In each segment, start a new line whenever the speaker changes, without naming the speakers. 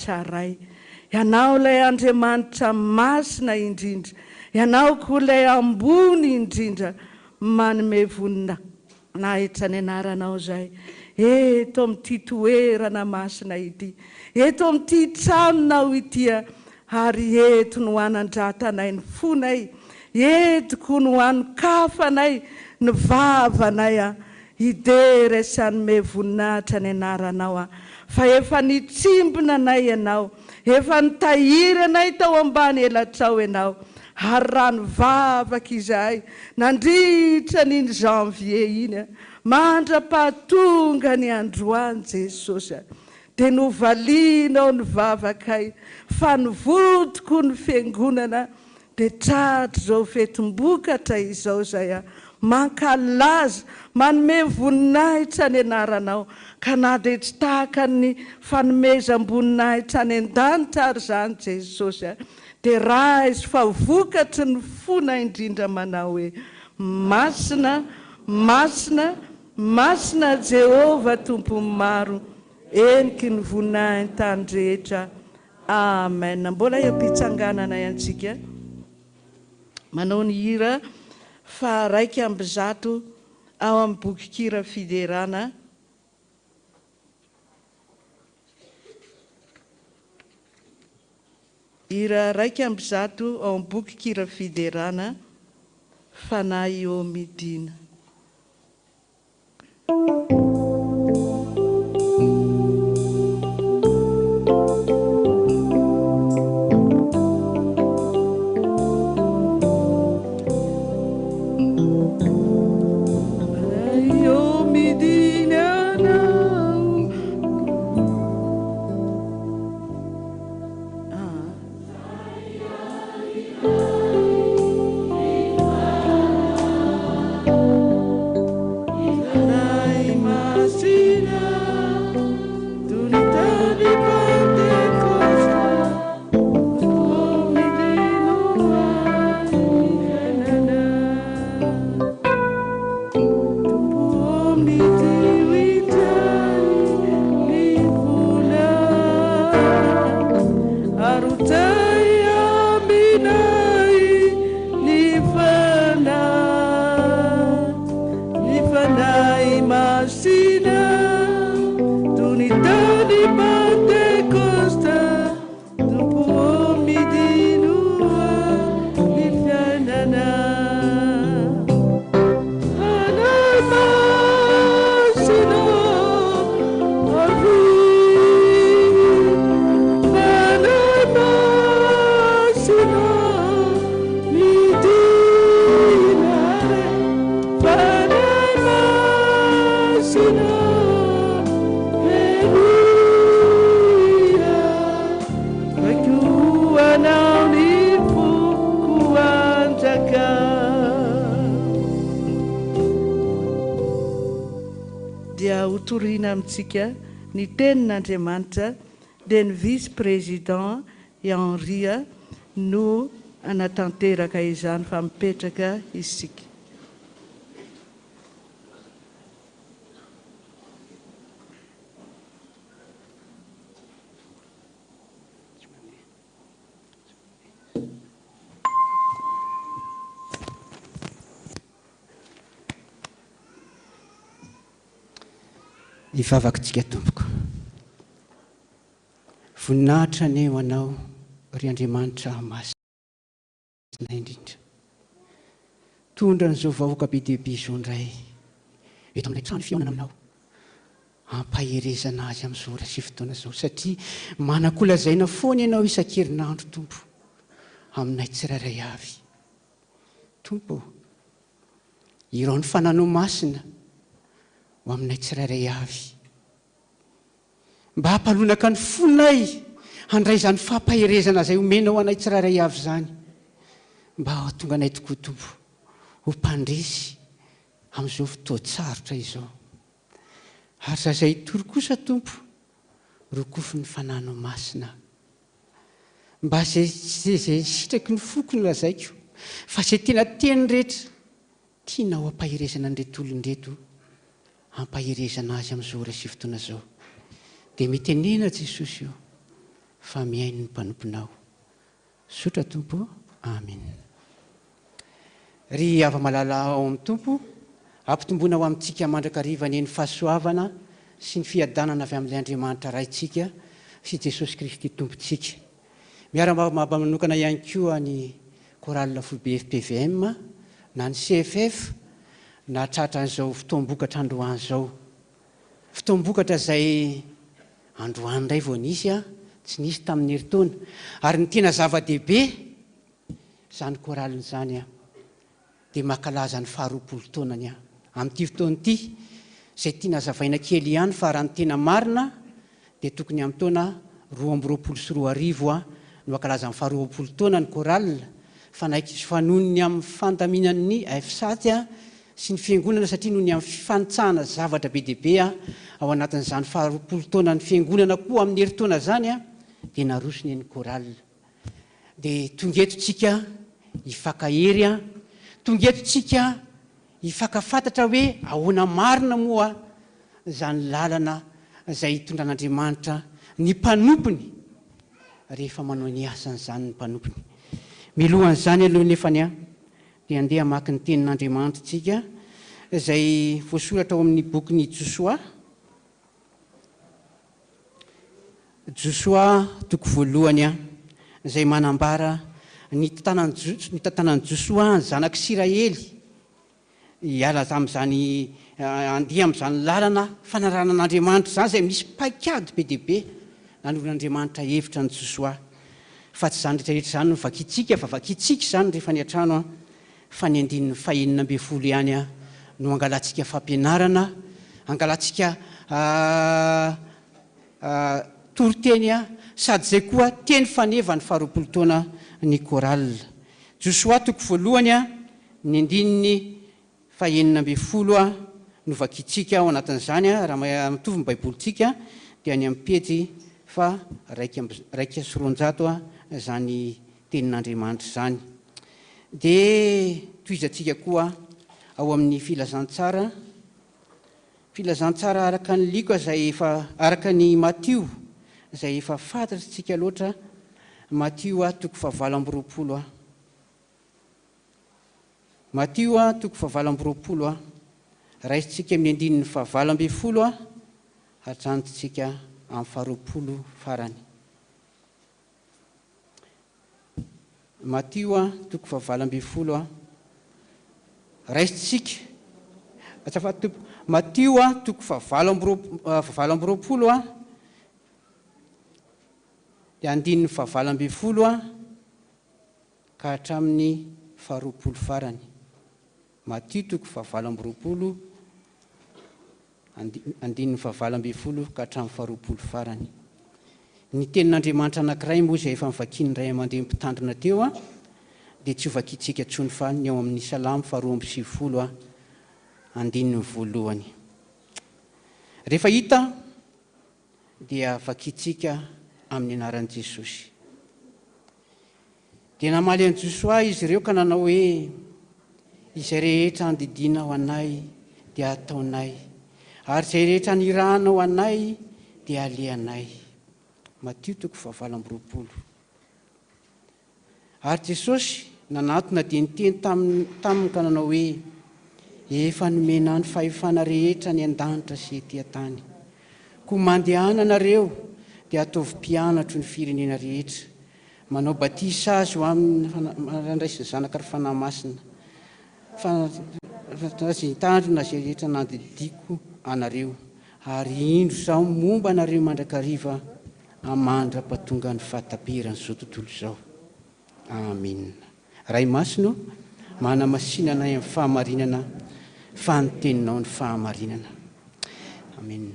tsaray. Ianao ilay Andriamanitra masina indrindra, ianao koa ilay ambony indrindra, manome voninahitra ny anaranao izay. Eto amin'ity toerana masina ity, eto amin'ity tranonao ity, ary eto no hanandratanay ny fonay, eto koa no hanokafanay ny vavanay, idera sy hanome voninahitra ny anaranao, fa efa nitsimbona anay ianao, efa nitahiry anay tao ambany elatrao ianao, ary rano vavaka izahay nandritra n'iny janvier iny, mandra-pahatonga ny androany Jesosy, dia novalianao ny vavakay, fa nivodiko ny fiangonana, dia tratra zao fetim-bokatra izao zay, mankalaza, manome voninahitra ny anaranao, ka na dia tsy tahaka ny fanomezam-boninahitra ny an-danitra ary zany Jesosy, dia raha izy fa vokatry ny fona indrindra manao hoe masina, masina, masina Jehova tompo maro, eniky ny voninahiny tany rehetra. Amen. Mbola am-pitsanganana antsika manao ny hira fa 100 ao amin'ny boky kira fiderana. Hira 100 ao amin'ny boky kira fiderana, fanahy eo midina. Torina amintsika ny tenin'Andriamanitra dia ny vice-président Henri no anatanteraka izany fa mipetraka isika.
Ivavakantsika tompoko, voninahitra ny eo anao ry Andriamanitra masina indrindra, tondra n'izao vahoaka be dia be izao indray eto amin'ilay trano fihaonana aminao, ampaherezana azy amin'izao ora sy fotoana izao, satria manakolazaina foana ianao isan-kerinandro tompo aminay tsirairay avy. Tompo, irao ny fananao masina ho aminay tsirairay avy, mba hampalonaka ny fonay handray izany fampaherezana izay omenao anay tsirairay avy zany, mba hahatonga anay tokoa tompo ho mpandresy amin'izao fotoan-tsarotra izao. Ary zazay tory kosa tompo rokofo ny fananao masina, mba zay sitraky ny foko ny lazaiko, fa zay tena teny rehetra tianao hampaherezana an'ireto olon-dreto, hampaherezana azy amin'izao ora sy fotoana izao, dia mitenena Jesosy io fa miaino ny mpanomponao. Sotra tompo, amen. Ry ava-malala ao amin'ny tompo, ampitomboina ao amintsika mandrakariva ny fahasoavana sy ny fiadanana avy amin'ilay Andriamanitra raintsika sy Jesosy Kristy tompontsika. Miara-maba manokana ihany koa ny chorale foibe FPVM na ny CFF na tratran'izao fotoam-bokatra androany izao. Fotoam-bokatra izay androany indray vao nisy tsy nisy tamin'ny herintaona. Ary ny tena zava-dehibe izany chorale izany dia mankalaza ny 20 taonany amin'ity fotoana ity, izay tiana zavaina kely ihany fa raha ny tena marina dia tokony amin'ny taona 2024 no mankalaza ny 20 taona ny chorale, fa naiky izy fanonony amin'ny fandaminan'ny F7 sy ny fiangonana satria noho ny amin'ny fifanitsahana zavatra be dehibe ao anatin'izany 20 taona ny fiangonana koa amin'ny herintaona zany dia narosony ny chorale. Dia tongetonsika hifankahery, tongetonsika hifankafantatra hoe ahoana marina moa izany lalana izay hitondran'Andriamanitra ny mpanompony rehefa manao ny asan'izany ny mpanompony. Milohan'izany aloha nefany dia andeha hamaky ny tenin'Andriamanitra tsika izay voasoratra ao amin'ny bokin'ny Josoa toko voalohany izay manambara ny tantanan'i Josoa ny zanak'i Israely hiala tamin'izany andeha amin'izany lalana fanaranan'Andriamanitra izany izay misy paikady be dehibe nanor'Andriamanitra hevitra ny Josoa. Fa tsy izany rehetrarehetra izany no vakitsika, fa vakitsika izany rehefa ny an-trano fa ny 19 ihany no angalatsika fampianarana, angalatsika toroteny sady izay koa teny faneva ny 20 taona ny chorale. Josoa toko voalohany ny 19 no vakitsika ao anatin'izany raha mitovy ny baibolitsika dia any amin'ny pejy fa 100 izany tenin'Andriamanitra izany. Dia toizantsika koa ao amin'ny filazantsara araka ny liko izay araka ny Matio izay efa fantatritsika loatra. Matio toko 7 Matio toko 7 raisitsika amin'ny 7 hatrantsika amin'ny 20 farany. Matio toko 7 raisitsika Matio toko 7 dia andininy 7 ka hatramin'ny 20 farany. Matio toko 7 andininy 7 ka hatramin'ny 20 farany. Ny tenin'Andriamanitra anankiray moa izay efa mivakiny ray aman-dreny mpitandrina teo dia tsy ho vakitsika intsony fa ny ao amin'ny Salamo 270 andininy 1. Rehefa hita dia vakitsika amin'ny anaran'i Jesosy. Dia namaly an'i Josoa izy ireo ka nanao hoe izay rehetra andidina ho anay dia ataonay, ary izay rehetra nirahana ho anay dia aleanay. Matio toko 7. Ary Jesosy nanantona dia niteny taminy ka nanao hoe efa nomena ny fahefana rehetra ny an-danitra sy etỳ an-tany. Koa mandehana nareo dia ataovy mpianatro ny firenena rehetra, manao batisa azy ho amin'ny randraisiny zanaka ary fanahy masina, tandrina izay rehetra nandidiko anareo, ary indro izao momba anareo mandrakariva amandra-pahatonga ny fahataperany izao tontolo izao. Amen. Ray masino manamasinana amin'ny fahamarinana fa ny teninao ny fahamarinana. Amen.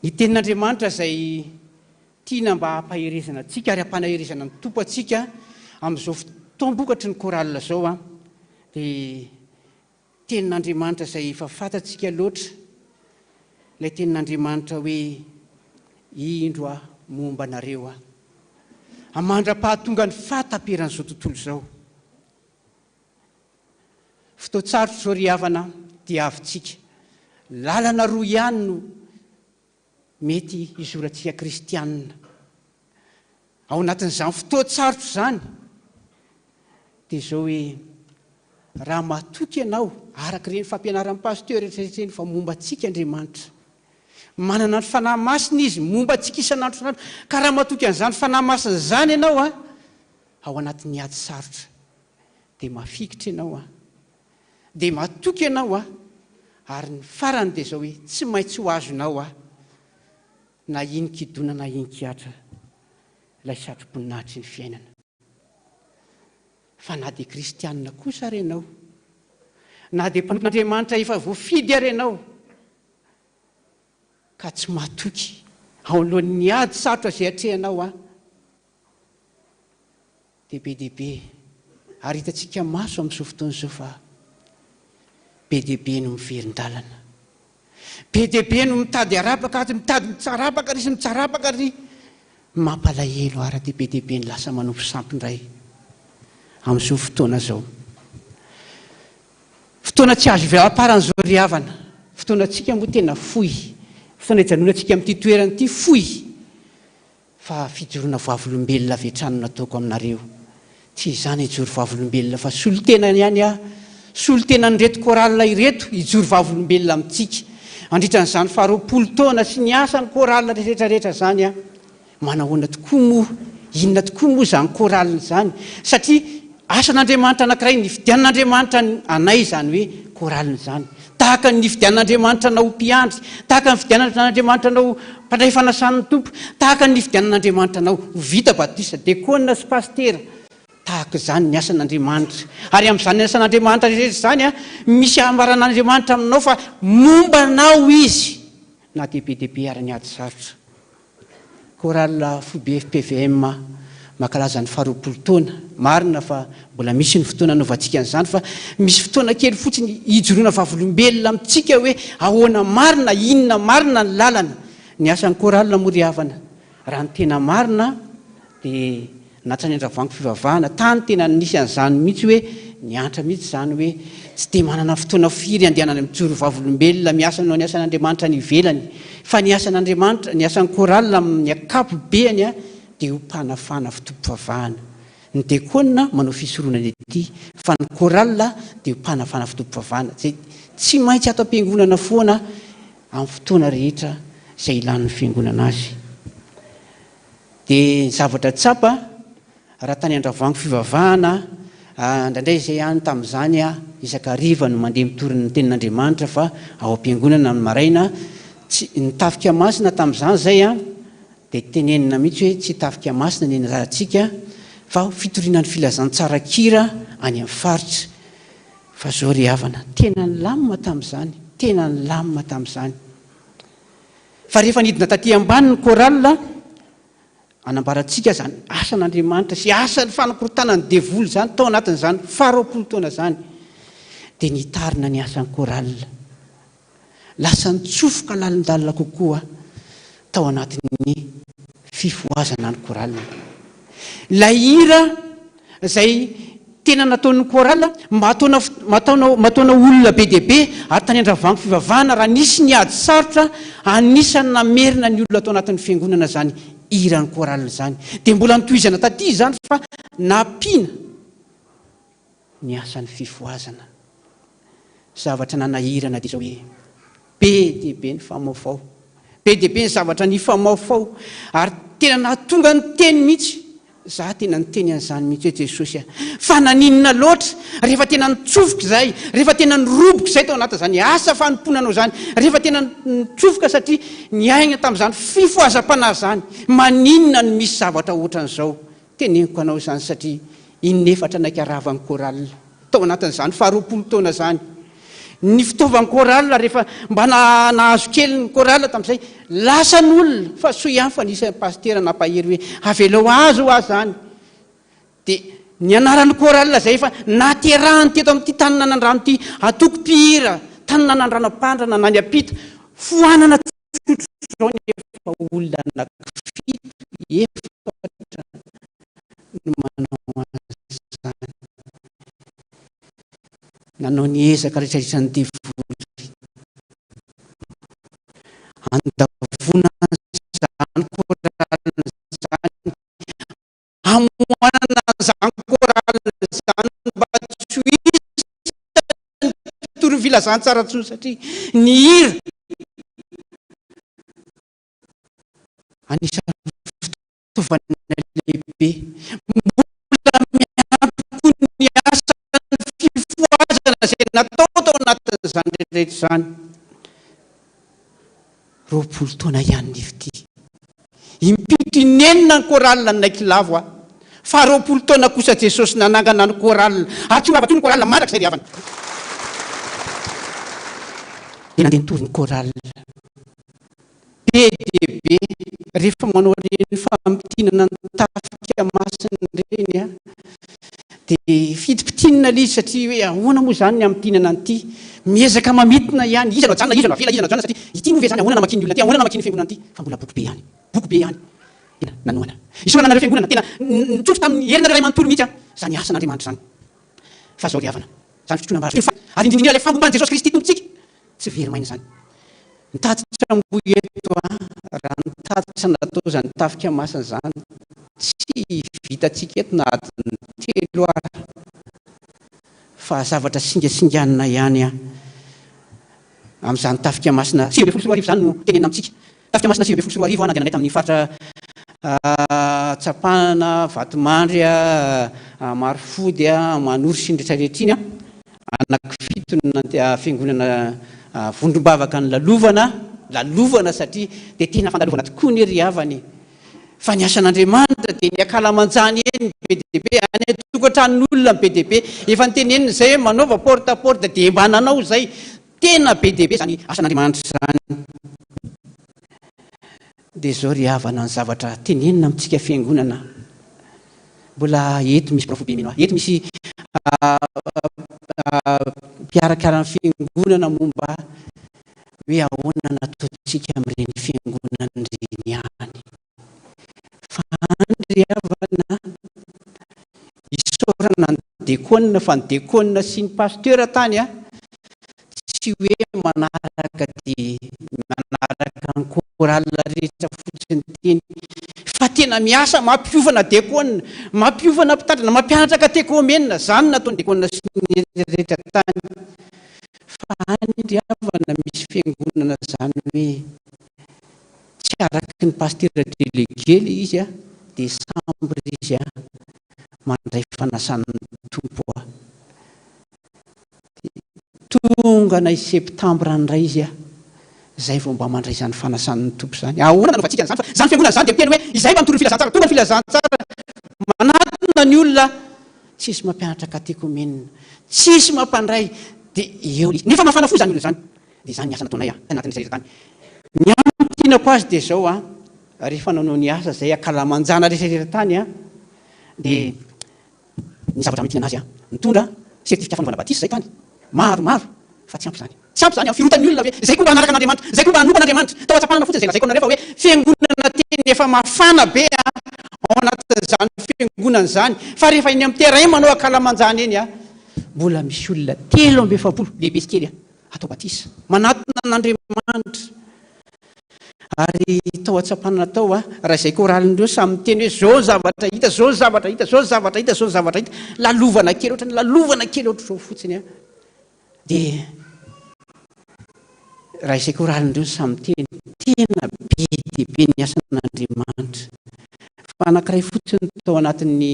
Ny tenin'Andriamanitra izay tiana mba hampaherezana antsika ary hampanaherezana ny tompo antsika amin'izao fotoam-bokatry ny chorale izao dia tenin'Andriamanitra izay efa fantatsika loatra, ilay tenin'Andriamanitra hoe indro momba anareo amandra-pahatonga ny fahataperan'izao tontolo izao. Fotoan-tsarotra izao ry havana dia avintsika. Lalana roa ihany no mety hizorantsika kristianina. ao anatin'izany fotoan-tsarotra zany dia zao hoe raha matoky ianao araka ireny fampianaran'ny pasteur rehetrarehetra eny fa momba antsika Andriamanitra, manana ny fanahy masina izy momba antsika isan'andro ka raha matoky an'izany fanahy masina zany ianao ao anatin'ny ady sarotra dia mafikitra ianao dia matoky ianao ary ny farany dia zao hoe tsy maintsy ho azonao na iny-kidona na iny-kiatra ilay satroboninahitry ny fiainana. Fa na dia kristianina kosa ary ianao, na dia mpanodin'Andriamanitra efa voafidy ary ianao, ka tsy matoky ao alohan'ny ady sarotra izay hatrehanao dia be dia be ary hitantsika maso amin'izao fotoana izao fa be dia be no miverin-dalana, be dia be no mitady harapaka, mitady mitsarapaka ry sy mitsarapaka ry, mampalahelo ary dia be dia be ny lasa manompo sampindray amin'izao fotoana izao. Fotoana tsy azo velam-paran'izao ry havana, fotoana antsika moa tena fohy, fotoana hijanonantsika amin'ity toerana ity fohy, fa fijoroana vavolombelona avetrano nataoko aminareo. Tsy izany hijoro vavolombelona fa solotena ihany solotena nyreto koralina ireto hijoro vavolombelona amintsika. Andritran'izany faharoapolo taona sy ny asan'ny koralina rehetrarehetra zany manahoana tokoa moa, inona tokoa moa zany koralina zany, satria asan'Andriamanitra anankiray nifidianan'Andriamanitra anay zany hoe koralina zany, tahaka ny nifidianan'Andriamanitra anao mpiandry, tahaka ny nifidianan'Andriamanitra anao mpandray fanasan'ny tompo, tahaka ny nifidianan'Andriamanitra anao vita batisa, diakona sy pastera, tahaka zany ny asan'Andriamanitra. Ary amin'izany ny asan'Andriamanitra rehetra zany misy amaran'Andriamanitra aminao fa momba anao izy, na dia be dia be ary ny ady sarotra. Koralina FPVM mankalaza ny faharoapolo taona, marina fa mbola misy ny fotoana anaovantsika an'izany, fa misy fotoana kely fotsiny hijoroana vavolombelona amintsika hoe ahoana marina, inona marina ny lalana. Ny asan'ny koralina moa ry havana, raha ny tena marina dia natrany andravoangy fivavahana tany tena nisy an'izany mihitsy hoe niantra mihitsy zany hoe tsy dia manana fotoana firy andehanana mijoro vavolombelona miasa nao ny asan'Andriamanitra ny ivelany, fa ny asan'Andriamanitra, ny asan'ny koralina amin'ny akapobeany dia ho mpanafana fotom-pivavahana. Ny diakona manao fisoroana ny ety, fa ny koralina dia ho mpanafana fotom-pivavahana. Tsy maintsy ato am-piangonana foana amin'ny fotoana rehetra izay ilan'ny fiangonana azy. Dia zavatra tsapa raha tany andravoangy fivavahana indraindray izay ihany tamin'izany isakariva no mandeha mitorina ny tenin'Andriamanitra fa ao am-piangonana amin'ny maraina nitafika masina tamin'izany zay dia tenenina mihitsy hoe tsy tafika masina ny anarahantsika fa fitoriana ny filazantsara-kira any amin'ny faritra. Fa zao ry havana tena ny lamina tamin'izany, tena ny lamina tamin'izany. Fa rehefa nidina taty ambany ny koralina anambarantsika zany asan'Andriamanitra sy asan'ny fanakorotana ny devoly zany tao anatin'izany faharoapolo taona zany, dia nitarina ny asan'ny koralina, lasa nitsofoka lalindalina kokoa tao anatin'ny fifoazana ny koralina. Ilay hira izay tena nataon'ny koralina mataona olona be dia be ary tany andravoangy fivavahana raha nisy ny ady sarotra anisany namerina ny olona tao anatin'ny fiangonana zany hiran'ny koralina zany, dia mbola nitohizana taty zany fa nampiana ny asan'ny fifoazana. Zavatra nanahirana dia zao hoe be dia be ny famaofao, be dia be ny zavatra ny famaofao, ary tena nahatonga ny teny mihitsy, za tena niteny an'izany mihitsy hoe Jesosy fa naninona loatra rehefa tena nitsofoka izay, rehefa tena niroboka izay tao anatin'izany asa fanomponanao zany, rehefa tena nitsofoka satria niaina tamin'izany fifoazam-panahy zany, maninona no misy zavatra ohatran'izao. Teneniko anao zany satria inefatra naikaravany koralina tao anatin'izany faharoapolo taona zany. Ny fitaovan'ny koralina rehefa mba nahazo kely ny koralina tamin'izay lasa ny olona fa soa ihany fa nisy pastera nampahery hoe avelao azy ho azy zany. Dia ny anaran'ny koralina zay fa naterahany teto amin'ity tany nanan-drano ity atoko-pihira, tany nanan-drano-pandrana na ny apita foanana tsotro zao nefa olona anankifito efatra no manao an'izany. Nanao ny ezaka rehetrarehetra ny devoly andavona zany koralina zany famoanana zany koraly zany mba tsy ho izy tory filazany tsara tsoa satria ny hira anisany fitaovana lehibe mbola miampy ny asany fifoazana zay natao tao anatin'izany rehetra zany. 20 taona ihany nifity impito inenina ny koralina naiky lavo a fa 20 taona kosa Jesosy nanangana ny koralina atio lava toy ny koralina mandrak'izay ry havana dia nandeha nitory ny koralina be dia be rehefa manao reny fampitinana ny tafika masina reny a dia fitipitinina lizy satria hoe ahoana moa zany ny ampitinana an'ity miezaka mamitina ihany izana janona izana vela izana janona satria ity moa ve zany ahoana namakiny olona ty ahoana namakiny fiangonana ty fa mbola boky be ihany tena nanoana isoana nareo fiangonana tena nitsotro tamin'ny herinareo ray manontolo mihitsy a zany asan'Andriamanitra zany fa zao ry havana zany fitroana maro ary indrindra ilay fambomban Jesosy Kristy tompontsika tsy very maina zany nitatitra amboy eto a raha nitatitra natao zany tafika masina zany tsy vitatsika eto na adiny 3 ara fa zavatra singasinganina ihany a amin'izany tafika masina 7 zany no tenena amitsika tafika masina 7 andeha nanday tamin'ny faritra Tsapana Vatomandry Marifody Manory sy ny rehetrarehetra iny a anaky fiangonana vondrombavaka ny lalovana satria dia tena fandalovana tokoa ny ry havany fa ny asan'Andriamanitra dia ny akalamanjany eny be dia be any tokantranon'olona be dia be efa nitenenina izay hoe manaova porte à porte dia mba nanao izay tena be dia be zany asan'Andriamanitra zany. Dia zao ry havana ny zavatra tenenina amintsika fiangonana mbola eto misy profo be mino eto misy mpiarakarany fiangonana momba hoe ahoana nataontsika amin'ireny fiangonana reny ihany fa ry havana isaorana ny dekona fa ny dekona sy ny pasteur tany a tsy hoe manaraka ny koralina rehetra fotsiny teny fa tena miasa mampiovana dekona mampiovana mpitandrina mampianatra katekômena zany nataony dekona sy ny rehetra tany fa any ry havana misy fiangonana zany hoe tsy araky ny pasteur délégué izy a dia sambre izy a mandray fanasan'ny tompo a tonga nay septambra ndray izy a zay vao mba mandray zany fanasan'ny tompo zany ahoana nanaovantsika zany fa zany fiangonana zany dia miteny hoe izay mba mitoro ny filazantsara tonga ny filazantsara manatona ny olona tsisy mampianatra katekômena tsisy mampandray dia eo nefa mafana fo zany olona zany dia zany miasa nataonay anatin'izay rehetra tany ny ampitinako azy dia zao a rehefa nanao ny asa zay akalamanjana rehetrarehetra tany a dia ny zavatra mitina anazy a mitondra sertifika fanaovana batisa zay tany maromaro fa tsy ampy zany tsy ampy zany amin'ny firotan'ny olona hoe zay koa mba hanaraka an'Andriamanitra zay koa mba hanomba an'Andriamanitra tao Atsapana fotsiny zay lazaiko anareo fa hoe fiangonana teny efa mafana be a ao anatin'izany fiangonana zany fa rehefa iny amin'ny terrain manao akalamanjana eny a mbola misy olona 370 lehibe sy kely a atao batisa manatona an'Andriamanitra ary tao Atsapana tao a raha izay koralindreo samy miteny hoe zao zavatra hita zao zavatra hita zao zavatra hita zao zavatra hita lalovana kely ohatra ny lalovana kely ohatra zao fotsiny a dia raha izay koralindreo samy miteny tena be dia be ny asan'Andriamanitra fa anankiray fotsiny tao anatin'ny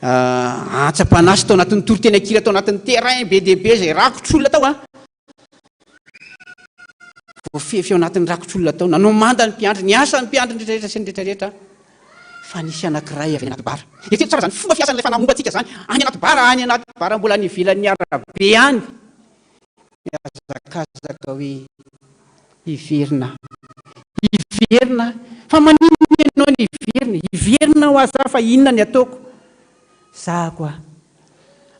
Atsapana sy tao anatin'ny toriteny akira tao anatin'ny terrain be dia be zay rakotr'olona tao a voafefy ao anatin'ny rakotr'olona tao nanao manda ny mpiandry ny asa ny mpiandry ny rehetra sy ny rehetrarehetra fa nisy anankiray avy any anaty bara eto tsara zany fomba fiasan'ilay fanamomba antsika zany any anaty bara mbola ny ivelan'ny arabe any miazakazaka hoe iverina fa maninona ianao ny iverina ho aza fa inona ny ataoko za koa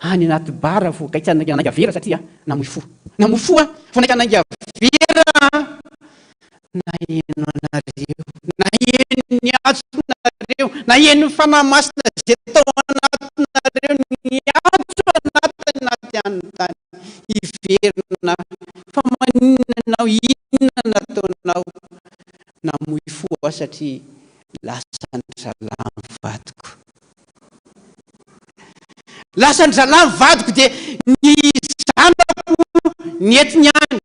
any anaty bara voakaitsy anainga vera satria namoy fo a voanaika anainga vera na eno anareo na eno ny atsonareo na eno ny fanahy masina zay tao anatinareo ny atso anaty anytany iverina fa maninona nao inona nataonao namoy fo a satria lasa ny zalahy mivadiko lasa ny zalahy mivadiko dia ny zanako nyentiny any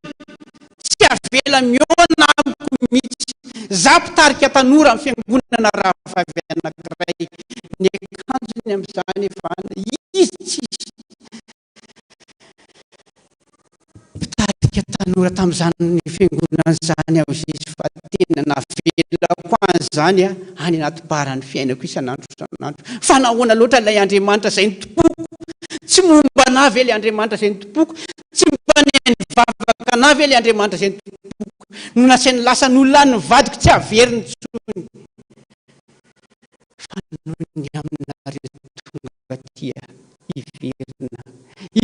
tsy avela miona amiko mihitsy za mpitarika tanora amin'ny fiangonana rahavavy anankiray ny akanjony amin'izany efa izy tsisy mpitarika tanora tamin'izany ny fiangonana zany aho izy fa tena navela ko an'izany any anaty barany fiainako isan'andro isan'andro fa nahoana loatra ilay Andriamanitra izay ny tompoko tsy momba anavy ilay Andriamanitra izay ny tompoko tsy momba ny vavaka anavy ilay Andriamanitra izay ny tompoko no nasainy lasa n'olona ny vadiko tsy averiny tsony fa nohony aminareo tonga tia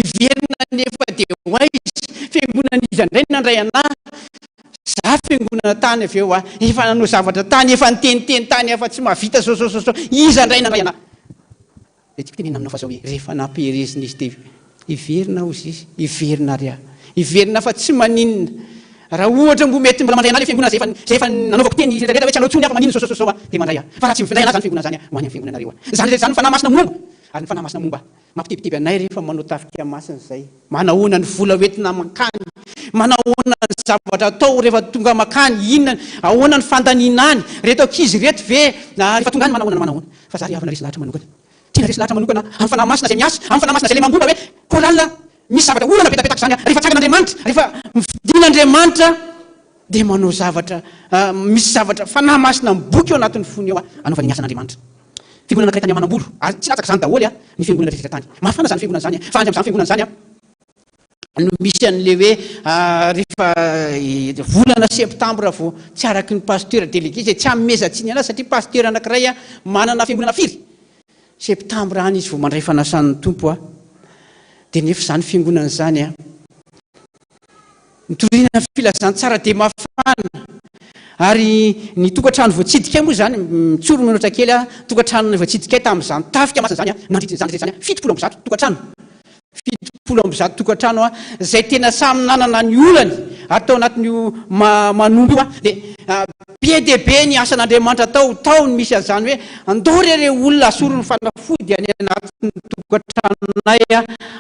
iverina nefa dia hoaizy fiangonana izy andray nandray anahy za fiangonana tany avy eo efa nanao zavatra tany efa niteniteny tany efa tsy mahavita zao izy andray nandray anahy dia tsy tenena aminao fa zao hoe rehefa nampiherezina izy dia iverina ozy izy iverina ary iverina fa tsy maninona raha ohatra mbo mety mbola mandray anahy le fiangonana zay efa nanaovako teny rehetra hoe tsy hanao tsony afa maninona zao dia mandray fa raha tsy mifindray anahy zany fiangonana zany ho any amin'ny fiangonanareo zany fanahy masina momba ary ny fanahy masina momba mampitebiteby anay rehefa manao tafika masina zay manahoana ny vola hoentina makany manahoana ny zavatra atao rehefa tonga makany inona ahoana ny fandaniana any reto ankizy reto ve rehefa tonga any manahoana fa za ry havana resy lahatra manokana tiana resy lahatra manokana amin'ny fanahy masina zay miasa amin'ny fanahy masina zay le mamboba hoe koralina misy zavatra olana betapetaka zany rehefa tsangan'Andriamanitra rehefa mividin'Andriamanitra dia manao zavatra misy zavatra fanahy masina miboky eo anatin'ny fony eo anaovany ny asan'Andriamanitra fiangonana anankiray tany Manambola ary tsy latsaka zany daholo ny fiangonana rehetra tany mafana zany fiangonana zany fa andry amin'izany fiangonana zany no misy an'le hoe rehefa volana septambra vao tsy araky ny pasteur délégué zay tsy amezatsiny anazy satria pasteur anankiray manana fiangonana firy septambra any izy vao mandray fanasan'ny tompo dia nefa zany fiangonana zany nitoriana filazantsara dia mafana ary ny tokantrano voatsidika moa zany mitsoro minatra kely tokantrano voatsidika tamin'izany tafika masina zany nandritry zany zany 70 tokantrano 70 tokantrano zay tena samy nanana ny olany atao anatin'io manombo io dia be dia be ny asan'Andriamanitra tao ny misy azany hoe andao reo olona asoro ny fanafody any anatin'ny tokantranonay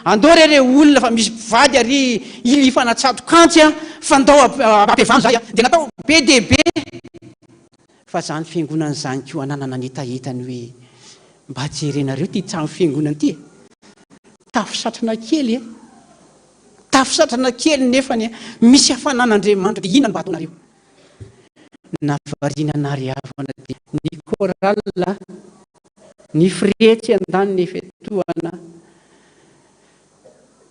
andao reo olona fa misy mpivady ary ilifanatsatokantsy fa andao ampevano zay dia natao be dia be fa zany fiangonana zany ko ananana nyetahitany hoe mba jerenareo ty tsamy fiangonana ty tafisatrana kely tafisatrana kely nefany misy hafanan'Andriamanitra dia inona no mba ataonareo navarina naryavana dia ny korala ny frihetsy andany ny fetoana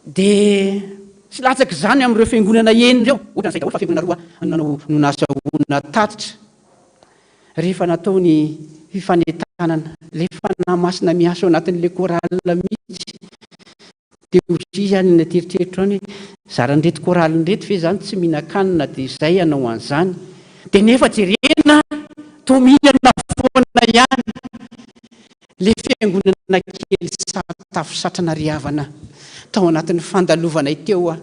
dia tsy latsaka zany amin'ireo fiangonana enireo ohatra n'izay daholo fa fiangonana roa no nazahoana tatitra rehefa natao ny fifanetanana le fanahy masina miasa ao anatin'le korala mihitsy dia ozy zany nateritreritra any zaran'reto koralin'reto fe zany tsy mihinan-kanina dia izay anao an'izany dia nefa jerena toa mihinana foana ihany le fiangonana kely tafisatrana ryhavana tao anatin'ny fandalovanay teo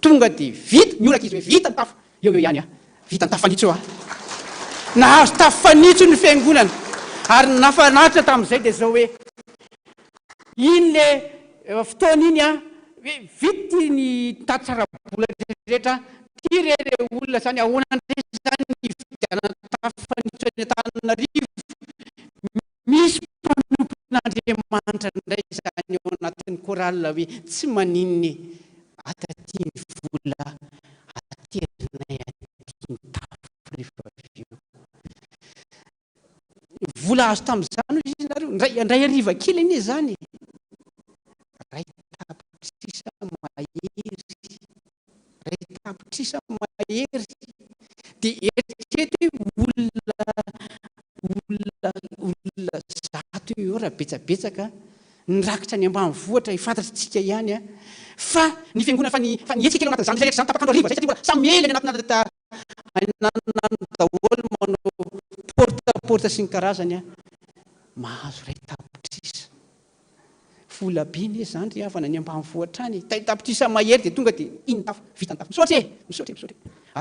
tonga dia vita mioraka izy hoe vita ny tafo eo ihany vita ny tafo fanitso nahazo tafo fanitso ny fiangonana ary nafanaritra tamin'izay dia zao hoe iny le fotoana iny hoe vita ny tatsarabola rehetra ty reo olona zany ahoana ndray zany ny fidianana tafo fanitso any Antananarivo misy mpanompon'Andriamanitra ndray zany ao anatin'ny korala hoe tsy maninony ataty ny vola aterinay aty ny tafo rehefa aveo vola azo tamin'izany izy nareo ndray ariva kely anie zany ray tapitrisa mahery ray tapitrisa mahery dia eritreto hoe olona zato eo raha betsabetsaka nirakitra ny ambanivohitra hifantatritsika ihany fa ny fiangonana fa nietsika kely ao anatin'izany zay rehetra zany tapakandro ariva zay satria mbola samy ely any anatin'ny daholo manao porta sy ny karazany mahazo ray tapitrisa volaby zany ry havana ny ambanivohitra any tapitrisa mahery dia tonga dia iny tafo vita ny tafo misaotra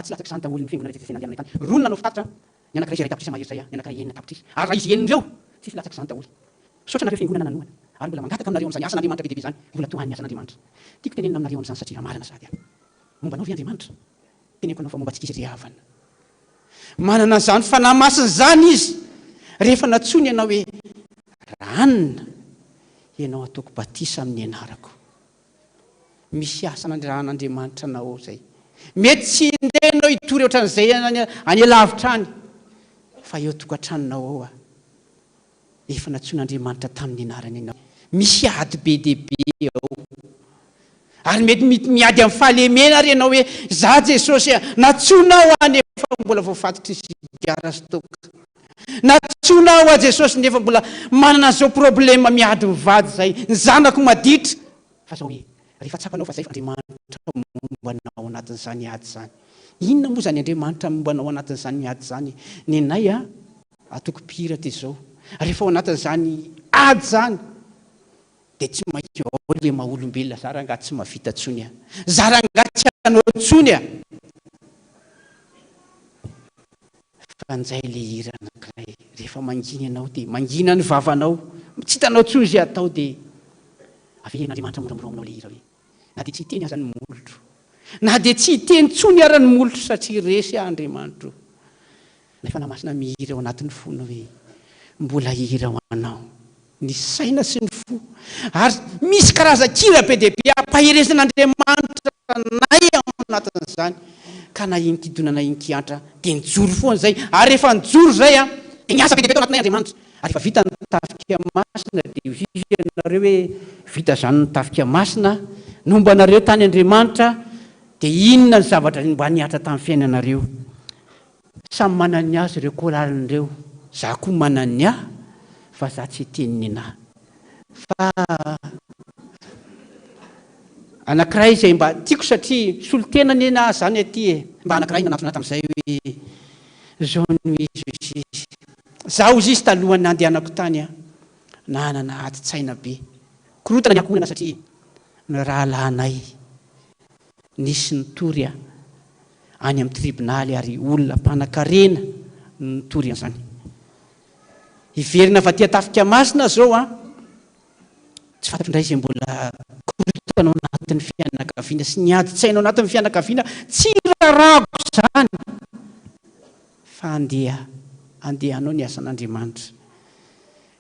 tsy latsaka zany daholo ny fiangonana rehetra nandehanay tany roa nanao fitatitra ny anankiray zay ray tapitrisa mahery zay ny anankiray enina tapitrisa ary raha izy enin'ireo tsy latsaka zany daholo misaotra nareo fiangonana nanoana ary mbola mangataka aminareo amin'izany asan'Andriamanitra be dia be zany, mbola tohan'ny asan'Andriamanitra. Tiako tenenina aminareo amin'izany satria marina sady momba anao ve Andriamanitra? Teneniko anao fa momba antsika izy ry havana. Manana zany fanahy masina zany izy rehefa natsony ianao hoe ranona ianao ataoko batisa amin'ny anarako. Misy asa n'Andriamanitra anao zay. Mety tsy indenao hitory ohatran'izay any alavitra any, fa eo tokantranonao ao efa natson'Andriamanitra tamin'ny anarany ianao. Misy ady be dia be ao. Ary mety miady amin'ny fahalemena ary ianao hoe za Jesosy natsonao any efa mbola voafatotra isigara sy toka. Natsonao a Jesosy nefa mbola manana zao problema miady mivady zay, ny zanako maditra. Fa zao hoe rehefa tsapanao fa zay Andriamanitra mombanao anatin'izany ady zany. Inona moa zany Andriamanitra mombanao anatin'izany ady zany? Ny anay atoko pira ty zao. Rehefa ao anatin'izany ady zany dia tsy maintsy ao le maha-olombelona za raha ngaty tsy mahavita tsony za raha ngaty tsy hanao tsony fa nzay le hira anankiray rehefa mangina ianao dia mangina ny vavanao tsy hitanao tsony zay atao dia avelen'Andriamanitra moramora aminao le hira hoe na dia tsy hiteny aza ny molotro, na dia tsy hiteny tsony ara ny molotro satria resy Andriamanitra. Nefa namasina mihira ao anatin'ny fona hoe mbola hira ho anao ny saina sy ny fo, ary misy karazan-kira be dia be ampaheresan'Andriamanitra nay ao anatin'izany, ka na inkidonana inkiantra dia nijoro foana zay. Ary rehefa nijoro zay dia niasa be dia be tao anatinay Andriamanitra. Ary efa vita nitafika masina dia ianareo hoe vita zany nitafika masina nomba anareo tany Andriamanitra dia inona ny zavatra mba niatra tamin'ny fiainanareo? Samy manany azy ireo koralin'ireo, za koa manany ahy fa za tsy teniny anahy. Fa anankiray izay mba tiako satria solotena ny anahy zany aty mba anankiray nanatona tamin'izay hoe zao no izy zaho izy izy talohany nandehanako tany nanana ati-tsaina be korotana ny ankonana satria ny rahalahinay nisy nitory any amin'ny tribonaly ary olona mpanan-karena nitory an'izany. Iverina fa tia tafika masina zao tsy fantatro indray izay mbola korotanao anatin'ny fianakaviana sy ny adi-tsainao anatin'ny fianakaviana tsy rarako zany fa andehanao ny asan'Andriamanitra.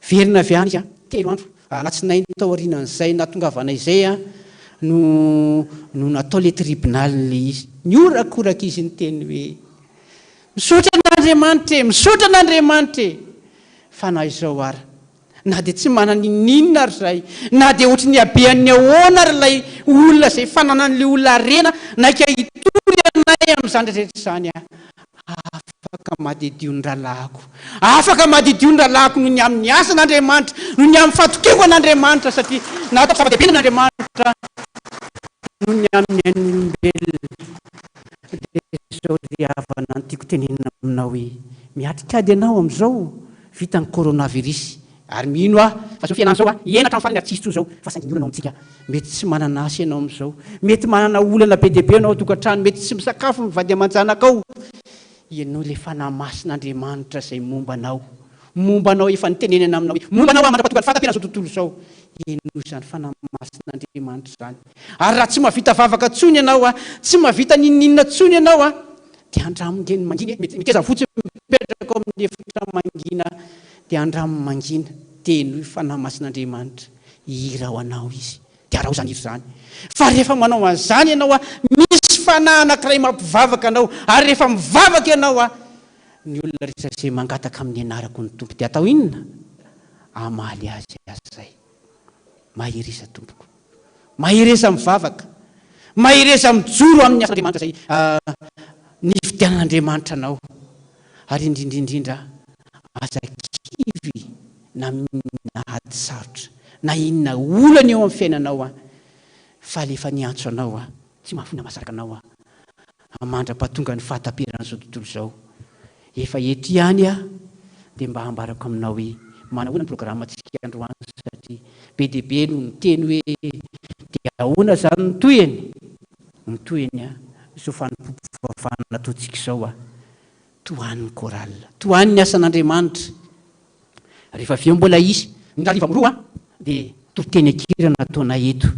Verina avy any 3 andro alatsinainy tao aorianan'izay nahatongavana izay no natao le tribonaly le izy niorakoraka izy ny teny hoe misaotra n'Andriamanitra fa na izao ary na dia tsy manana ninona ary zay, na dia ohatra ny abehan'ny ahoana ary lay olona zay fananan'le olona rena naika hitory anay amin'izany rehetra izany afaka mahadidio ny ralahako, afaka mahadidio ny ralahako noho ny amin'ny asan'Andriamanitra, noho ny amin'ny fatokeko an'Andriamanitra, satria natao zava-dehibe n'Andriamanitra noho ny amin'ny ain'olombelona. Zao ry havana ny tiako tenenina aminao hoe miatrikady ianao amin'izao vita ny coronavirus ary mino fa zao fiainana zao hiaina hatramin'ny farany ary tsisy tso zao fa saingy ny olana ao amintsika mety tsy manana asa ianao amin'izao, mety manana olana be dia be ianao tokantrano, mety tsy misakafo mivady aman-janakao. Ianao le fanahy masin'Andriamanitra izay mombanao efa nitenenana aminao hoe mombanao mandra-patonga ny fahatampera zao tontolo zao. Ianao zany fanahy masin'Andriamanitra zany. Ary raha tsy mahavita vavaka tsony ianao tsy mahavita ninina tsony ianao dia andramongeny mangina, miteza fotsiny mipetraka ao amin'ny efitra mangina dia andramony mangina teny hoe fanahy masin'Andriamanitra hira ho anao izy dia arao zany hira zany. Fa rehefa manao an'izany ianao misy fanahy anankiray mampivavaka anao, ary rehefa mivavaka ianao ny olona rehetra izay mangataka amin'ny anarako ny tompo dia atao inona? Amaly azy zay. Mahirisa tompoko, mahirisa mivavaka, mahirisa mijoro amin'ny asan'Andriamanitra zay ny fidianan'Andriamanitra anao. Ary indrindrindrindra aza kivy na ady sarotra na inona olana eo amin'ny fiainanao fa lefa niantso anao tsy mahafona mahasaraka anao mandra-pahatonga ny fahataperan'izao tontolo zao. Efa eto ihany dia mba hambarako aminao hoe manahoana ny programantsika androany satria be dia be no miteny hoe dia ahoana zany ny toeny zao fanompoam-pivavahana nataontsika izao tohan'ny koralina, tohan'ny asan'Andriamanitra. Rehefa avy eo mbola izy ny rariva amin'ny roa dia toteny akirana ataona eto.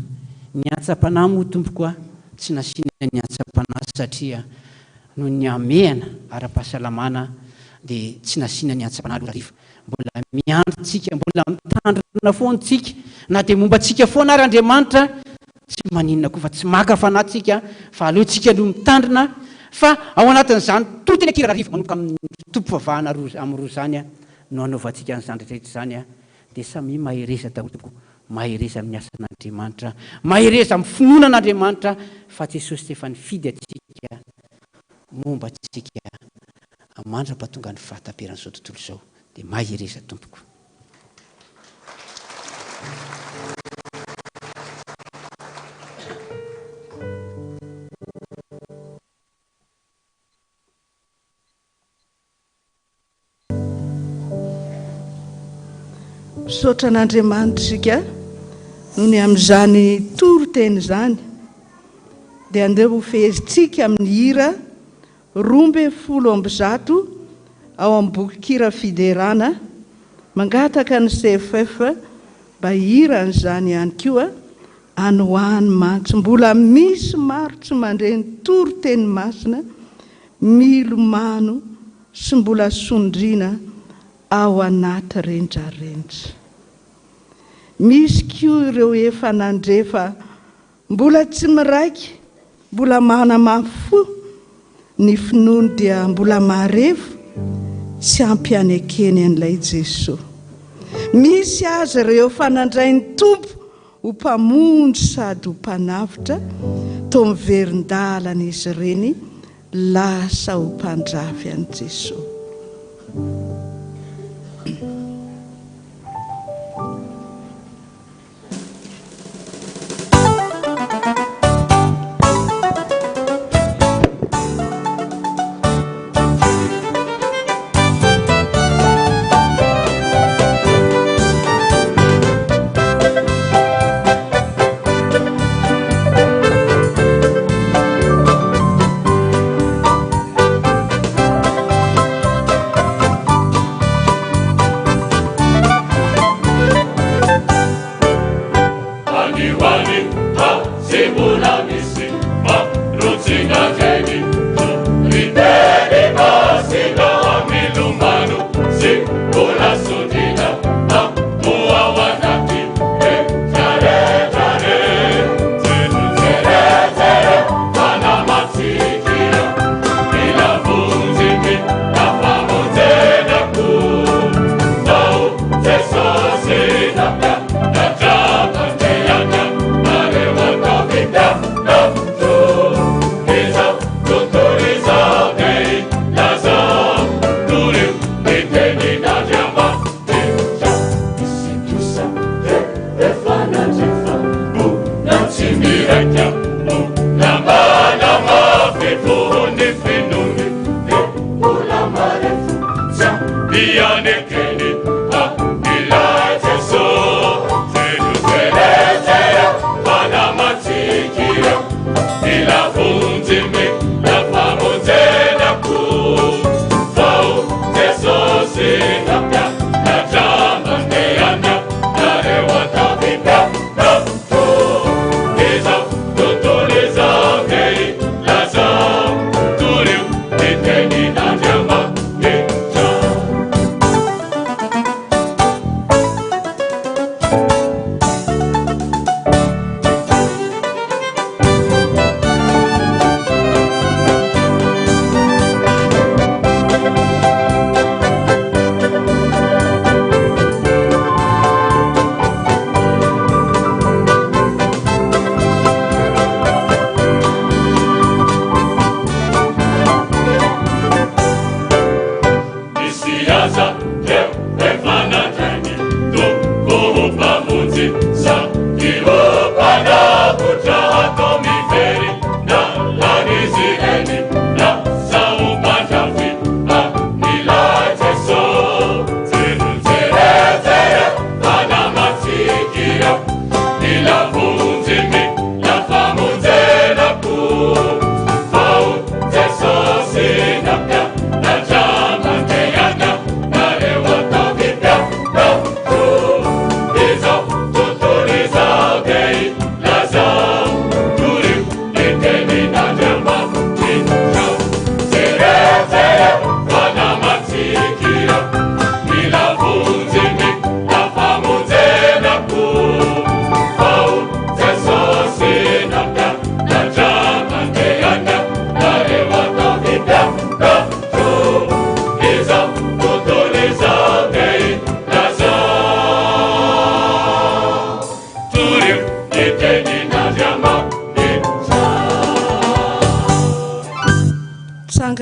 Ny atsapanahy moa tompoko a tsy nasiana ny atsapanahy satria no ny amehana ara-pahasalamana dia tsy nasiana ny atsapanahy aloha rifa. Mbola miandrotsika, mbola mitandrina foantsika, na dia momba antsika foana ary Andriamanitra tsy maninona koa fa tsy maka fanahytsika fa aleontsika aloha mitandrina. Fa ao anatin'izany toteny akirana rifa manomboka amin'ny tompo-pivavahana amin'ny roa zany a no anaovantsika an'izany rehetrarehetra zany a dia samy mahereza daholo tompoko. Mahereza amin'ny asan'Andriamanitra, mahereza amin'ny finoanan'Andriamanitra fa Jesosy efa nifidy atsika momba atsika mandrapahatonga ny fahataperan'izao tontolo izao dia mahereza tompoko.
Misaotra an'Andriamanitra isika noho ny amin'izany toro-teny izany dia andeha ho fehezitsika amin'ny hira 12 ao amin'ny boky kira fiderana mangataka ny CFF mba hiran'izany ihany koa any ho any mantsy. Mbola misy maro tsy mandre ny toro-teny masina milomano sy mbola sondriana ao anaty rendrarentra. Misy koa ireo efa nandrefa mbola tsy miraiky, mbola manamafo ny finoany dia mbola maharevo tsy ampianekeny an'ilay Jesosy. Misy azy ireo fanandray ny tompo ho mpamonjy sady ho mpanavitra, toa miverin-dalana izy ireny lasa ho mpandrafy an'i Jesosy.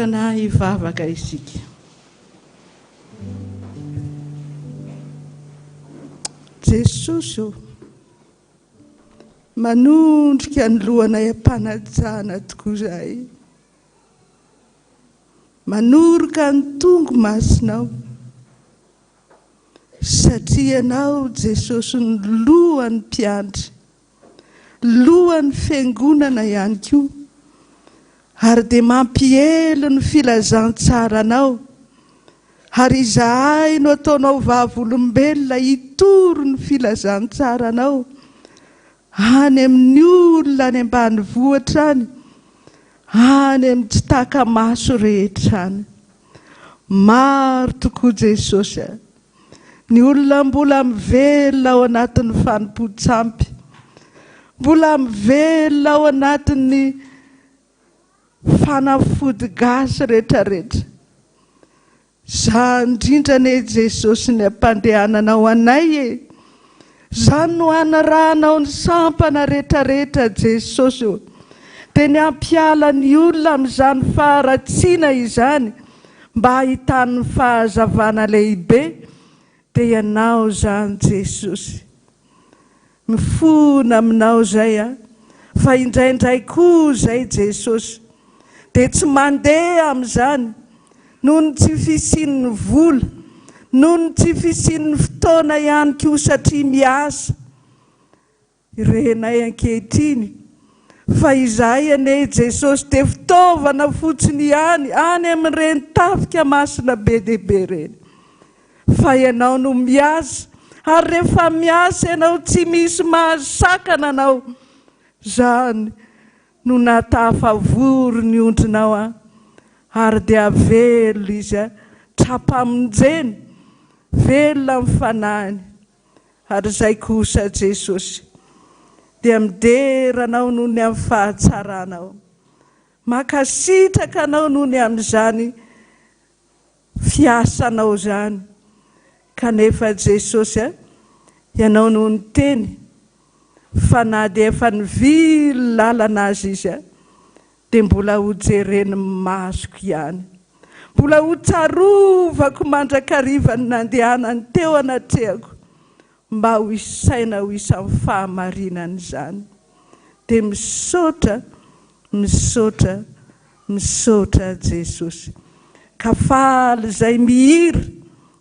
Tokana hivavaka isika. Jesosy manondrika ny lohanay ampanajana tokoa izahay. Manoroka ny tongo masinao. Satria anao Jesosy ny lohan'ny mpiandry, lohan'ny fiangonana ihany koa, ary dia mampielo ny filazantsara anao, ary izahay no ataonao vavolombelona hitoro ny filazantsara anao any amin'ny olona any ambanivohitra any, any amin'ny tsy taka-maso rehetra any. Maro tokoa Jesosy ny olona mbola mivelona ao anatin'ny fanompo-tsampy, mbola mivelona ao anatin'ny fanafody gasy rehetrarehetra. Za indrindra ne Jesosy ny ampandehananao anay zany no anarahanao ny sampana rehetrarehetra Jesosy, dia ny ampiala ny olona amin'izany faharatsiana izany mba hahitan'ny fahazavana lehibe, dia ianao zany Jesosy. Mifona aminao zay fa indraindray koa zay Jesosy dia tsy mandeha amin'izany noho ny tsy fisian'ny vola, noho ny tsy fisian'ny fotoana ihany koa satria miasa irenay ankehitriny. Fa izahay ane Jesosy dia fitaovana fotsiny ihany any amin'ireny tafika masina be dehibe ireny. Fa ianao no miasa, ary rehefa miasa ianao tsy misy mahasakana anao. Zany no natahafavory ny ondrinao ary dia velona izy trapamonjeny, velona amin'ny fanahiny. Ary izay kosa Jesosy dia mideranao noho ny amin'ny fahatsaranao, makasitraka anao noho ny amin'izany fiasanao zany. Kanefa Jesosy ianao noho ny teny fa na dia efa nivily lalana azy izy dia mbola hojereny masoko ihany, mbola hotsarovako mandrakariva ny nandehanany teo anatrehako mba ho isaina ho isan'ny fahamarinany zany. Dia misaotra Jesosy, ka faly izay mihira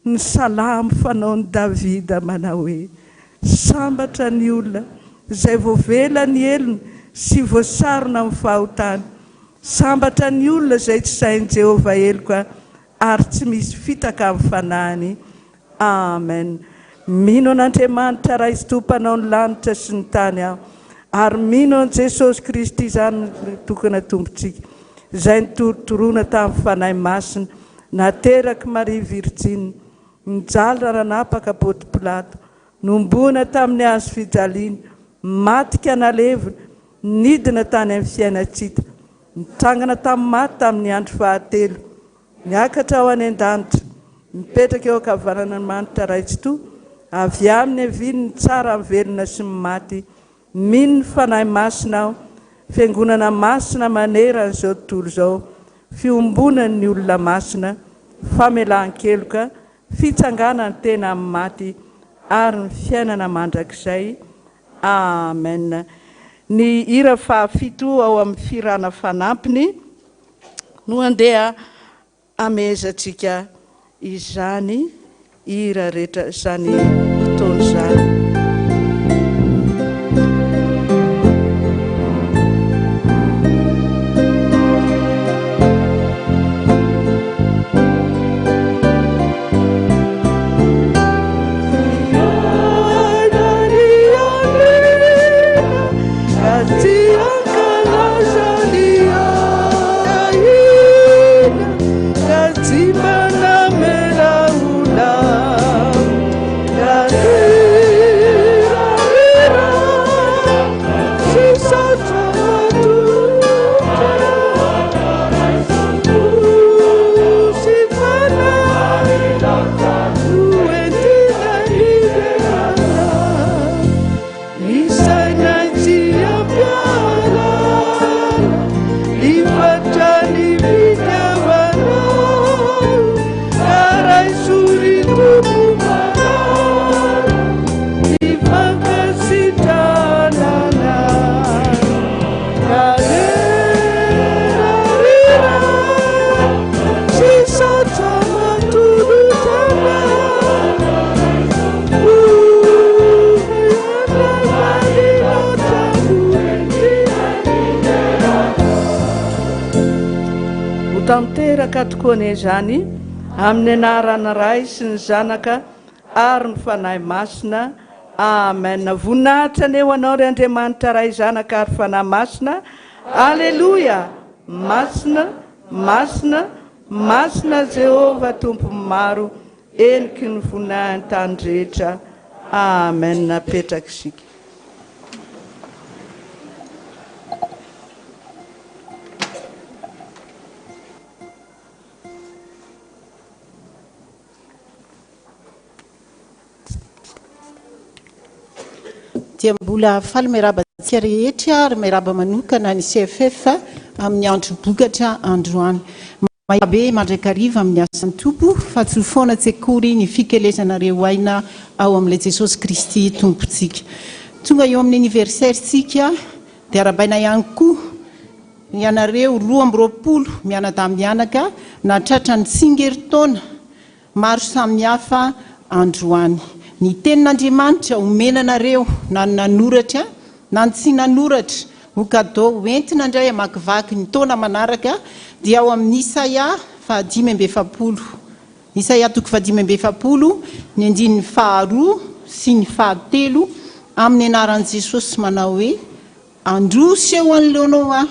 ny salamo fanaon'i Davida manao hoe: sambatra ny olona izay voavela ny elony sy voasarona amin'ny fahotany, sambatra ny olona izay tsy sain'i Jehovah eloka ary tsy misy fitaka amin'ny fanahiny. Amen. Mino an'Andriamanitra raha izy tompanao ny lanitra sy ny tany ary mino an Jesosy Kristy zany tokana tompontsika izay nitorotoroana tamin'ny fanahy masina, nateraky Maria Virgine, nijaly ranapaka Pônty Pilato, nombona tamin'ny hazo fijaliana, matika nalevina, nidina tany amin'ny fiainatsita, nitrangana tamin'ny maty tamin'ny andro fahatelo, niakatra ao any an-danitra, mipetraka eo ankavanan'Andriamanitra raitsi-to, avy amin'ny haviny ny tsara amin'ny velona sy ny maty. Mino ny fanahy masina aho, fiangonana masina manera an'izao tontolo izao, fiombonany ny olona masina, famelan-keloka, fitsanganany tena amin'ny maty ary ny fiainana mandrakizay. Amen. Ny hira fahafito ao amin'ny firana fanampiny no andeha amezatsika izany hira rehetra izany fotoana izany.
Simana mela ula,
tanteraka tokoany izany amin'ny anarana ray sy ny zanaka ary ny fanahy masina. Amen. Voninahitra ny eo anao ry Andriamanitra ray zanaka ary fanahy masina. Alleluia. Masina, masina, masina Jehova tompo maro, eniky ny voninahiny tany rehetra. Amen. Napetraka isika.
Dia mbola faly miaraba tsika rehetra ary miaraba manokana ny CFF amin'ny andro bokatra androany. Mabe mandrakariva amin'ny asan'ny tompo fa tsy foana tsekory ny fikelezanareo aina ao amin'ilay Jesosy Kristy tompontsika. Tonga eo amin'ny anniversaire tsika dia arabaina ihany koa ianareo 12 mianadamianaka na tratrany tsingeritaona maro samihafa androany. Ny tenin'Andriamanitra omenanareo na nanoratra na tsy nanoratra ho kadao entina indray amakivaky ny taona manaraka dia ao amin'ny Isaia 5:7. Isaia 5:7 ny andininy 2 sy ny 3 amin'ny anaran'i Jesosy manao hoe androso eo an'leonao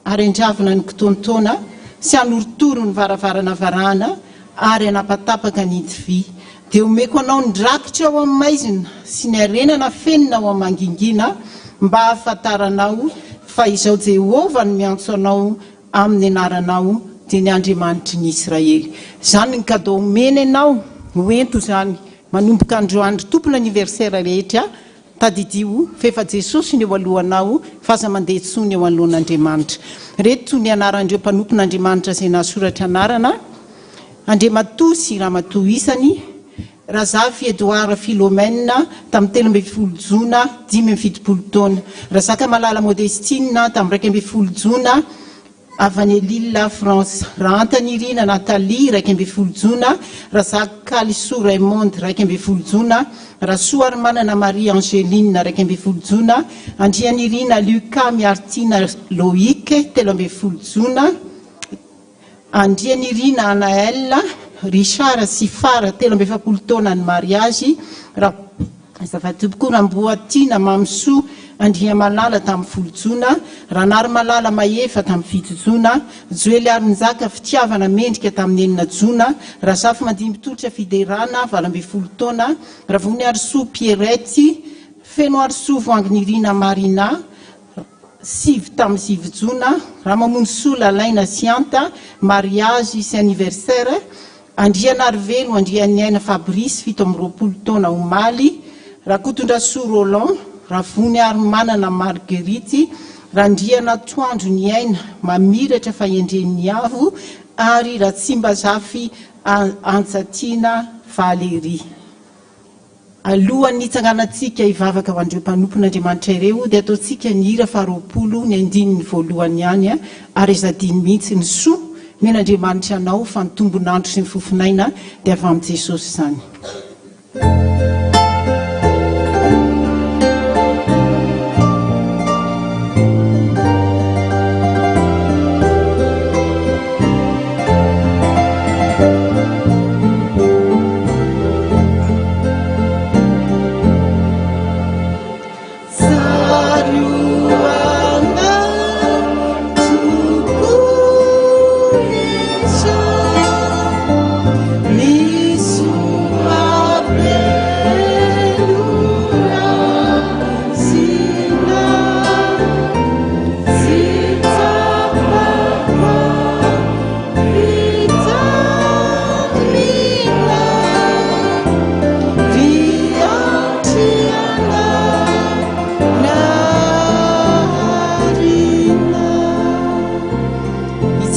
ary andravina ny kitonotaona sy anoritoro ny varavarana varahana ary anapatapaka ny itivy. Dia omeko anao ny drakitra ao amin'ny maizina sy ny arenana fenina ao amin'ny mangingina mba hahafantaranao fa izao Jehova no miantso anao amin'ny anaranao dia ny Andriamanitry ny Israely. Zany ny kadao omena anao hoento zany manomboka androandro tompony anniversaire rehetra tadidio fefa Jesosy ny eo alohanao fa aza mandeha tsony eo alohan'Andriamanitra. Reto ny anaran'ireo mpanompon'Andriamanitra izay nasoratra anarana: Andriamatoa sy Ramatoa isany, Razafy Edouard Philomène tamin'ny 13 jona 570 taona, Razaka Malala Modestine tamin'ny 12 jona avy any Lille France, Rantanirina Nathalie 12 jona, Razaka Kaliso Raymond 12 jona, Rasoa Armanana Marie Angéline 12 jona, Andrianirina Lucas Miartina Loïc 13 jona, Andrianirina Anaël Richard Sifara 17 taona ny mariage, Zavatobokoa Ramboatina Mamso Andriamalala tamin'ny 10 jona, Ranary Malala Mahefa tamin'ny 7 jona, Joely Aronjaka Fitiavana Mendrika tamin'ny 9 jona, Razafy Mandimbitoritra Fiderana 12 taona, Ravony Arsoa Pierrette Feno Arsoa Voanginirina Marina 7 tamin'ny 7 jona, Ramamonsola Laina Sianta mariage sy anniversaire, Andriana Arveno Andrianiaina Fabrice 7 taona Omaly, Rakotondrasoa Roland, Ravony Armanana Marguerite, Randriana Toandro ny aina mamiratra fa endren'ny avo ary Ratsimbazafy Antsatiana Valérie. Alohan'ny hitsanganantsika hivavaka ho andreo mpanompon'Andriamanitra ireo dia ataontsika ny hira 20 ny andininy voalohany ihany ary izadiny mihitsy ny soa men'Andriamanitra anao fa ny tombonandro sy ny fofinaina dia avy amin'i Jesosy zany.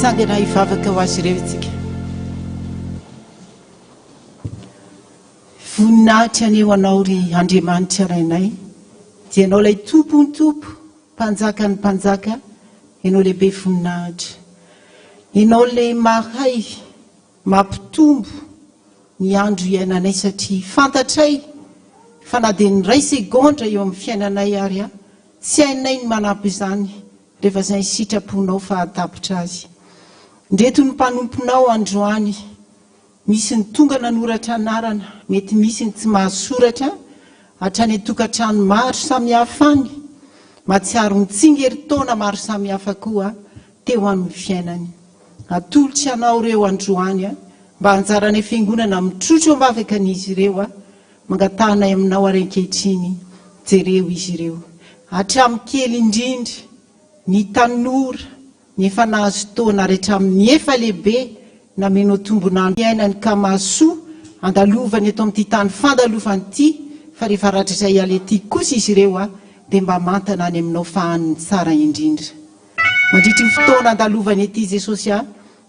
Sangana hivavaka ho azy ireo itsika. Voninahitra ny eo anao ry Andriamanitra rainay, dia ianao ilay tompony tompo, mpanjaka ny mpanjaka, ianao lehibe voninahitra. Ianao ilay mahay, mampitombo ny andro iainanay satria fantatray fa na dia ny ray segondra eo amin'ny fiainanay ary tsy hainay ny manampy izany rehefa izay sitraponao fa hatapitra azy. ndreto ny mpanomponao androany misy ny tonga nanoratra anarana mety misy ny tsy mahasoratra hatrany tokantrano maro samihafany matsiaro mitsingery-taona maro samihafa koa teo amin'ny fiainany atolotsy anao reo androany mba hanjarany fiangonana mitrotro ambavaka an'izy ireo mangatanay aminao arenkehitriny jereo izy ireo hatramikely indrindra ny tanora ny efa nahazo taona rehetra amin'ny efa lehibe namenao tombonandro iainany ka mahasoa andalovany eto amin'ity tany fandalovany ity fa rehefa ratr'izay alety kosa izy ireo dia mba mantana any aminao fahaniny tsara indrindra mandritry ny fotoana andalovany ety Jesosy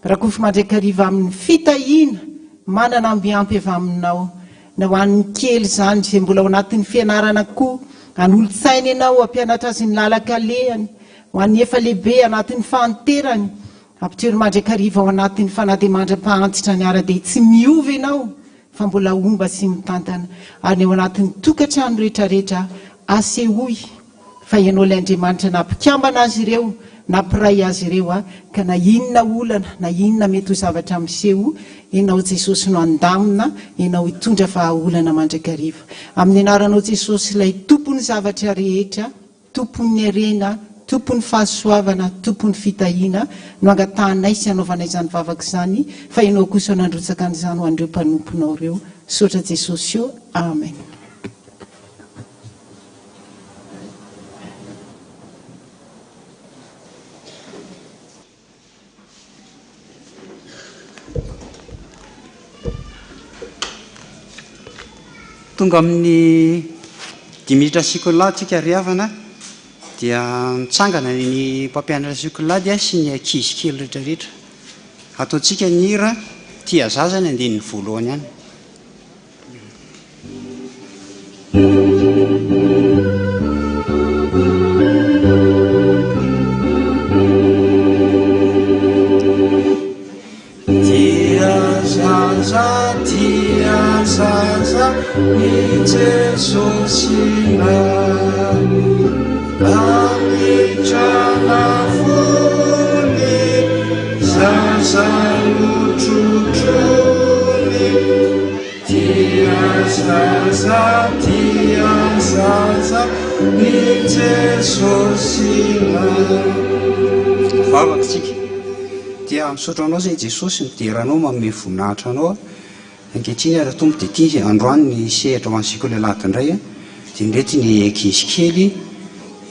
raha kofa mandraika ariva amin'ny fitahiana manana ambiampy avy aminao na ho an'ny kely zany izay mbola ao anatin'ny fianarana koa an'olotsaina ianao ampianatra azy ny lalakalehany ho an'ny efa lehibe anatin'ny fahanterany ampitrery mandraika ariva ao anatin'ny fanadimandra-pahantsitra ny ara dia tsy miova ianao fa mbola omba sy mitantana ary ao anatin'ny tokantrano rehetrarehetra asehoy fa ianao ilay Andriamanitra nampikambana azy ireo nampiray azy ireo ka na inona olana na inona mety ho zavatra miseho ianao Jesosy no andamina ianao hitondra fahaolana mandraikariva amin'ny anaranao Jesosy ilay tompony zavatra rehetra tompon'ny arena tompon'ny fahasoavana tompon'ny fitahiana no angatanay sy anaovanay izany vavaka izany fa ianao kosa nandrotsaka an'izany ho an'ireo mpanomponao ireo sotra Jesosy io amen.
Tonga amin'ny 10 minitra sikola tsika riavana dia mitsangana ny mpampianatra sikolady sy ny ankizy kely rehetrarehetra ataontsika ny hira tia zazany andininy voalohany ihany.
Zaza ni Jesosy amitrana fony zaza notrotrony tia zaza ni Jesosy
vavaka tsika dia misaotra anao zay Jesosy mideranao manome voninahitra anao ankehitriny raha tombo dia ity androany ny sehatra ho an'ny sikola lady indray dia ndrety ny ankizy kely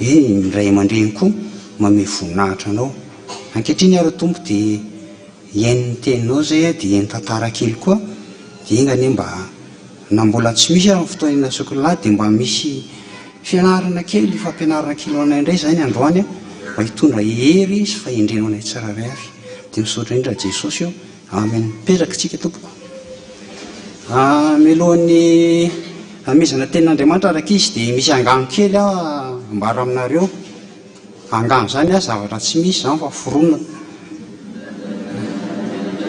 ny ray aman-dreny koa manome voninahitra anao ankehitriny raha tombo dia iain'ny teninao zay dia iain'ny tantara kely koa dia ingany mba na mbola tsy misy amin'ny fotoana sikola lady dia mba misy fianarana kely fampianarana kely ho anay indray zany androany mba hitondra hery sy fahendrena anay tsiraray avy dia misaotra indra Jesosy io amen. Petraka tsika tompoko melohan'ny amezana tenin'Andriamanitra araka izy dia misy angano kely mbara aminareo angano zany zavatra tsy misy zany fa foronina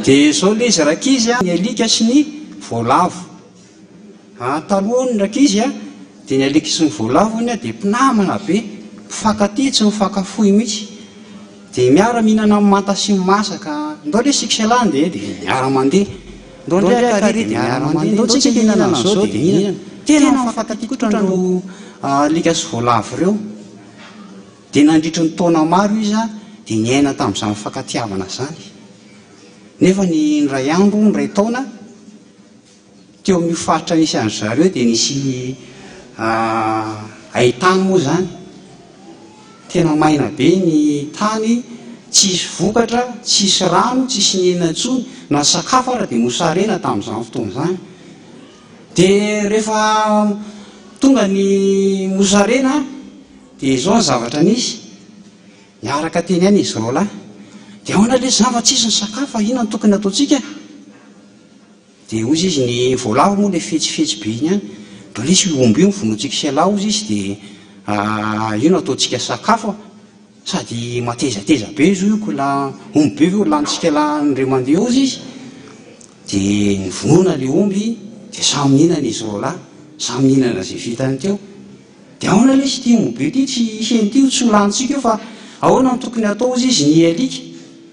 dia zao le izy raka izy ny alika sy ny voalavo talohany raka izy dia ny alika sy ny voalavony dia mpinamana be mpifankaty tsy mifankafoy mihitsy dia miara mihinana amin'ny manta sy masaka ndao le siksalany dia miara mandeha ndao ndraikarety miara mandeha ndao tsika hinana an'izao dia mihinana tena mifankaty kotra no alika sy voalavo ireo dia nandritry ny taona maro izy dia niaina tamin'izany mifankatiavana zany nefa ny ray andro ny ray taona teo amin'ny faritra nisy an'ny zareo dia nisy haitany moa zany tena maina be ny tany tsisy vokatra tsisy rano tsisy nyenina intsony na sakafo ara dia mosarena tamin'izany fotoana zany dia rehefa tonga ny mosarena dia izao ny zavatra nisy niaraka teny ihany izy roalahy dia ahoana le zava tsisy ny sakafo inona ny tokony ataontsika dia ozy izy ny voalavo moa le fetsifetsy be iny hany mba lesy omby io mivonoantsika siala ozy izy dia io no ataontsika sakafo sady matezateza be izy io ko la omby be io lantsika lan'ire mandeha ozy izy dia nyvonona le omby dia samy mihinana izy roalahy samy mihinana zay vitany teo dia ahoana le sy ty omby be ty tsy heny ty tsy lantsika io fa ahoana ny tokony atao ozy izy ny alika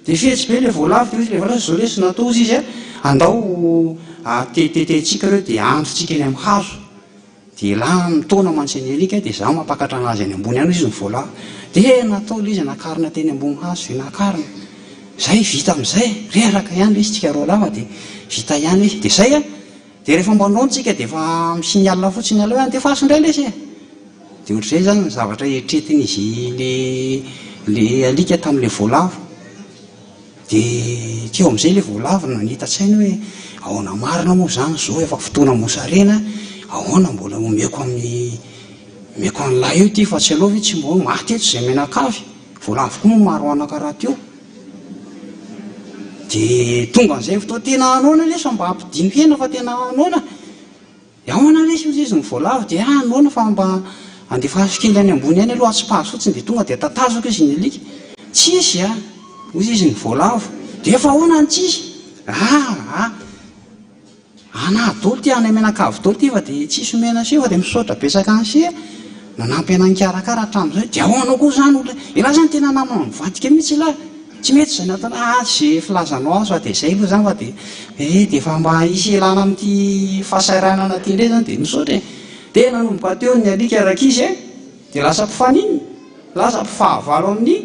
dia fetsy be le voalavo dia le valasa zao lesy natao izy andao tetetetsika ireo dia androtsika eny amin'ny hazo dia la mitona mantseny alika dia za mampakatra anazy any ambony any izy ny voalavo dia natao le izy nakarina teny ambony hazo nakarina zay vita amin'izay reraka ihany le izy tsika roa lava dia vita ihany izy dia zay dia rehefa mbanaontsika dia efa misinyalina fotsiny alao ihany dia fa asondray le izy dia ohatr'izay zany ny zavatra eritretiny izy le alika tamin'le voalavo dia keo amin'izay le voalavo nanita-tsainy hoe ahoana marina moa zany zao efa fotoana mosarena ahoana mbola omeko an'lahy io ty fa tsy aloha hoe tsy mbo maty eto zay menakavy voalavo koa moa maro anakaraha teo dia tonga an'izay fotoa tena anoana lesy mba hampidino hena fa tena anoana ahoana lesy izy ny voalavo dia anoana fa mba andefa hazo kely any ambony any aloha tsy pahazo fotsiny dia tonga dia tatazoko izy ny alika tsy izy ozy izy ny voalavo dia efa ahoana ny tsy izy ana dolo ty any menakavy dolo ty fa dia tsisy omena sy fa dia misaotra betsaka an'sy nanampy anankarakara hatramin'izay dia ahoana koa zany olona ilahy zany tena namana mivadika mihitsy ilahy tsy mety zay natana tsy filazanao azo dia zay aloha zany fa dia dia efa mba isy elana amin'ity fahasahiranana ty ndray zany dia misaotra dia nanomboka teo ny alika araka izy dia lasa mpifaniny lasa mpifahavalo amin'ny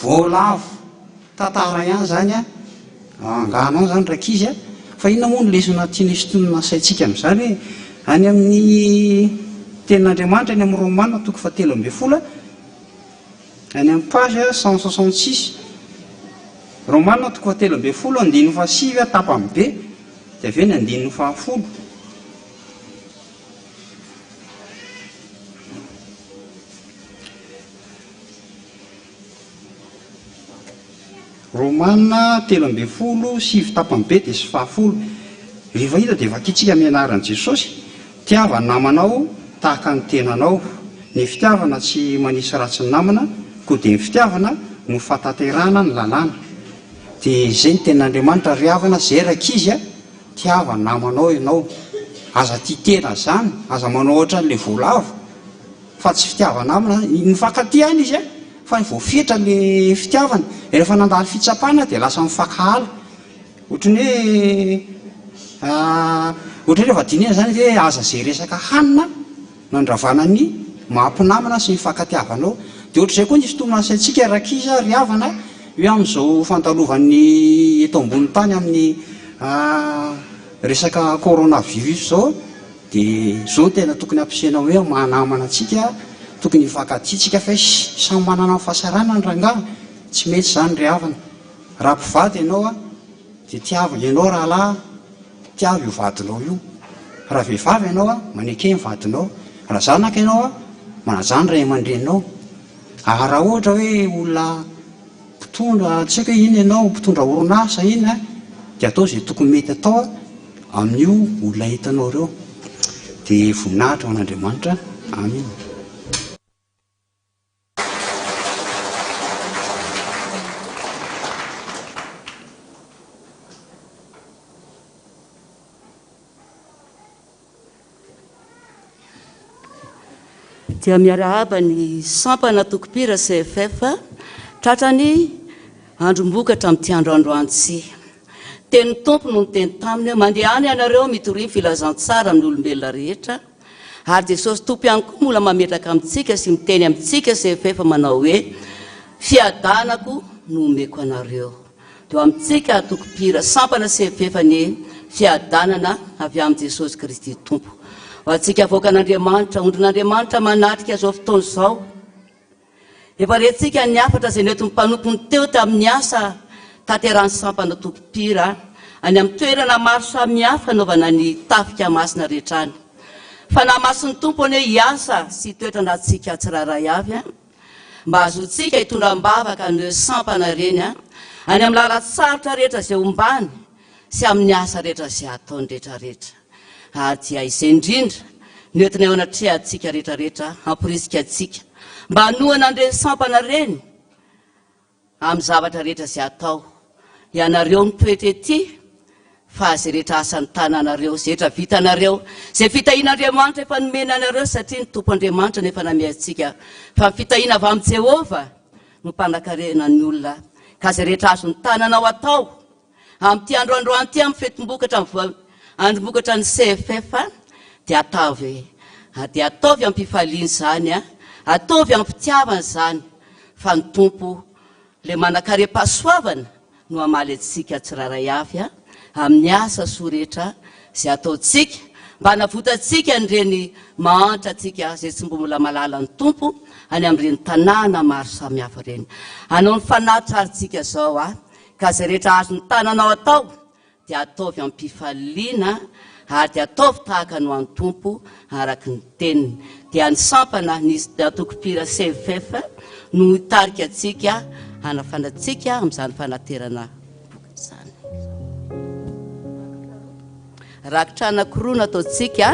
voalavo tantara ihany zany anganao zany raka izy fa inona moa ny lesona tianysy tonona saintsika amin'izany hoe any amin'ny tenin'Andriamanitra any amin'ny Romanina toko 7:10 any amin'ny page 166 Romanina toko 7:10 andininy fahasivy tapany be dia avy eny andininy fahafolo Romanina 3:10 sivy tapany be dia sy fahafolo rehefa hita dia vakitsika mianaran'i Jesosy tiavana namanao tahaka ny tenanao ny fitiavana tsy manisy ratsy ny namana koa dia ny fitiavana no fatanterana ny lalàna dia izay ny tenin'Andriamanitra riavana zay raka izy tiavana namanao ianao aza tia tena zany aza manao ohatra n'le voalavo fa tsy fitiavana namana ny fakatỳ any izy fa ny voafetra le fitiavana rehefa nandalo fitsapana dia lasa mifakahala ohatrany hoe vadinina zany hoe aza zay resaka hanina nandravana ny mahampinamana sy mifakatiavanao dia ohatr'izay koa nisy tomona saintsika rakiza riavana hoe amin'izao fantalovan'ny eto ambony tany amin'ny resaka coronavirus zao dia zao tena tokony ampisaina hoe mahanamana atsika tokony hifakatytsika fa samy manana ny fahasarana ny rangaha tsy mety zany riavana raha mpivady ianao dia tiavana ianao raha lahy tiavy io vadinao io raha vehivavy ianao maneke ny vadinao raha zanaka ianao manajany ray aman-drenao raha ohatra hoe olona mpitondra tsy haiko hoe iny ianao mpitondra orinasa iny dia atao izay tokony mety atao amin'io olona hitanao ireo dia voninahitra ho an'Andriamanitra amen.
dia miarahaba ny sampana tokopira CFF tratrany andrombokatra amin'ity androandroantsy teny tompo no nyteny taminy mandeha any ianareo mitoriny filazantsara amin'ny olombelona rehetra ary Jesosy tompo ihany koa mola mametraka amintsika sy miteny amintsika CFF manao hoe fiadanako no omeko anareo dia amintsika tokopira sampana CFF ny fiadanana avy amin'ny Jesosy Kristy tompo atsika avoaka an'Andriamanitra ondrin'Andriamanitra manatrika zao fotoana izao efa rentsika ny afatra izay nety mpanompony teo tamin'ny asa tanterany sampana tokopira any amin'ny toerana maro samihafa anaovana ny tafika masina rehetra any fa namasin'ny tompony hoe hiasa sy toetrana atsika tsiraray avy mba azotsika hitondram-bavaka ny sampana reny any amin'ny lalatsarotra rehetra izay ombany sy amin'ny asa rehetra izay ataony rehetrarehetra ary dia izay indrindra noentina eo anatrea atsika rehetrarehetra hamporisika atsika mba hanoana andre sampana reny amin'ny zavatra rehetra izay atao ianareo mitoetra ety fa zay rehetra asany tananareo zay rehetra vitanareo zay fitahian'Andriamanitra efa nomena anareo satria ny tompo Andriamanitra nefa namea atsika fa fitahiana avy amin'ny Jehova no mpanakarena ny olona ka zay rehetra azo ny tananao atao amin'ity androandroany ity amin'ny fetim-bokatra androm-bokatra ny CFF dia ataovy amin'ny mpifaliany zany ataovy amin'ny fitiavana zany fa ny tompo le manakare-pahasoavana no amaly antsika tsiraray avy amin'ny asa soa rehetra zay ataontsika mba hanavotantsika nyreny mahantra atsika zay tsy mbola malala ny tompo any amin'ireny tanàna maro samihafa reny hanao ny fanahitrarintsika zao ka zay rehetra azo ny tananao atao dia ataovy amin'ny mpifaliana ary dia ataovy tahaka no an'ny tompo araky ny teniny dia ny sampana nisy atokopira CFF no hitarika atsika hanafanatsika amin'izany fanaterana zany rakitra anankiroa no ataontsika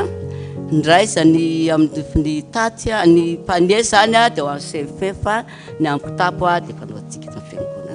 ndray zany amin'ny taty ny panier zany dia ho amin'ny CFF ny amin'ny kitapo dia fanao atsika ny fiangonana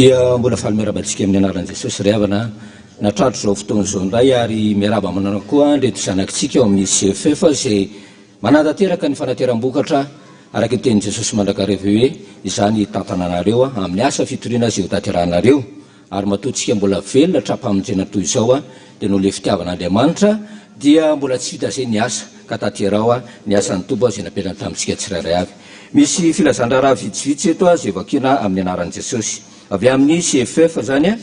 dia mbola faly miarabantsika amin'ny anaran'i Jesosy ry havana natratro zao fotoana zao indray ary miaraba manana koa ndreto zanakitsika ao amin'ny CFF izay manantanteraka ny fanateram-bokatra araka ny tenin'i Jesosy mandrakariva hoe izany tantananareo amin'ny asa fitoriana azy eo taterahanareo ary matoantsika mbola velona trapamonjena toy izao dia no le fitiavan'Andriamanitra dia mbola tsy vita zay ny asa ka taterao ny asan'ny tombo izay napetrany tamintsika tsirairay avy. Misy filazandraraha vitsivitsy eto izay vakina amin'ny anaran'i Jesosy. Avy amin'ny CFF zany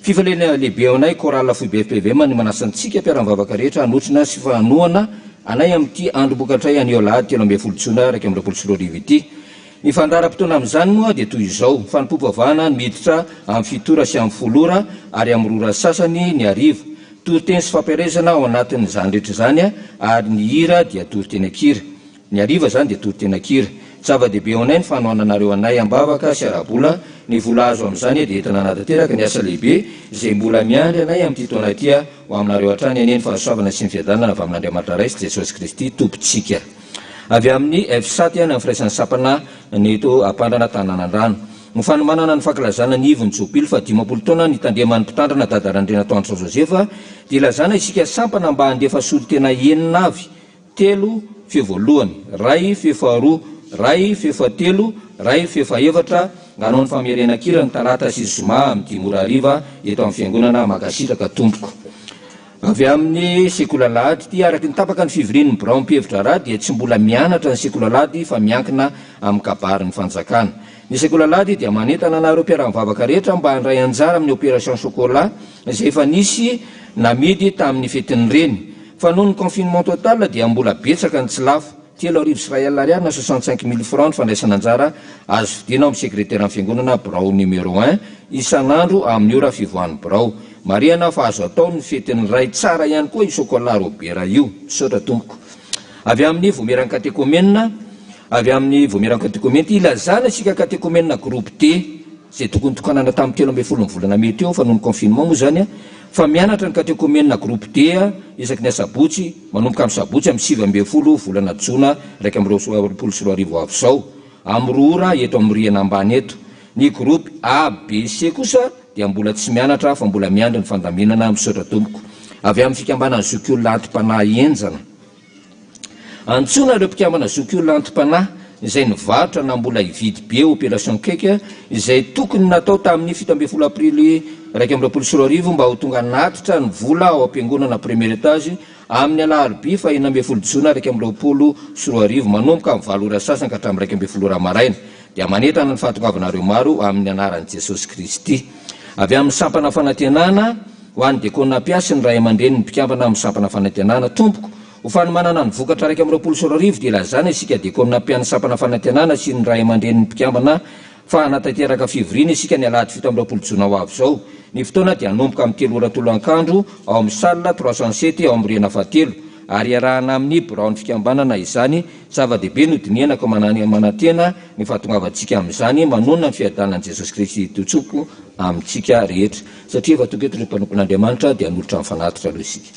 fifalena lehibe anay chorale FPVM ny manasantsika mpiara-mivavaka rehetra anotrina sy fanoana anay amin'ity andro bokatray anio alahady 12 Jona 2024 ity. Ny fandaharam-potoana amin'izany moa dia toy izao: Fotoam-mpivavahana miditra amin'ny fitora sy amin'ny folora ary amin'ny rora sasany ny arivo. Toriteny sy fampiarezana ao anatin'izany rehetra zany ary ny hira dia toriteny akira. Ny ariva zany dia toriteny akira. Zava-dehibe ao anay ny fanoananareo anay ambavaka sy arabola. Ny vola azo amin'izany dia entana nanatanteraka ny asa lehibe izay mbola miandry anay amin'ity taona ity ho aminareo hatrany anie ny fahasoavana sy ny fiadanana avy amin'Andriamanitra Ray sy Jesosy Kristy tompontsika. Avy amin'ny F7 amin'ny firaisan'ny sapana neto ampandrana tanànan-drano. Ny fanomanana ny fankilazana ny ivon'ny Jobily fa 15 taona ny tandriaman'ny mpitandrana dadarandrena Toantra Josefa dia ilazana isika sampana mba handefa solo tena enina avy, 3 feo voalohany, 2 feo faharoa, 2 feo fahatelo, 2 feo fahaefatra nganao ny famierenakira ny talata sy zoma amin'ny 10 ariva eto amin'ny fiangonana Makasitraka tompoko. Avy amin'ny sekola lahady ty araky ny tapaka ny fivorian'ny Fotoam-mpivavahana dia tsy mbola mianatra ny sekola lahady fa miankina amin'ny kabarin'ny fanjakana. Ny sekola lahady dia manentana anareo mpiara-mivavaka rehetra mba handray anjara amin'ny opération chocolat izay efa nisy namidy tamin'ny fetin'ny reny. Fa noho ny confinement total dia mbola betsaka ny tsy lafo. 3,000 ariary na 65,000 francs ny fandraisana anjara azo vidina amin'ny sekretera fiangonana Brao numéro 1 isan'andro amin'ny ora fivoahan'ny Brao. Mariana fa azo atao ny fetin'ny ray tsara ihany koa i chocolat robera io, sotra tompoko. Avy amin'ny vomeran'ny katekomena, ilazana isika katekomena groupe D zay tokony tokanana tamin'ny 13 volana mety eo fa noho ny confinement moa zany fa mianatra ny katekomena groupe D isaky ny sabotsy manomboka amin'ny sabotsy amin'ny 9 volana Jona 2024 avy zao amin'ny rora eto amin'ny rihana ambany eto. Ny groupe A, B, C kosa dia mbola tsy mianatra fa mbola miandry ny fandaminana misaotra tompoko. Avy amin'ny fikambanana zokiolo lantim-panahy enjana, antsona ireo mpikambana zokiolo lantim-panahy izay nivarotra na mbola hividy be opération cake izay tokony natao tamin'ny 17 aprily 2024 mba ho tonga natitra ny vola ao am-piangonana premier étage amin'ny alarobia fa 19 Jona 2024 manomboka amin'ny 7 ora sasany ka hatramin'ny 12 ora maraina dia manentana ny fahatongavanareo maro amin'ny anaran'i Jesosy Kristy. Avy amin'ny sampana fanantenana ho an'ny dekona mpiasy ny ray aman-dreny ny mpikambana amin'ny sampana fanantenana tompoko ho fanomanana ny vokatra 2024 dia ilazana isika dekona mpiany sampana fanantenana sy ny ray aman-dreny ny mpikambana fa hanatanteraka fivoriana isika ny alahady 17 Jona ho avy zao. Ny fotoana dia hanomboka amin'ny 3 ora tolakandro ao amin'ny salle 307 ao amin'ny rihana fahatelo ary arahana amin'ny Brao ny fikambanana izany. Zava-dehibe no dinianako manantena ny fahatongavantsika amin'izany manonona ny fiadanan'i Jesosy Kristy totsoko amintsika rehetra satria efa tonga eto ny mpanompon'Andriamanitra dia hanolotra amin'ny fanatitra aloha isika.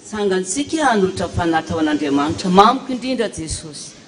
Sangantsika hanolotra fanatitra ho an'Andriamanitra mamiko indrindra Jesosy.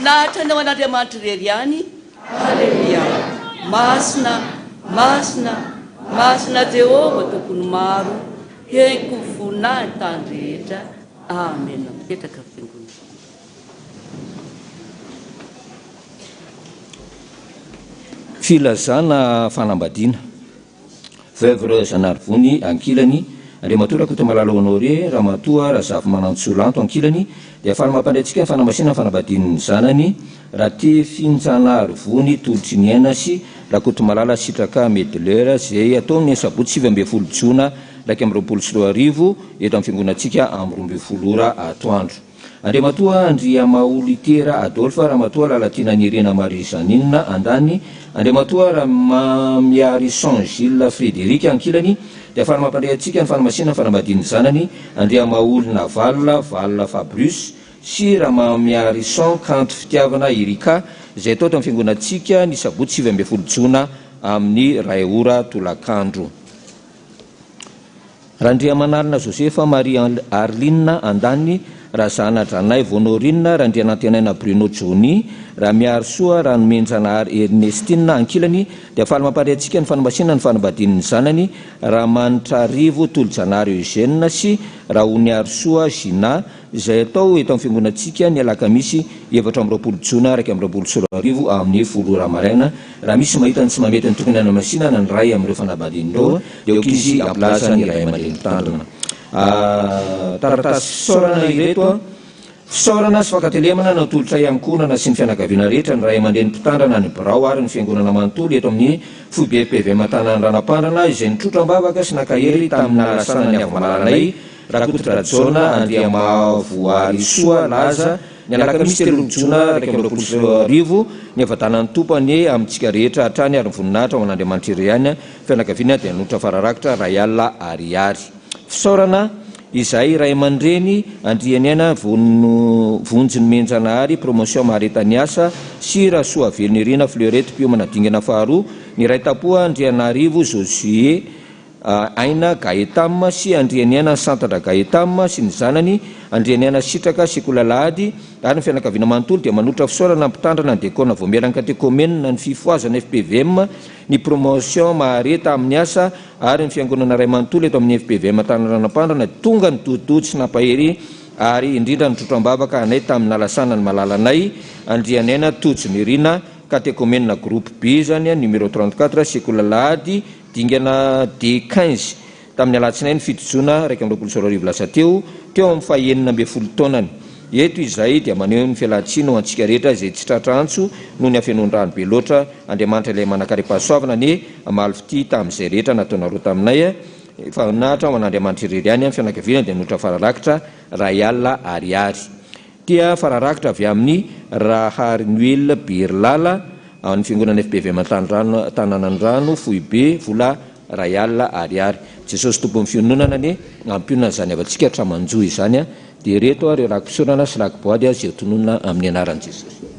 voninahitra ny ao an'Andriamanitra irery ihany. Halleluia. Masina, masina, masina Jehova tompony maro, henko voninahitra ny tany rehetra. Amen. Mipetraka fiangonana.
Filazana fanambadiana. Veuve Zanarivony ankilany, Andriamantora koa malala honore, Ramatoa Razafy Manantsolanto ankilany, dia fahamapandrentsika ny fanamasina fanambadian'ny zanany, Ratefy Zanarivony tolotry ny aina sy Rakoto malala sitraka Medeleur zay atao ny sabotsy 20 Jona 2024 eto amin'ny fiangonantsika amin'ny 12 ora atoandro. Andriamatoa Andria Maolitera Adolphe, Ramatoa Lalatina Nirena Marie Janine andany, Andriamatoa Ramamiary Saint Gilles Frédéric ankilany, dia fahamapandrentsika ny fanamasina fanambadian'ny zanany, Andria Maolina Val Fabrius sy Ramamiary Saint kanto fitiavana Erika zay atao amin'ny fiangonantsika ny sabotsy 20 Jona amin'ny 2 ora tolakandro. Randria Manalina Josefa Marie Arline andany, Razana Dranay Vonorina, Randria Nantenaina Bruno Johnny, Ramiary Soa Ranomenjanahary Ernestine ankilany, dia fahamapandrentsika ny fanamasina ny fanambadian'ny zanany, Ramanitra Rivo Tolojanary Eugène sy Raoniary Soa Gina zay atao eto amin'ny fiangonantsika ny alakamisy 24 Jona 2024 amin'ny 10 ora maraina. Raha misy mahita ny tsy mamety ny tokony anamasina ny ray amin'ireo fanambadian'ireo dia okizy amplaza ny ray aman-dreny tandrona. Taratasy fisaorana ireto, fisaorana sy fakatelemana natolotra iankonana sy ny fianakaviana rehetra ny ray aman-dreny mpitandrana ny birao ary ny fiangonana manontolo eto amin'ny FPVM tanàny Ranampandrana izay nitrotram-bavaka sy nakahely tamin'ny nalasana ny avy-malalanay Rakoto Rajona Andria Mavoary Soa laza ny alakamisy 3 Jona 2024 ny avatanan'ny tompany amintsika rehetra hatrany ary voninahitra ao an'Andriamanitra iray ihany fianakaviana dia notra fararakitra ray alina ariary. Fisaorana izay ray aman-dreny Andrianiana Vonjy Menjanahary promotion Maritaniasa sy Rasoa Velonirina Fleurette Pio Manadingana faharoa, ny ray tapoa Andrianarivo Josué Aina Gaetam sy Andrianiana Santatra Gaetam sy ny zanany Andrianiana Sitraka sy Kolalahady ary ny fianakaviana manontolo dia manotra fisaorana mpitandrana ny dekona voamerana katekomenina ny fifoazana FPVM ny promotion mahareta amin'ny asa ary ny fiangonana ray manontolo eto amin'ny FPVM tany Ranampandrana tonga ny dodody sy nampahery ary indrindra ny trotram-bavaka anay tamin'ny nalasana ny malalanay Andrianiana Tojinirina katekomenina groupe B zany numéro 34 sy Kolalahady dingana D15 tamin'ny alatsinainy 7 Jona 2024 lasa teo amin'ny fahaenina ambin'ny 10 taonany. Eto izay dia maneho ny fialantsiny ho antsika rehetra izay tsy tratra antso noho ny afenondrano be loatra. Andriamanitra ilay manakaripahasoavana ny malifity tamin'izay rehetra nataonareo taminay. Efa nahatra ho an'Andriamanitra irery ihany amin'ny fianakaviana dia notra fararakitra ray alina ariary. Dia fararakitra avy amin'ny Raharinuel Birlala ny fiangonana FPVM Tanànandrano Foibe vola ray alina ariary. Jesosy tompon'ny fianonana ny ampionana zany avantsika tramanjoy izany dia reto ireo rakom-pisaorana sy rakom-boady izay tononona amin'ny anaran'i Jesosy.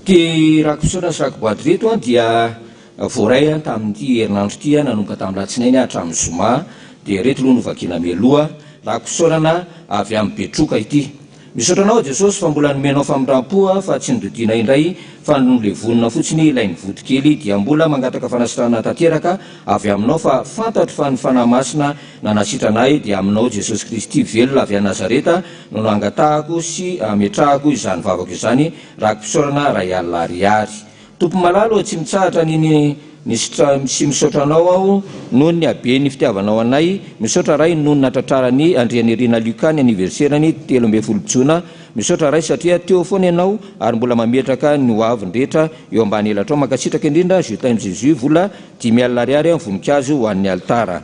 Ty rakom-pisaorana sy rakom-boady reto dia voaray tamin'ity herinandro ity nanomboka tamin'ny latsinainy hatramin'ny zoma dia reto aloha novakina mialoha rakom-pisaorana avy amin'ny Betroka ity. Misaotra anao Jesosy fa mbola nomenao famindram-po fa tsy nododina indray fa nolevonina fotsiny ilay ny vodikely dia mbola mangataka fanasitrana tanteraka avy aminao fa fantatro fa ny fanahy masina nanasitranay dia aminao Jesosy Kristy velona avy a Nazareta no nangatahako sy ametrahako izany vavako izany rakom-pisaorana ray alina ariary. Tompo malalo tsy mitsahatra sy misaotra anao aho noho ny habe ny fitiavanao anay. Misaotra ray noho ny natratrarany Andrianirina Lukany aniverserany 13 Jona. Misaotra ray satria teo foana ianao ary mbola mametraka ny hoavin-drehetra eo ambany elatrao mankasitraka indrindra Jutin Jésus vola 10 alina ariary amin'ny voninkazo ho an'ny altara.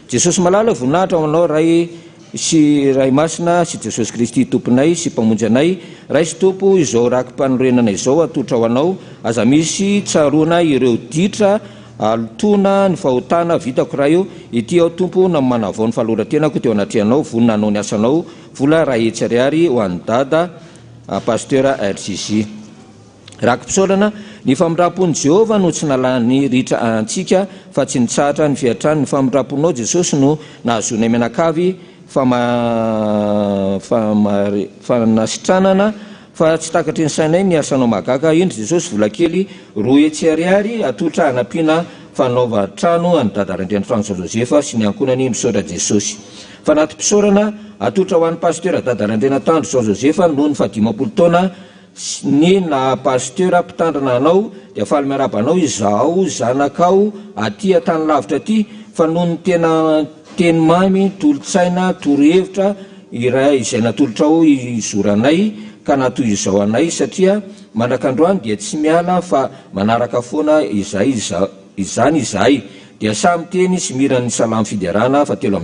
Jesosy malala voninahitra anao ray sy ray masina sy Jesosy Kristy tomponay sy mpamonjy anay. Ray sy tompo izao rakim-panorenana izao atotra ho anao aza misy tsaroana ireo ditra altona ny fahotana vitako raha io ity ao tompo na manavao ny fahalorantenako teo anatrehanao vonina anao ny asanao vola ray etsy ariary ho an'ny dada pasteur RCC. rakim-pisaorana ny famindram-pony Jehova no tsy nalany ritra antsika fa tsy nitsahatra ny fiatrany. Ny famindram-ponao Jesosy no nahazonay menakavy fanasitranana fa tsy takatry ny sainay ny asanao mahagaga. Indry Jesosy vola kely roa etsy ariary atolotra hanampiana fanaova trano any dadarandreny Fransa Josefa sy ny ankonany misaora Jesosy. Fanatim-pisaorana atolotra ho an'ny pasteur dadarandrena Tandro Jean Josefa noho ny 15 taona ny na pasteur mpitandrana anao dia faly miarabanao izao zanakao aty tany lavitra aty fa noho ny tena teny mamy tolotsaina torohevitra iray izay natolotrao izoranay ka natoy izao anay satria mandrakandroany dia tsy miala fa manaraka foana izany izahay dia samy teny sy miran'ny salamy fidiarana fa 3:1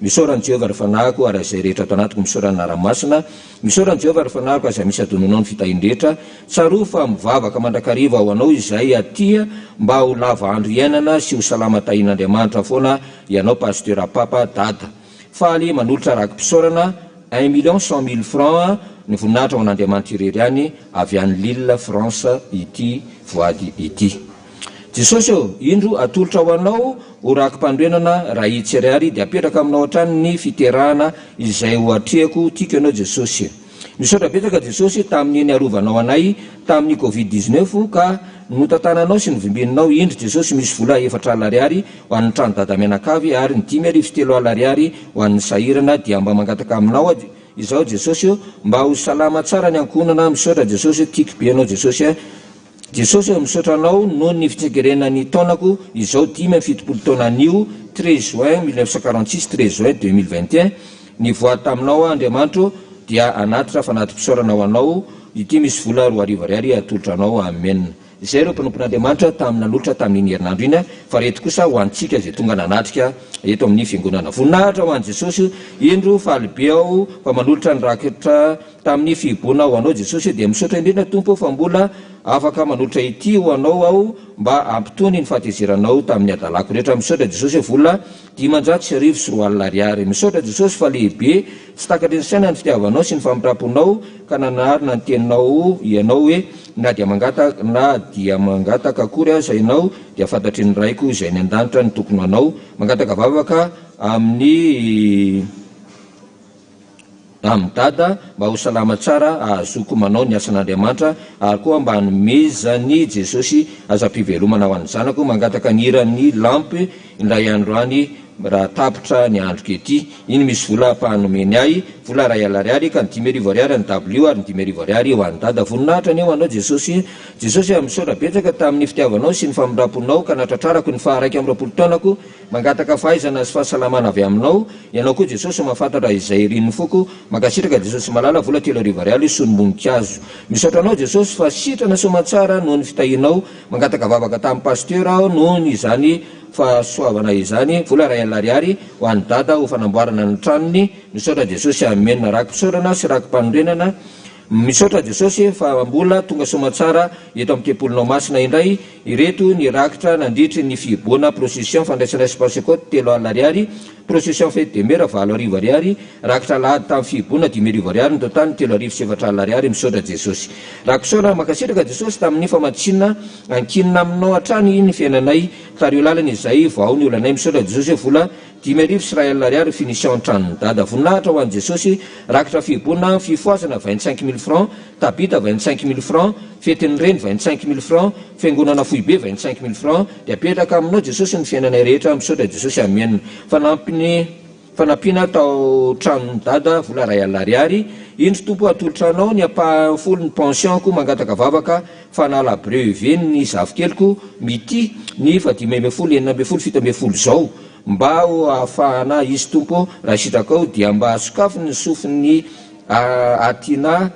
misaoran'i Jehova rehefa nahako ary izay rehetra ato anatiko misaoran'ny naramasina misaoran'i Jehova rehefa nahako aza misy adonanao ny fitahin-drehetra tsaro fa mivavaka mandrakariva ho anao izay atia mba ho lava andro iainana sy ho salama tahin'Andriamanitra foana ianao pasteur papa dada faly manolotra rakim-pisaorana 1,100,000 francs ny voninahitra ho an'Andriamanitra irery any avy any Lille France ity voady ity. Jesosy indro atolotra ho anao ho rakim-pandrenana raha itsy ariary dia apetraka aminao hatrany ny fiterahana izay ho atrehako tiako ianao Jesosy. Misaotra betsaka Jesosy tamin'ny arovanao anay tamin'ny Covid-19 ka notantananao sy novimbinanao. Indry Jesosy misy vola 4 ariary ho an'ny trano dada menakavy ary ny 5,7 ariary ho an'ny sahirana dia mba mangataka aminao izao Jesosy mba ho salama tsara ny ankonana. Misaotra Jesosy tiako be anao Jesosy. Jesosy misaotra anao noho ny fitsegerenany taonako izao 17 taona anio 13 juin 1946 13 juin 2021 ny voa taminao Andriamanitra dia anatitra fanatim-pisaorana ho anao ity misy vola 2 ariary atolotra anao. Amen. Izay ireo mpanompon'Andriamanitra tamina loatra tamin'iny herinandro iny fa reto kosa ho antsika izay tonga nanatrika eto amin'ny fiangonana. Voninahitra ho an'i Jesosy indro falybe ao fa manolotra ny rakitra tamin'ny fihiboana ho anao Jesosy dia misaotra indrindra Tompo fa mbola afaka manolotra ity ho anao ao mba ampitony ny fahatezeranao tamin'ny adalako rehetra. Misaotra Jesosy vola 5,4 ariary. Misaotra Jesosy fa lehibe tsy takatry ny saina ny fitiavanao sy ny famindramponao ka nanarina ny teninao ianao hoe na dia mangataka akory aza ianao dia fantatry ny raiko izay ny an-danitra ny tokony anao mangataka vavaka amin'ny dada mba ho salama tsara ahazoko manao ny asan'Andriamanitra ary koa mba nomezany Jesosy aza mpivelomana ho an'ny zanako mangataka ny iran'ny lampy indray andro any raha tapitra ny andro kety. Iny misy vola pahanomeny ahy vola 2 ariary ka ny 5,000 ariary ny W ary ny 5,000 ariary ho an'ny dada. Voninahitra ny eo anao Jesosy. Jesosy misaotra betsaka tamin'ny fitiavanao sy ny famindramponao ka natratrarako ny 120 taonako mangataka fahaizana sy fahasalamana avy aminao ianao koa Jesosy mahafantatra izay irin'ny foko makasitraka Jesosy malala vola 3,000 ariary sonom-boninkazo. Misaotra anao Jesosy fa sitrana somatsara noho ny fitahinao mangataka vavaka tamin'ny pasteur aho noho ny izany fahasoavana izany vola 2 ariary ho an'ny dada ho fanamboarana ny tranony. Misaotra Jesosy amen. Rakim-pisaorana sy rakim-panondrenana misaotra Jesosy fa mbola tonga somatsara eto amin'ny tempolinao masina indray. Ireto ny rakitra nandritry ny fihiboana procession fandraisana Pentecote 3 ariary procession fête de mère 4 ariary rakitra lahady tamin'ny fihiboana 5,000 ariary ny totany 3,7 ariary. Misaotra Jesosy. Rakim-pisaorana makasitraka Jesosy tamin'ny famatsinana ankinina aminao hatrany ny fiainanay tario lalana izay vao ny olanay. Misaotra Jesosy vola 10,000 ariary finition tranony dada. Voninahitra ho an'i Jesosy rakitra fihiboana fifoazana 25,000 francs tabita 25,000 francs fetin'ny reny 25,000 francs fiangonana foibe 25,000 francs dia apetraka aminao Jesosy ny fiainanay rehetra. Misaotra Jesosy amen. Fanampiana tao tranony dada vola 2 ariary. Indro Tompo atolotra anao ny apahafolo ny pensionko mangataka vavaka fanala brevet ny zavikeliko mity ny 5,000 zao mba ho ahafahana izy Tompo raha sitrakao dia mba asokafo ny sofiny atina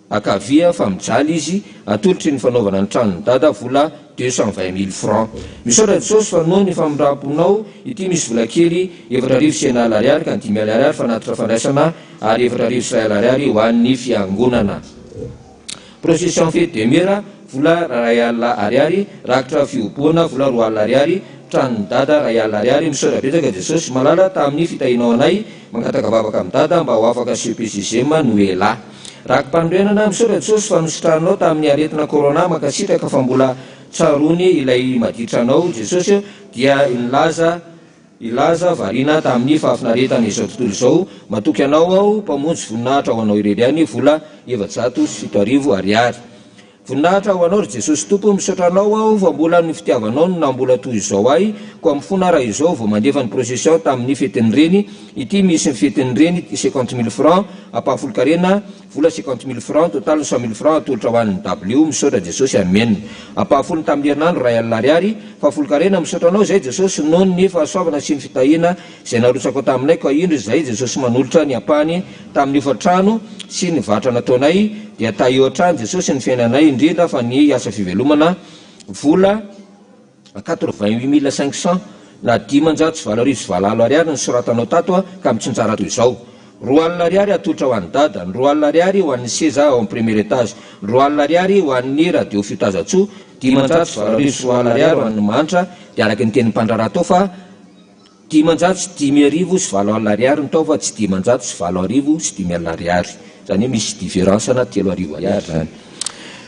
akavia fa mijaly izy atolotry ny fanaovana ny tranony dada vola 220,000 francs. Misaotra Jesosy fa noho ny famindramponao ity misy vola kely 4,9 ariary ka 5,000 ariary fanatitra fandraisana ary 4,9 ariary ho an'ny fiangonana. Procession fête de mère vola 2 ariary rakitra fihiboana vola 2 ariary tranony dada 2 ariary. Misaotra betsaka Jesosy malala tamin'ny fitahinao anay mangataka vavaka amin'ny dada mba ho afaka CPCGM no ela. rakim-panorenana misaotra jesosy fa nosotranao tamin'ny aretina corona makasitraka fa mbola tsarony ilay maditranao jesosy dia ilaza varina tamin'ny fahafinaretana izao tontolo izao matoky anao ao mpamonjy voninahitra ho anao irery any vola 707 ariary voninahitra ho anao ry jesosy tompo misaotra anao ao fa mbola ny fitiavanao na mbola toy izao ahy koa mifona raha izao vao mandefa ny procession tamin'ny fetiny reny ity misy ny fetiny reny 50 000 francs apahafolo-karena vola 50 000 francs total 100 000 francs atolotra ho an'ny w misaotra jesosy amenina apahafolo tamin'ny herinandro ray alina ariary fahafolo-karena misaotra anao zay jesosy noho ny fahasoavana sy ny fitahina zay narotsako taminay ka indro zay jesosy manolotra ny apahany tamin'ny ofatrano sy ny vatra nataonay dia ta eo atrano jesosy ny fiainanay indrindra fa ny asa fivelomana vola 88 500 na 10,720 ariary ny soratanao tato ka mitsinjara toy izao 2 alina ariary atolotra ho an'ny dada ny 2 alina ariary ho an'ny seza ao amin'ny premier étage 2 alina ariary ho an'ny radio fitazatsoa 10,720 ariary ho an'ny manitra dia araky ny tenin'ny mpandraraha tao fa 10,500 sy 7 alina ariary ny tao fa tsy 10,720 sy 5 alina ariary zany hoe misy différence na 3 ariary zany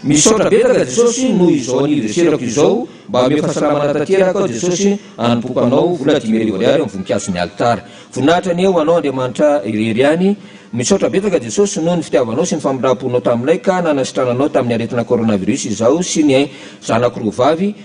misaotra betaka jesosy noho izao aniverserako izao mba ame fahasalamana tanteraka jesosy anompokanao vola 10 ariary amin'ny voninkazo ny altara voninahitra ny eo anao andriamanitra irery any misaotra betaka jesosy noho ny fitiavanao sy ny famindram-ponao taminay ka nanasitrananao tamin'ny aretina coronavirus izao sy ny zanako roa vavy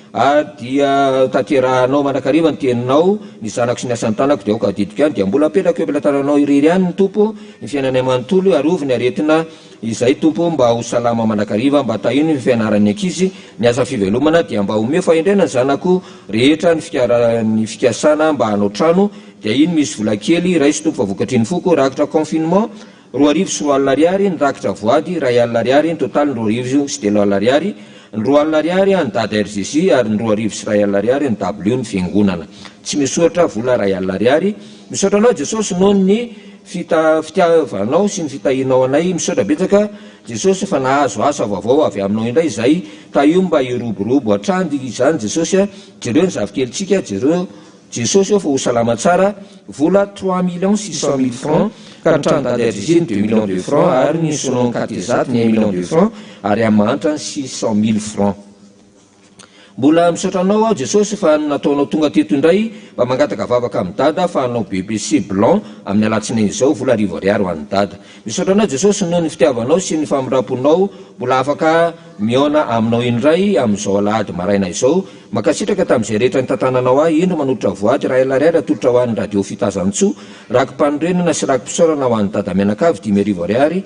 dia tanterahanao manakariva ny teninao ny zanako sy ny asan'ny tanako dia aoka didiko any dia mbola apetraka eo ampilatananao irery any ny tompo ny fiainanay manontolo arovy ny aretina izay tompo mba ho salama manakariva mba tahino ny fianaran'ny ankizy ny asa fivelomana dia mba omeo fahendrena ny zanako rehetra ny fikasana mba hanao trano dia iny misy vola kely ray sy tompo fa vokatriny foko rakitra confinement 2 arivo sy 3 alina ariary ny rakitra voady 2 alina ariary ny total 2 arivo sy 3 alina ariary ny 2 alina ariary ny dada RGC ary ny 2 arivo sy 1 alina ariary ny w ny fiangonana tsy misotra vola 2 alina ariary misaotra anao jesosy noho ny fitiavanao sy ny fitahinao anay misaotra betsaka jesosy fa nahazo asa vaovao avy aminao indray zay ta io mba iroborobo atrandy izany jesosy jereo ny zavikelitsika jereo jesosy fa ho salama tsara vola 3 600 000 francs ka ny tranodady RGC ny 2 millions de francs ary ny sonon katezat ny 1 million de francs ary amin'ny manitra ny 600 000 francs mbola misaotra anao ao jesosy fa nataonao tonga teto indray mba mangataka vavaka amin'ny dada fa anao BBC blanc amin'ny alatsinainy izao vola 1 ariary ho an'ny dada misaotra anao jesosy noho ny fitiavanao sy ny famindram-ponao mbola afaka miona aminao indray amin'izao alahady maraina izao makasitraka tamin'izay rehetra ny tantananao ahy indro manolotra voady 2 alina ariary atolotra ho an'ny radio fitazantsòa rakim-panorenana sy rakim-pisaorana ho an'ny dada mianakavy 10 ariary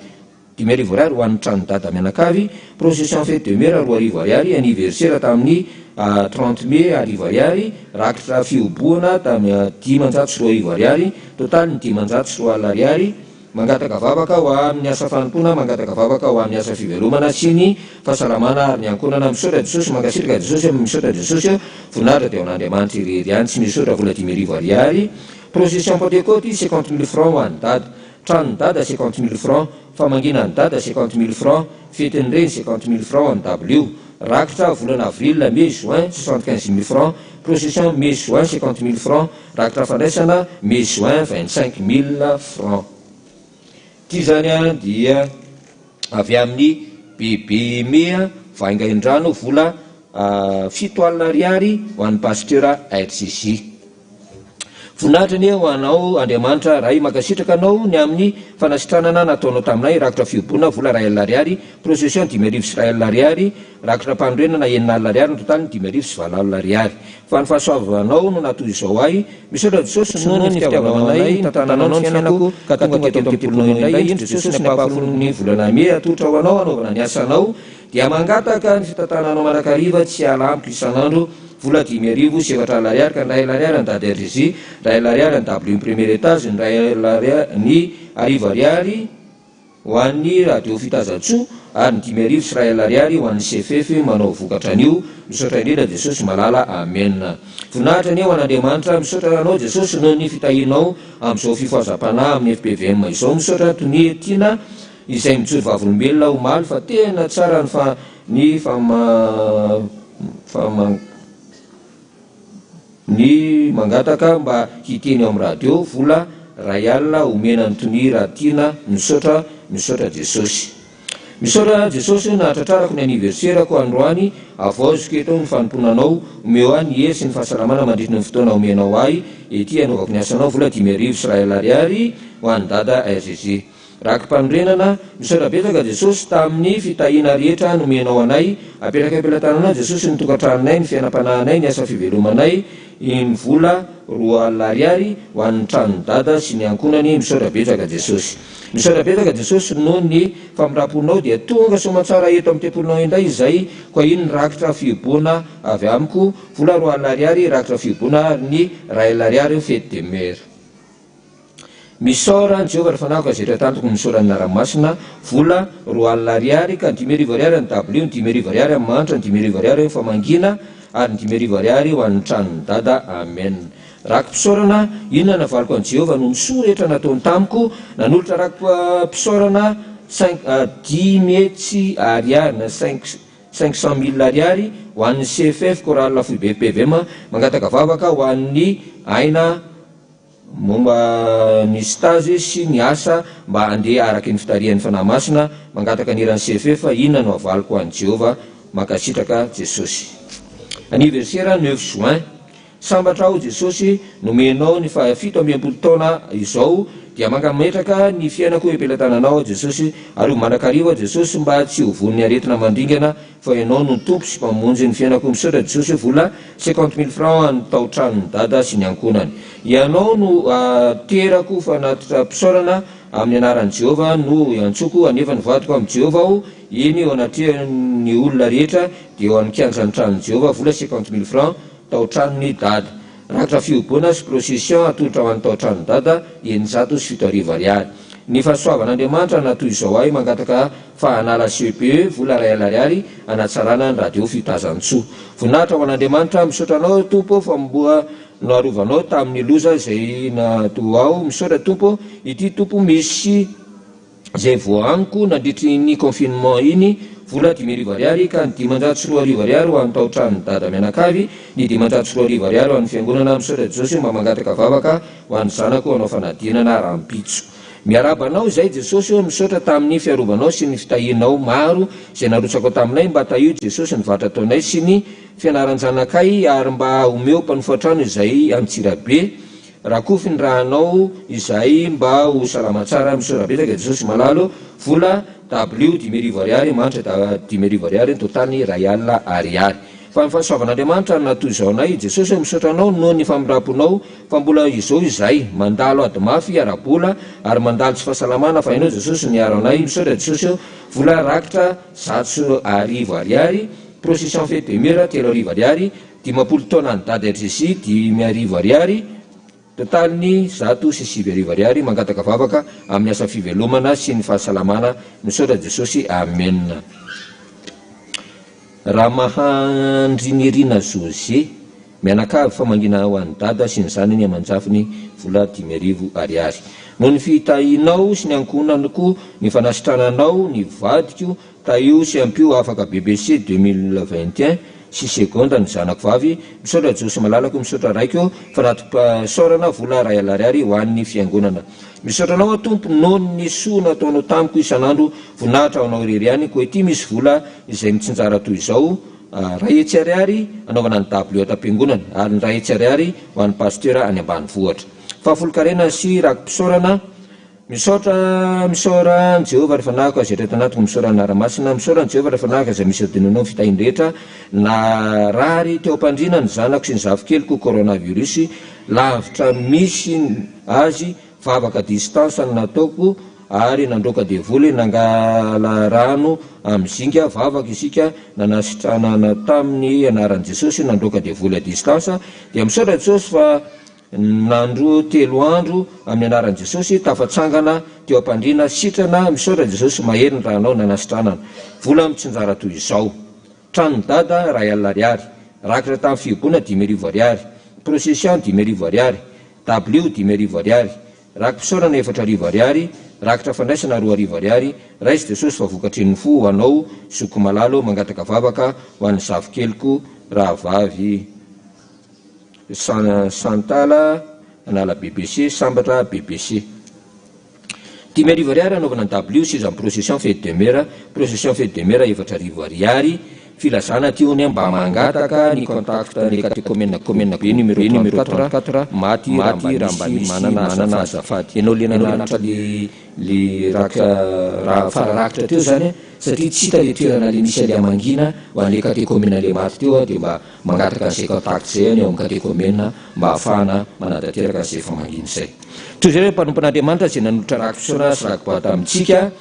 10 ariary ho an'ny tranony dada mianakavy procession fête de mère 2 ariary anniversaire tamin'ny 30 mai 1 ariary rakitra fioboana tamin'ny 10,2 ariary total ny 10,2 ariary mangataka vavaka ho amin'ny asa fanompona mangataka vavaka ho amin'ny asa fivelomana sy ny fahasalamana ary ny ankonana misaotra jesosy mankasitraka jesosy misaotra jesosy voninahitra dia ho an'andriamanitra irery any tsy misaotra vola 10 ariary procession pentecôte 50 000 francs ho an'ny dada tranony dada 50 000 francs famanginany dada 50 000 francs fetiny reny 50 000 francs ho an'ny w rakitra volana avril mai juin 75 000 francs procession mai juin 50 000 francs rakitra fandraisana mai juin 25 000 francs ty zany a dia avy amin'ny BBM vaingaindrano vola 7 alina ariary ho an'ny pasteur RCC voninahitra ny ho anao andriamanitra ray makasitraka anao ny amin'ny fanasitranana nataonao taminay rakitra fiobona vola 2 alina ariary procession 10 arivo sy 1 alina ariary rakitra mpanorenana 9 alina ariary ny total 10 arivo sy 7 alina ariary fa ny fahasoavanao no natoy izao ahy misaotra jesosy noho ny fitiavanao anay tantananao ny fiainako ka tonga teto amin'ny tempolonao indray indro jesosy ny ampahafolony volana me atolotra ho anao anaovana ny asanao dia mangataka ny fitantananao manakariva tsy alamiko isan'andro vola 10 arivo sy 7 alina ariary ka ny 2 alina ariary ny dada RGC 2 alina ariary ny w premier étage ny 2 alina ariary ny 1 ariary ho an'ny radio fitazatsoa ary ny 10 arivo sy 1 alina ariary ho an'ny CFF manao vokatra an'io misaotra indrindra jesosy malala amen voninahitra ny eo an'andriamanitra misaotra anao jesosy noho ny fitahinao amin'izao fifoazam-panahy amin'ny FPVM izao misaotra tony tiana izay mijoro vavolombelona omaly fa tena tsara ny mangataka mba hiteny amin'ny radio vola 2 alina omena ny tony raha tiana misaotra jesosy misaotra jesosy nahatratrarako ny aniversierako androany avaoziko eto ny fanomponanao omeo a ny hery sy ny fahasalamana mandritra ny fotoana omenao ahy ety anaovako ny asanao vola 10 Israel ariary ho an'ny dada RGG raky mpanorenana misaotra betsaka jesosy tamin'ny fitahina rehetra nomenao anay apetraka ampelantanana jesosy ny tokantranonay ny fiainam-panahinay ny asa fivelomanay ny vola 2 alina ariary ho an'ny tranony dada sy ny ankonany misaotra betsaka jesosy misaotra betsaka jesosy noho ny famiraponao dia tonga somatsara eto amin'ny tempolinao indray izay koa iny ny rakitra fiboana avy amiko vola 2 alina ariary rakitra fiboana ny 1 alina ariary fety de mer misaora ny Jehovah rehefa nahako azetra tantoko misaora ny naramasina vola 2 alina ariary ka 10 ariary ny W 10 ariary amin'ny manitra 10 ariary famangina ary 10 ariary ho an'ny tranony dada amen raky mpisaorana inona navaliko an Jehovah no misoa rehetra nataony tamiko nanolotra raky mpisaorana 10 ariary na 500,000 ariary ho an'ny CFF Choral FPVM mangataka vavaka ho an'ny aina momba ny stage sy ny asa mba andeha araky ny fitarian'ny fanahy masina mangataka niran'ny CFF inona no avaliko an Jehovah makasitraka jesosy anniversaire 9 juin sambatra ao jesosy nomenao ny 17 taona izao dia mangametraka ny fiainako empelantananao jesosy ary manakariva jesosy mba tsy hovon'ny aretina mandringana fa ianao no tompo sy mpamonjy ny fiainako misaotra jesosy vola 50,000 francs any tao tranony dada sy ny ankonany ianao no terako fanatitra mpisaorana amin'ny anaran'i Jehovah no antsoko anefa ny vadiko amin'ny Jehovah aho iny eo anatrany olona rehetra dia eo amin'ny kianjan'ny tranony Jehovah vola 50,000 francs tao tranony dada rakitra fiobona sy procession atolotra ho an'ny tao tranony dada 970 ariary ny fahasoavan'Andriamanitra natoy izao ahy mangataka fahanala CPE vola 1 alina ariary anatsarana ny radio fitazan-tsoa voninahitra ho an'Andriamanitra misaotra anao tompo famboa no arovanao tamin'ny loza izay nato ao misaotra tompo ity tompo misy zay voaniko nandritry ny confinement iny vola 10,000 ariary ka ny 540 ariary ho an'ny tao tranony dada mianakavy ny 540 ariary ho an'ny fiangonana misaotra jesosy mba mangataka vavaka ho an'ny zanako anao fanadinana rampitso miarabanao izay jesosy misaotra tamin'ny fiarovanao sy ny fitahinao maro izay narotsako taminay mba tahio jesosy ny vatra taonay sy ny fianaran-janakay ary mba omeo mpanofatrano izay amintsirabe raha kofy ny rahanao izay mba ho salama tsara misaotra betsaka jesosy malalo vola W 10,000 ariary manitra 10,000 ariary ny totany 1 alina ariary fa ny fahasoavan'Andriamanitra natoy izao anay jesosy misaotra anao noho ny famiraponao fa mbola izao izay mandalo ady mafy ara-bola ary mandalo tsy fahasalamana fa hainao jesosy niaro anay misaotra jesosy vola rakitra 110 ariary procession fety de mer 3 ariary 50 taona ny dada RGC 10 ariary totaliny 109 ariary mangataka vavaka amin'ny asa fivelomana sy ny fahasalamana misaotra jesosy amen raha mahandrinirina José mianakavy famangina ho an'ny dada sy ny zanany amanjafiny vola 10,000 ariary noho ny fitahinao sy ny ankonaniko ny fanasitrananao ny vadiko taio sy ampio afaka BBC 2021 6 seconde ny zanako vavy misaotra jesosy malalako misaotra raiko fanatym-pasaorana vola 1 alina ariary ho an'ny fiangonana misaotranao tompo noho ny soa nataonao tamiko isan'andro voninahitra anao irery ihany koa ity misy vola izay mitsinjara toy izao 1 ariary anaovana ny W tam-piangonana ary 1 ariary ho an'ny pasteur any ambanivohitra fahafolokarena sy raky mpisaorana misaora ny Jehovah rehefa nahako azetra tanatiko misaora ny naramasina misaora ny Jehovah rehefa nahako izay misy adinonao fitahiny rehetra na rary teo am-pandrina ny zanako sy ny zavikeliko coronavirus lavitra misy azy vavaka distance ny nataoko ary nandroka devoly nangala rano amin'ny zinga vavaka isika nanasitranana tamin'ny anaran'i Jesosy nandroka devoly a distance dia misaotra Jesosy fa nandro 3 andro amin'ny anaran'i Jesosy tafatsangana teo am-pandrina sitrana misaotra Jesosy mahery ny rahanao nanasitranana vola mitsinjara toy izao tranony dada 1 alina ariary rakitra tamin'ny fiobona 10,000 ariary procession 10,000 ariary W 10,000 ariary raky mpisaorana 4 ariary rakitra fandraisana 2 ariary raisy Jesosy fa vokatry ny fo anao soko malalo mangataka vavaka ho an'ny zavikeliko raha vavy Santala anala BBC sambatra BBC 10,000 ariary anaovana w sy izany procession fête de mer efatra arivo ariary filazana tiony mba mangataka ny contact ny commune be numéro 34 maty raha manana azafady ianao lenanatra le raha fararakitra teo zany satria tsy hita le toerana le misy ale mangina ho an'le caté commune le maty teo dia mba mangataka an'izay contact zay any eo amin'ny caté commune mba ahafahana manadateraka an'izay efa mangina izay toy zay hoe mpanompon'Andriamanitra zay nanolotra rakisoana sy rakiboata amintsika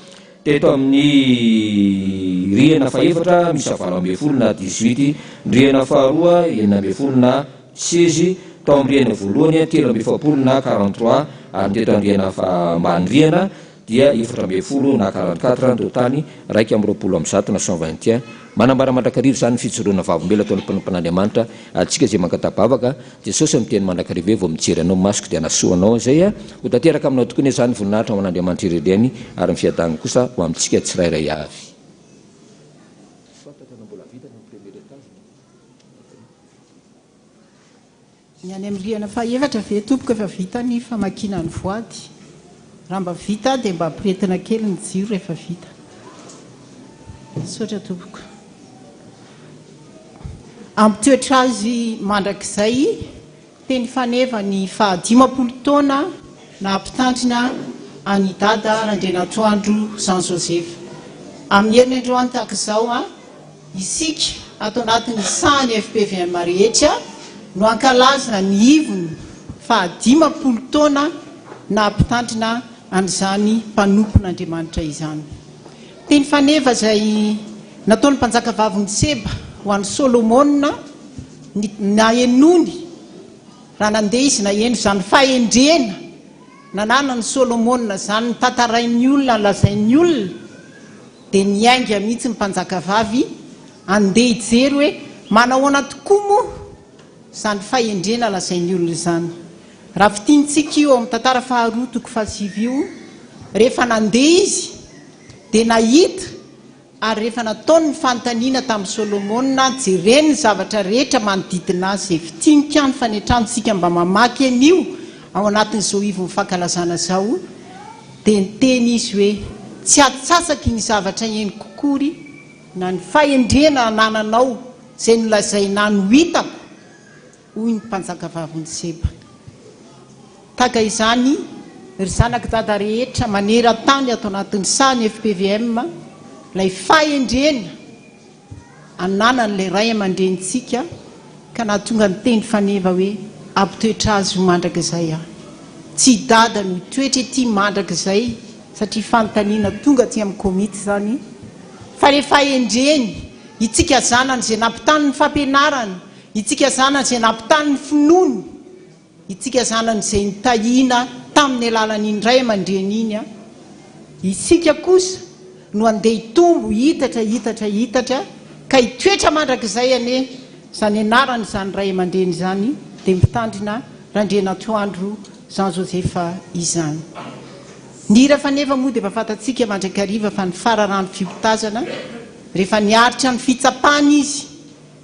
teto amin'ny rihana faefatra misy 20 na 18 rihana faharoa 9 na 16 tao amin'ny rihana voalohany 13 na 43 ary teto amin'ny rihana ambany rihana dia 14 na 44 totany 120 na 121 manambara mandrakarivo zany fitsoroana vavombela tao mpanompon'Andriamanitra atsika zay mankatabavaka Jesosy miteny mandrakarivo hoe vao mijery anao masoko dia nasoanao zay ho tanteraka aminao tokoa zany voninahitra ho an'Andriamanitra ireny ary mifiadana kosa ho amintsika tsirairay avy.
Ny any amin'ny rihana fahaefatra ve tompoka efa vita ny famakiana ny voady. Raha mba vita dia mba ampiretina kely ny jiro rehefa vita. Sotra tompoko. Ampitoetra azy mandrakizay teny faneva ny 15 taona na ampitandrina any dada Randrianatoandro Jean Joseph. Amin'ny herinandroany tahaka izao isika ato anatin'ny sahany FPVM rehetra no ankalazana ny ivony 15 taona na ampitandrina an'izany mpanompon'Andriamanitra izany. Teny faneva izay nataony mpanjaka vavy ny Seba ho an'ny Solomona na enony raha nandeha izy na eno izany fahendrena nanana ny Solomona zany ny tantarain'ny olona lazain'ny olona dia niainga mihitsy ny mpanjaka vavy andeha hijery hoe manahoana tokoa moa zany fahendrena lazain'ny olona zany. Raha fitiantsika io amin'ny tantara faharoa toko 7 io rehefa nandeha izy dia nahita ary rehefa nataony ny fanontaniana tamin'ny Solomona jereny ny zavatra rehetra manodidina azy izay fitinika ny fanetrantsika mba mamaky an'io ao anatin'izao ivo mifankalazana zao dia niteny izy hoe tsy atsasaky ny zavatra eny kokory na ny fahendrena anananao izay nolazaina no hitako hoy ny mpanjaka vavy ny Seba. Taka izany ry zanaka dada rehetra manera-tany ato anatin'ny sahany FPVM lay fahendrena ananan'ilay ray aman-drenitsika ka nahatonga ny teny faneva hoe ampitoetra azy ho mandrakizay tsy dada no toetra ety mandrakizay satria fanontaniana tonga ty amin'ny komity zany fa le fahendreny itsika zanany izay nampitany ny fampianarana itsika zanany izay nampitany ny finoany itsika zanany izay nitahina tamin'ny alalan'iny ray aman-dreny iny isika kosa no andeha hitombo hitatra ka hitoetra mandrakizay ane zany anarany zany ray aman-dreny zany dia mitandrina Randrianatoandro Jean Joseph izany. Ny hira fanefa moa dia mahafantatsika mandrakariva fa ny fararano fipotazana rehefa niaritra ny fitsapana izy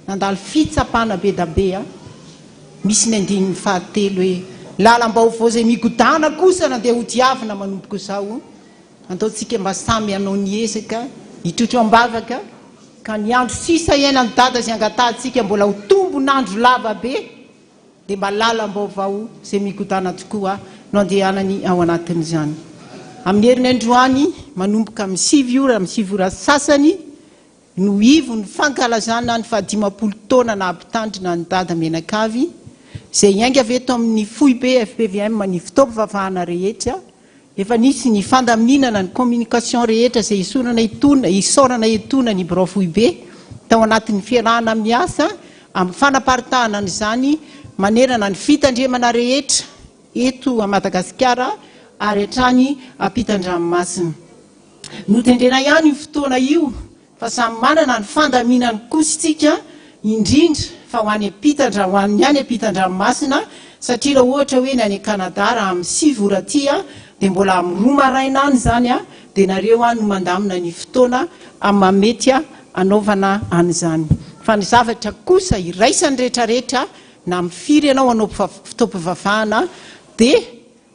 nandalo fitsapana be da be misy ny andininy fahatelo hoe lalam-baovao zay migodana kosa nandeha ho diavina manomboka izao andaontsika mba samy anao niezaka hitrotro ambavaka ka ny andro sisa iaina ny dada zay angatantsika mbola ho tombon'andro lava be dia mba lalam-baovao zay migodana tokoa no andehanany ao anatin'izany. Amin'ny herinandroany manomboka amin'ny 7 ora amin'ny 7 ora sasany no ivo ny fankalazana ny 15 taona na ampitandrina ny dada menakavy zay iainga avy eto amin'ny foibe FPVM ny fotoam-mpivavahana rehetra efa nisy ny fandaminana ny communication rehetra zay isorana etona ny biro foibe tao anatin'ny fiarahana miasa amin'ny fanaparitahana n'izany manerana ny fitandremana rehetra eto a Madagasikara ary hatrany ampitan-dranomasina. Notendrena ihany io fotoana io fa samy manana ny fandaminany kositsika indrindra fa ho any ampitan-dranomasina satria raha ohatra hoe ny any Kanada raha amin'ny 7 ora dia mbola amin'ny 2 maraina any zany dia nareo no mandamina ny fotoana mamety anaovana an'izany. Fa ny zavatra kosa iraisany rehetrarehetra na amin'ny firy ianao anao fotoam-pivavahana dia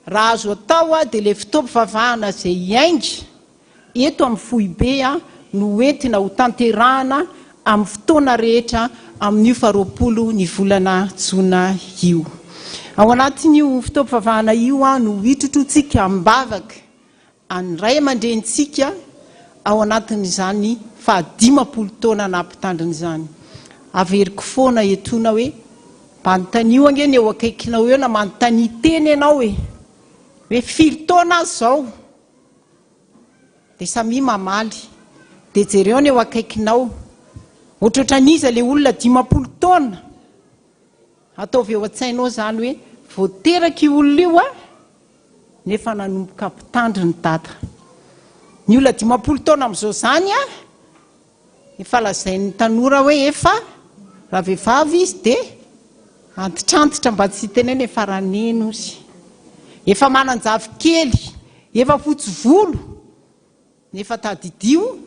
raha azo atao a dia le fitaovam-pivavahana izay iaingy eto amin'ny foibe a no entina ho tanterahana amin'ny fotoana rehetra amin'io faharoapolo ny volana jona io. Ao anatin'io fitaovam-pivavahana io a no hitrotrotsika mbavaka anyray aman-drenitsika ao anatin'izany 15 taona nampitandrina izany. Averiko foana etona hoe manontanio angeny eo akaikinao eo na manontany teny ianao hoe 5 taona azy zao dia samy mamaly dia jereo ny eo akaikinao ohatrohatran'iza le olona 15 taona ataovy eo an-tsainao zany hoe voateraka io olona io a nefa nanomboka mpitandry ny dada. Ny olona 15 taona amin'izao zany a efa lazain'ny tanora hoe efa raha vehivavy izy dia antitrantitra mba tsy teneny efa raneno izy, efa manan-javy kely, efa fotsy volo, nefa tadidio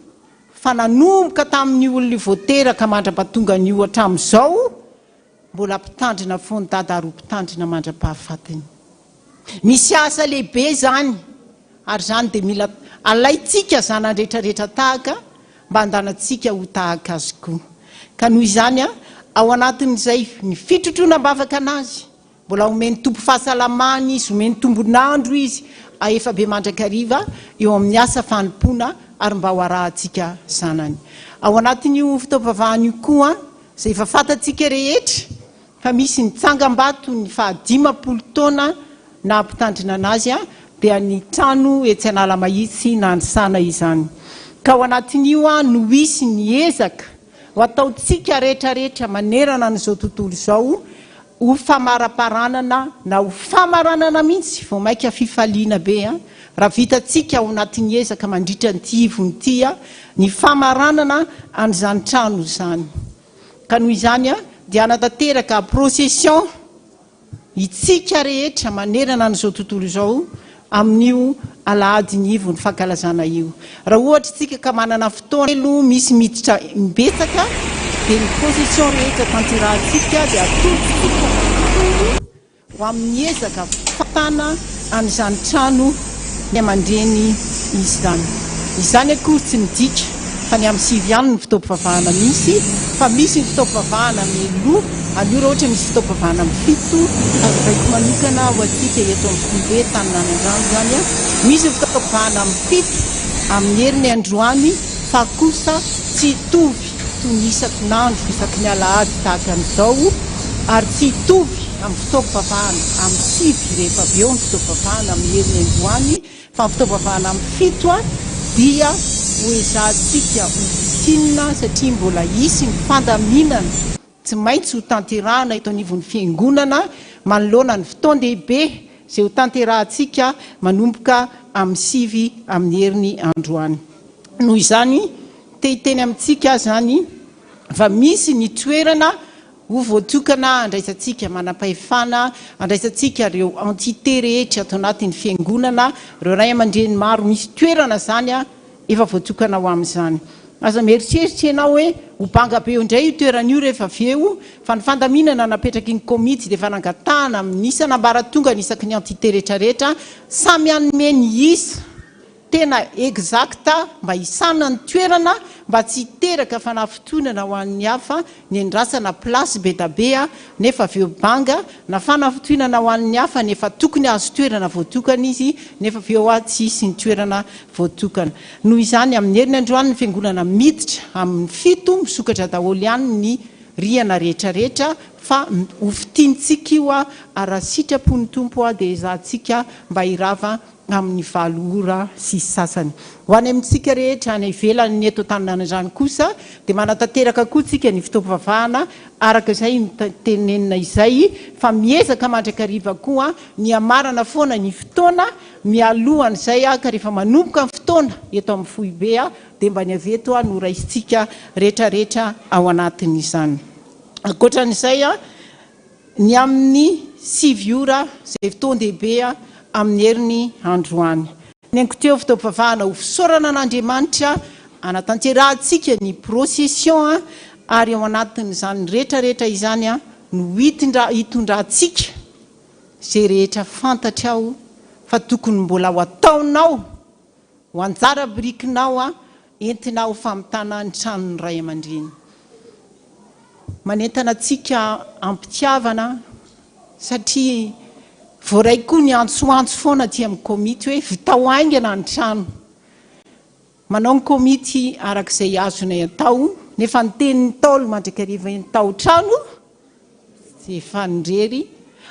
fa nanomboka tamin'ny olona voateraka mandra-pahatonga ny io hatramin'izao mbola mpitandrina foany dada ary mpitandrina mandra-pahafatiny. Misy asa lehibe zany ary zany dia mila alaitsika zanandrehetrarehetra tahaka mba handanantsika ho tahaka azy koa. Ka noho izany a ao anatin'izay ny fitrotroana-bavaka anazy mbola omeny tombo fahasalamany izy, omeny tombonandro izy efa be mandrakariva eo amin'ny asa fanompoana ary mba ho arahantsika zanany. Ao anatin'io fitaovam-pivavahana io koa izay efa fantatsika rehetra fa misy ny tsangam-bato ny 15 taona na mpitandrina anazy a dia ny trano etsy Analamahitsy na Ansana izany. Ka ao anatin'io a no isy ny ezaka ho ataotsika rehetrarehetra manerana n'izao tontolo izao ho famaraparanana na ho famaranana mihitsy vao maika fifaliana be a raha vitatsika ao anatin'ny ezaka mandritra nyty ivony a ny famaranana an'izany trano izany. Ka noho izany a dia anatanteraka procession itsika rehetra manerana n'izao tontolo izao amin'io alahady ny ivony fankalazana io. Raha ohatra tsika ka manana fotoana elo misy miditra mibetsaka dia ny procession rehetra tanterahantsika dia atolotsika ho amin'ny ezaka fatana an'izany trano ny aman-dreny izy zany. Izany akory tsy midika fa ny amin'ny 5 ihany ny fitaovam-pivavahana misy, fa misy ny fitaovam-pivavahana melo anio raha ohatra misy fitaovam-pivavahana amin'ny 7 azabaiko manokana ho atsika eto amin'ny foibe tany nanandrano zany a misy fitaovam-pivavahana amin'ny 7 amin'ny heriny androany fa kosa tsy hitovy toy ny isakin'andro isaky ny alahady tahaka an'izao ary tsy hitovy amin'ny fitaovam-pivavahana amin'ny 5 rehefa avy eo ny fitaovam-pivavahana amin'ny heriny androany fa ny fitaovam-pivavahana amin'ny 7 a dia hoezahantsika ho vitinina satria mbola isy ny fandaminana tsy maintsy ho tanterahana eto anivon'ny fiangonana manoloana ny fotoan-dehibe izay ho tanterahantsika manomboka amin'ny 5 amin'ny heriny androany. Noho izany tehiteny amintsika zany fa misy ny toerana ho voatokana andraisantsika manam-pahefana, andraisantsika reo entité rehetra ato anatin'ny fiangonana, reo ray aman-dreny maro misy toerana zany a efa voatokana ho amin'izany. Aza mieritreritra ianao hoe ho banga be eo indray io toerana io rehefa avy eo fa ny fandaminana napetraky ny komity dia fanangatahana amin'ny isan'ambaratonga ny isaky ny entité rehetrarehetra samy hanome ny isa tena exacta mba hisana ny toerana mba tsy hiteraka fanafitonana ho an'ny hafa ny andrasana plasy be da be a nefa avy eo banga na fanafitonana ho an'ny hafa nefa tokony azo toerana voatokana izy nefa avy eo tsy hisy ny toerana voatokana. Noho izany amin'ny heriny androany ny fiangonana miditra amin'ny 7 misokatra daholo ihany ny riana rehetrarehetra fa ho fitiantsika io a ara sitrapony tompo a dia ezahantsika mba hirava amin'ny 7 ora sy sasany. Ho any amintsika rehetra any ivelany eto Tanànandrano kosa dia manatanteraka koa tsika ny fitaovam-pivavahana araka izay tenenina izay fa miezaka mandrakariva koa ny amarana foana ny fotoana mialohan'izay ka rehefa manomboka ny fotoana eto amin'ny foibe a dia mba ny aveto a no raisitsika rehetrarehetra ao anatin'izany. Ankoatran'izay a ny amin'ny 7 ora izay fotoan-dehibe a amin'ny heriny androany. Ny ankoteo fitaovam-pivavahana ho fisaorana an'Andriamanitra anatanterahantsika ny procession ary ao anatin'izany rehetrarehetra izany a no hitondrantsika izay rehetra fantatra ao fa tokony mbola ho ataonao ho anjara birikinao entinao famitana ny tranony ray aman-dreny. Manentana antsika ampitiavana satria voaray koa ny antsoantso foana ty amin'ny komity hoe vitao aingana ny trano. Manao ny komity arak'izay azonay atao nefa ny tenin'ny taolo mandrakariva ny tao trano sy fanindrery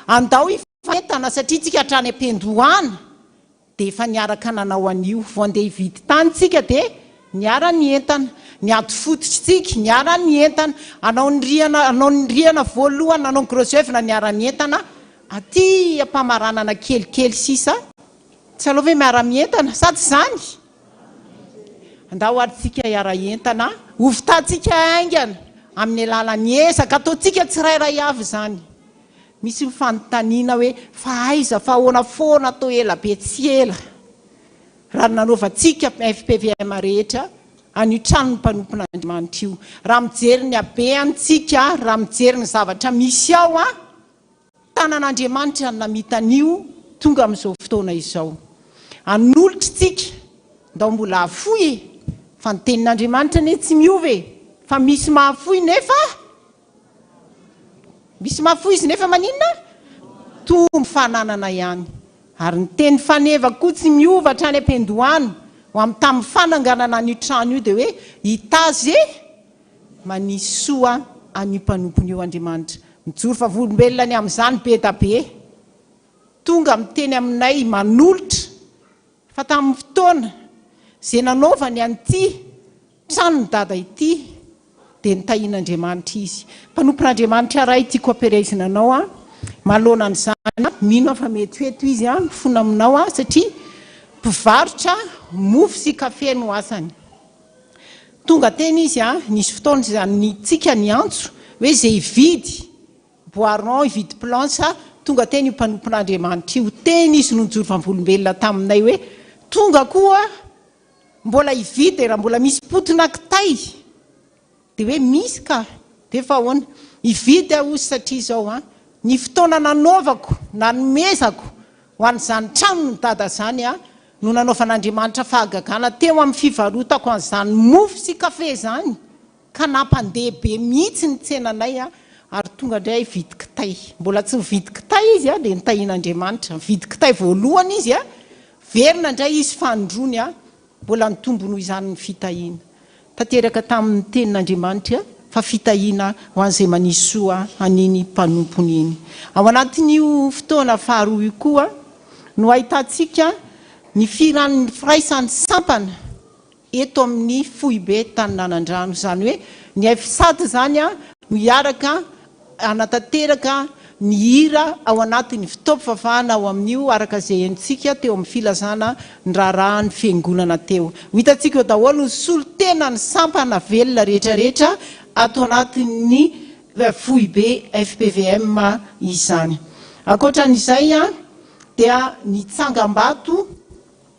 andao ifanentana satria tsika hatrany ampendohana dia efa niaraka nanao an'io vao andeha hividy tany tsika dia niara ny entana ny ato fototsitsika niara ny entana anao ny riana voalohany anao ny gros œuvre niara ny entana aty ampamaranana kelikely sisa tsy aloha hoe miara mientana sady zany andao arytsika iara entana hovitantsika aingana amin'ny alalan'ny ezaka ataontsika tsirairay avy zany. Misy fanontaniana hoe fa aiza fa ahoana foana atao ela be tsy ela raha nanaovantsika FPVM rehetra an'io tranony mpanompon'Andriamanitra io. Raha mijery ny habeantsika, raha mijery ny zavatra misy ao tanan'Andriamanitra namitan'io tonga amin'izao fotoana izao. Anolotritsika ndao mbola afoy fa ny tenin'Andriamanitra ne tsy miove fa misy mahafoy nefa misy mahafoy izy nefa maninona tombo fananana ihany. Ary ny teny faneva koa tsy miova hatrany ampendohany ho amin'ny tamin'ny fananganana ny trano io dia hoe hitazy manisy soa an'io mpanompony io Andriamanitra. Mijoro fa volombelona amin'izany be da be tonga miteny aminay manolotra fa tamin'ny fotoana izay nanaovany an'ity tranony dada ity dia nitahian'Andriamanitra izy. Mpanompon'Andriamanitra ray tiako ampiaraizina anao malona an'izany mino fa mety hoeto izy fona aminao satria mpivarotra mofo sy kafe no asany. Tonga teny izy nisy fotoana izany tsika ny antso hoe izay hividy boiron hividy planche tonga teny io mpanompon'Andriamanitra io teny izy no nijoro vavolombelona taminay hoe tonga koa mbola hividy raha mbola misy potona kitay dia hoe misy ka dia efa ahoana hividy aho satria izao ny fotoana nanaovako nanomezako ho an'izany trano ny dada zany no nanaovan'Andriamanitra fahagagana teo amin'ny fivarotako an'izany mofo sy kafe zany ka nampandeha be mihitsy ny tsenanay ary tonga indray vidy kitay. Mbola tsy mividy kitay izy dia nitahian'Andriamanitra. Mividy kitay voalohany izy verina indray izy fandrony mbola nitombo noho izany ny fitahiana. Tanteraka tamin'ny tenin'Andriamanitra fa fitahiana ho an'izay manisy soa an'iny mpanompony iny. Ao anatin'io fotoana faharoa io koa no ahitantsika ny firan'ny firaisan'ny sampana eto amin'ny Foibe Taninanandrano zany hoe ny F7 zany no iaraka anatanteraka ny hira ao anatin'ny fotoam-pivavahana ao amin'io araka izay entsika teo amin'ny filazana ny raharaha ny fiangonana teo. Hitantsika eo daholo ny solotena ny sampana velona rehetrarehetra ato anatin'ny Foibe FPVM izany. Ankoatran'izay dia ny tsangam-bato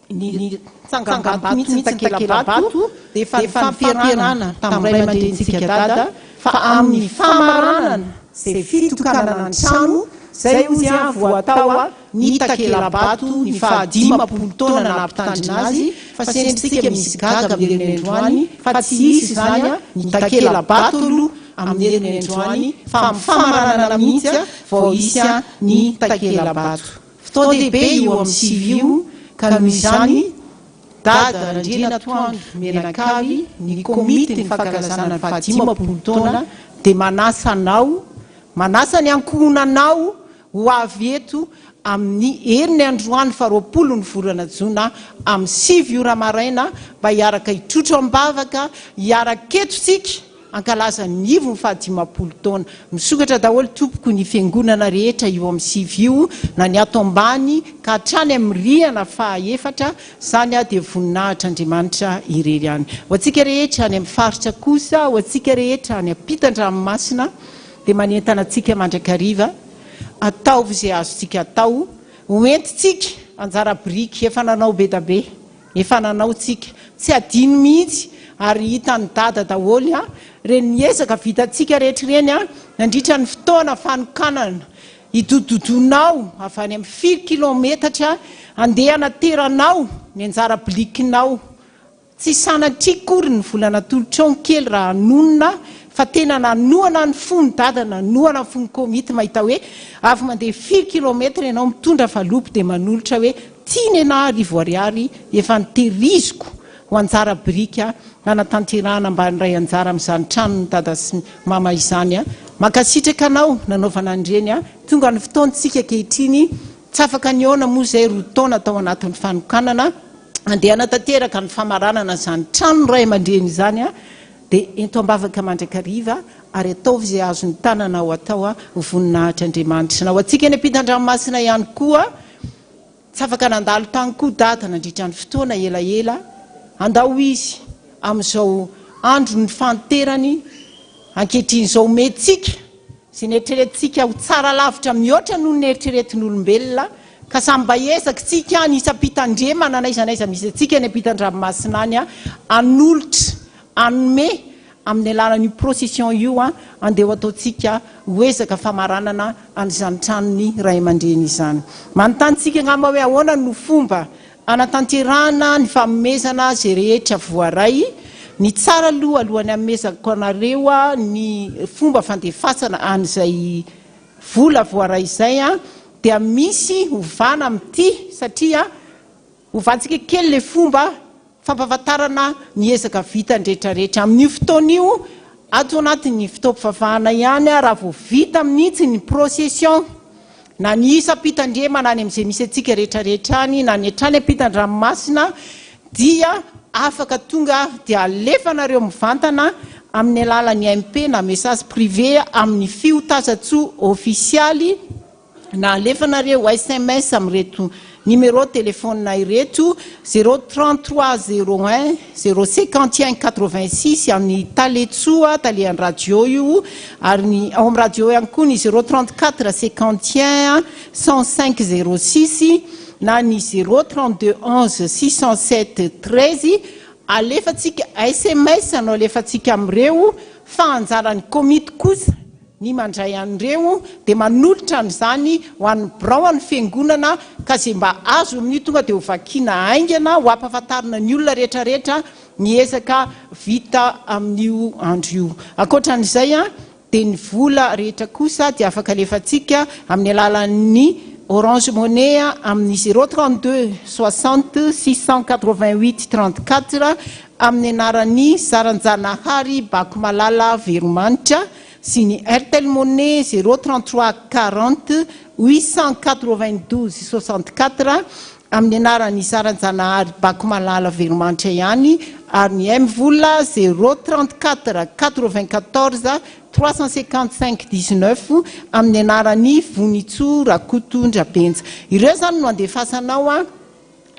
ny tsangam-bato mihitsy ny takela-bato dia efa fampiarana tamin'ny ray aman-drenitsika dada fa amin'ny famaranana izay fitokanana ny trano izay ozy voatao ny takela-bato ny 15 taona nampitandrina azy fa sendritsika misy gaga amin'ny herin'ny androany fa tsy isy zany ny takela-bato aloha amin'ny herin'ny androany fa amin'ny famaranana mihitsy vao isy ny takela-bato. Fotoan-dehibe io amin'ny sivio ka noho izany dada Randriana Toandro Menakavy ny komity ny fankalazana ny 15 taona dia manasa ny ankohonanao ho avy eto amin'ny herin'ny androany fa 20 ny volana Jona amin'ny 7 ora maraina mba hiaraka hitrotro ambavaka hiaraka eto sika ankalaza ny ivo ny 15 taona. Misokatra daholo tompoko ny fiangonana rehetra io amin'ny 7 io na ny ato ambany ka hatrany amin'ny riana fahaefatra zany dia voninahitra Andriamanitra irery any. Ho antsika rehetra any amin'ny faritra kosa, ho antsika rehetra any ampitan-dranomasina dia manentana antsika mandrakariva ataovy izay azontsika atao hoentintsika anjara biriky efa nanao be da be efa nanao tsika tsy adino mihitsy ary hitany dada daholo reny ezaka vitantsika rehetra reny nandritra ny fotoana fanokanana itototonao avy any amin'ny 4 kilometatra andeha nateranao ny anjara blikinao tsy sanatria kory ny volana tolotrao kely raha anonona fa tena nanoana ny fony dadana nanoana ny fony komity mahita hoe avy mandeha 4 kilometra ianao mitondra valopy dia manolotra hoe tiany ana arivo ariary efa niteriziko ho anjara brika anatanterahana mban'iray anjara amin'izany trano ny dada sy mama izany makasitraka anao nanaovana andreny tonga ny fotoantsika kehitriny tsy afaka niona moa izay 2 taona tao anatin'ny fanokanana andeha natanteraka ny famaranana izany trano ray aman-dreny izany dia ento ambavaka mandrakariva ary ataovy izay azo ny tanana ho atao ho voninahitra Andriamanitra sy nao antsika eny ampitan-dranomasina ihany koa tsy afaka nandalo tany koa data nandritra ny fotoana elaela andao izy amin'izao andro ny fanterany ankehitriny izao metsika sy neritreretintsika ho tsara lavitra mihoatra noho ny eritreretin'olombelona ka samy ezaka tsika ny isam-pitandremana naizanaiza misy atsika ny ampitan-dranomasina any anolotra anome amin'ny alalan'io procession io andeha ho ataontsika hoezaka famaranana an'izany tranony ray aman-dreny izany manontanytsika ngamba hoe ahoana no fomba anatanterahana ny famomezana zay rehetra voaray ny tsara alohan'ny amezako anareo ny fomba fandefasana an'izay vola voaray izay dia misy ovana amin'ity satria ovantsika kely le fomba fampahafantarana ny ezaka vita ndretrarehetra amin'io fotoan'io ato anatin'ny fotoam-pivavahana ihany raha vao vita mihitsy ny procession na ny isam-pitandremana any amin'izay misy atsika rehetrarehetra any na ny hatrany ampitan-dranomasina dia afaka tonga dia alefanareo mivantana amin'ny alalan'ny MP na message privé amin'ny fiotazatsoa ofisialy na alefanareo SMS amin'reto numéro telefônina ireto 033 01 051 86 amin'ny taletsoa talehan'ny radio io ary ny ao amin'ny radio ihany koa ny 034 51 105 06 na ny 032 11 607 13 alefatsika SMS anao alefatsika amin'ireo fa anjaran'ny komity kosa ny mandray an'ireo dia manolotra n'izany ho an'ny birao an'ny fiangonana ka zay mba azo amin'io tonga dia ho vakiana aingana ho ampahafantarina ny olona rehetrarehetra ny ezaka vita amin'io andro io ankoatran'izay dia ny vola rehetra kosa dia afaka alefatsika amin'ny alalan'ny Orange Money amin'ny 032 60 688 34 amin'ny anaran'ny Saranjanahary Bakomalala Veromanitra sy ny Airtel Money 033 40 892 64 amin'ny anaran'ny Saranjanahary Bakomalala Veromanitra ihany ary ny M-vola 034 94 355 19 amin'ny anaran'ny Vonitsoa Rakotondrabenja ireo zany no andefasanao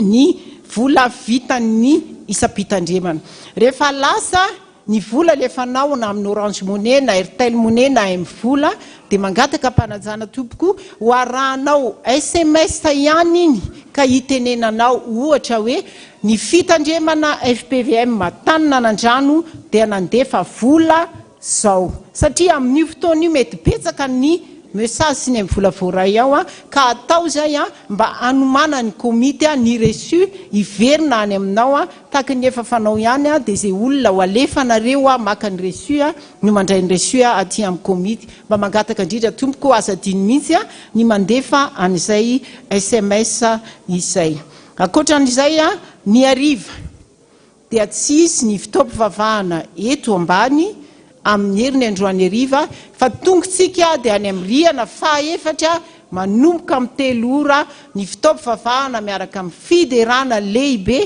ny vola vitan'ny isam-pitandremana rehefa lasa ny vola lefanao na amin'ny Orange Money na Airtel Money na M-vola dia mangataka mpanajana tompoko ho arahanao SMS ihany iny ka hitenenanao ohatra hoe ny fitandremana FPVM Matanina Nandrano dia nandefa vola zao satria amin'io fotoan'io mety betsaka ny message sy ny vola voaray ao ka atao zay mba anomana ny komity ny reçu iverina any aminao tahaka ny efa fanao ihany dia zay olona ho alefanareo maka ny reçu no mandray ny reçu aty amin'ny komity mba mangataka indrindra tompoko azadiny mihitsy ny mandefa an'izay SMS izay ankoatran'izay ny ariva dia tsisy ny fotoam-pivavahana eto ambany amin'ny heriny androany ariva fa tongotsika dia any amin'ny rihana fahaefatra manomboka amin'ny 3 ora ny fotoam-pivavahana miaraka amin'ny fiderana lehibe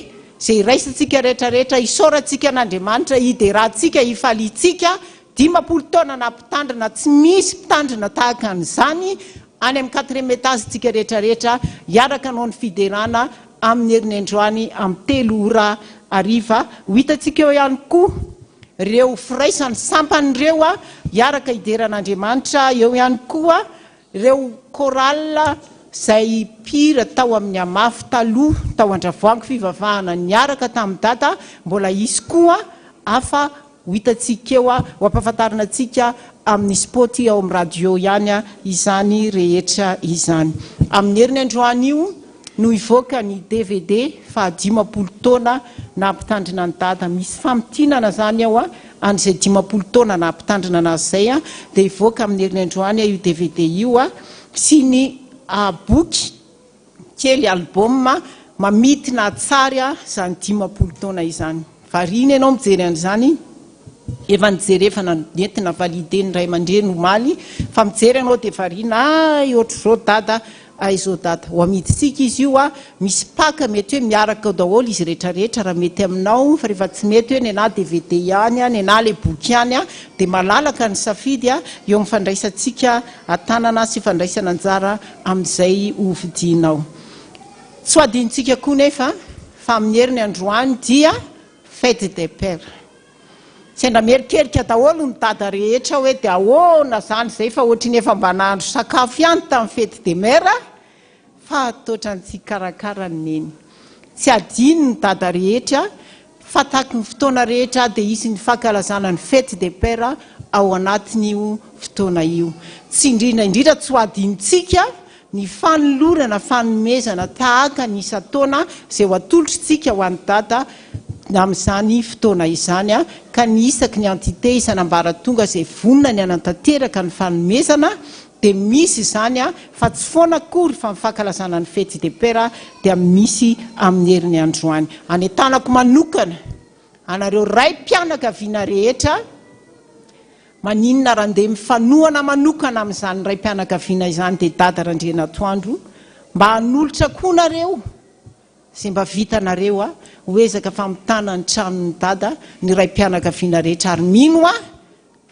zay raisantsika rehetrarehetra isaorantsika an'Andriamanitra iderahantsika ifalitsika 50 taona na mpitandrina tsy misy mpitandrina tahaka an'izany any amin'ny 4e étage tsika rehetrarehetra hiaraka anao ny fiderana amin'ny heriny androany amin'ny 3 ora ariva ho hitantsika eo ihany koa reo firaisany sampan'ireo hiaraka hideran'Andriamanitra eo ihany koa reo chorale zay pira tao amin'ny amafy taloha tao andravoango fivavahana niaraka tamin'ny data mbola izy koa afa ho hitantsika eo ho ampahafantarina antsika amin'ny spot ao amin'ny radio ihany izany rehetra izany. Amin'ny herin'ny androany io no ivoaka ny DVD fa 50 taona nampitandrina ny dada. Misy famtinana zany ao an'izay 50 taona nampitandrina anazy zay dia ivoaka amin'ny herin'ny androany io DVD io sy ny boky kely album mamitina tsary zany 50 taona izany. Varina ianao mijery an'izany efa nijery efa nentina valide ny ray aman-dreny omaly fa mijery ianao dia varina ohatr' zao dada izao dada ho amiditsika izy io misy paka mety hoe miaraka daholo izy rehetrarehetra raha mety aminao fa rehefa tsy mety hoe nena DVD ihany nena le boky ihany dia malalaka ny safidy eo amin'ny fandraisantsika atanana sy fandraisana anjara amin'izay hovidinao. Tsy ho adintsika koa nefa fa amin'ny herin'ny androany dia fête des pères. Tsy enda merikerika daholo ny dada rehetra hoe dia ahoana zany zay fa ohatriny efa mba nahandro sakafo ihany tamin'ny fête des mères fa ataotrantsy karakara ny neny. Tsy adino ny dada rehetra fa tahaky ny fotoana rehetra dia izy ny fankalazana ny fête des pères ao anatin'io fotoana io. Tsy indrindra tsy ho adintsika ny fanolorana fanomezana tahaka ny isa-taona izay ho atolotritsika ho an'ny dada amin'izany fotoana izany ka ny isaky ny entité isanambaratonga izay vonona ny anantanteraka ny fanomezana dia misy izany fa tsy foana akory fa mifankalazana ny fête des pères dia misy amin'ny herin'ny androany. Anetanako manokana anareo ray mpianakaviana rehetra maninona raha ndeha mifanohana manokana amin'izany ray mpianakaviana izany dia dada randrena atoandro mba hanolotra koa nareo izay mba vitanareo hoezaka famitana ny tranony dada ny ray mpianakaviana rehetra ary mino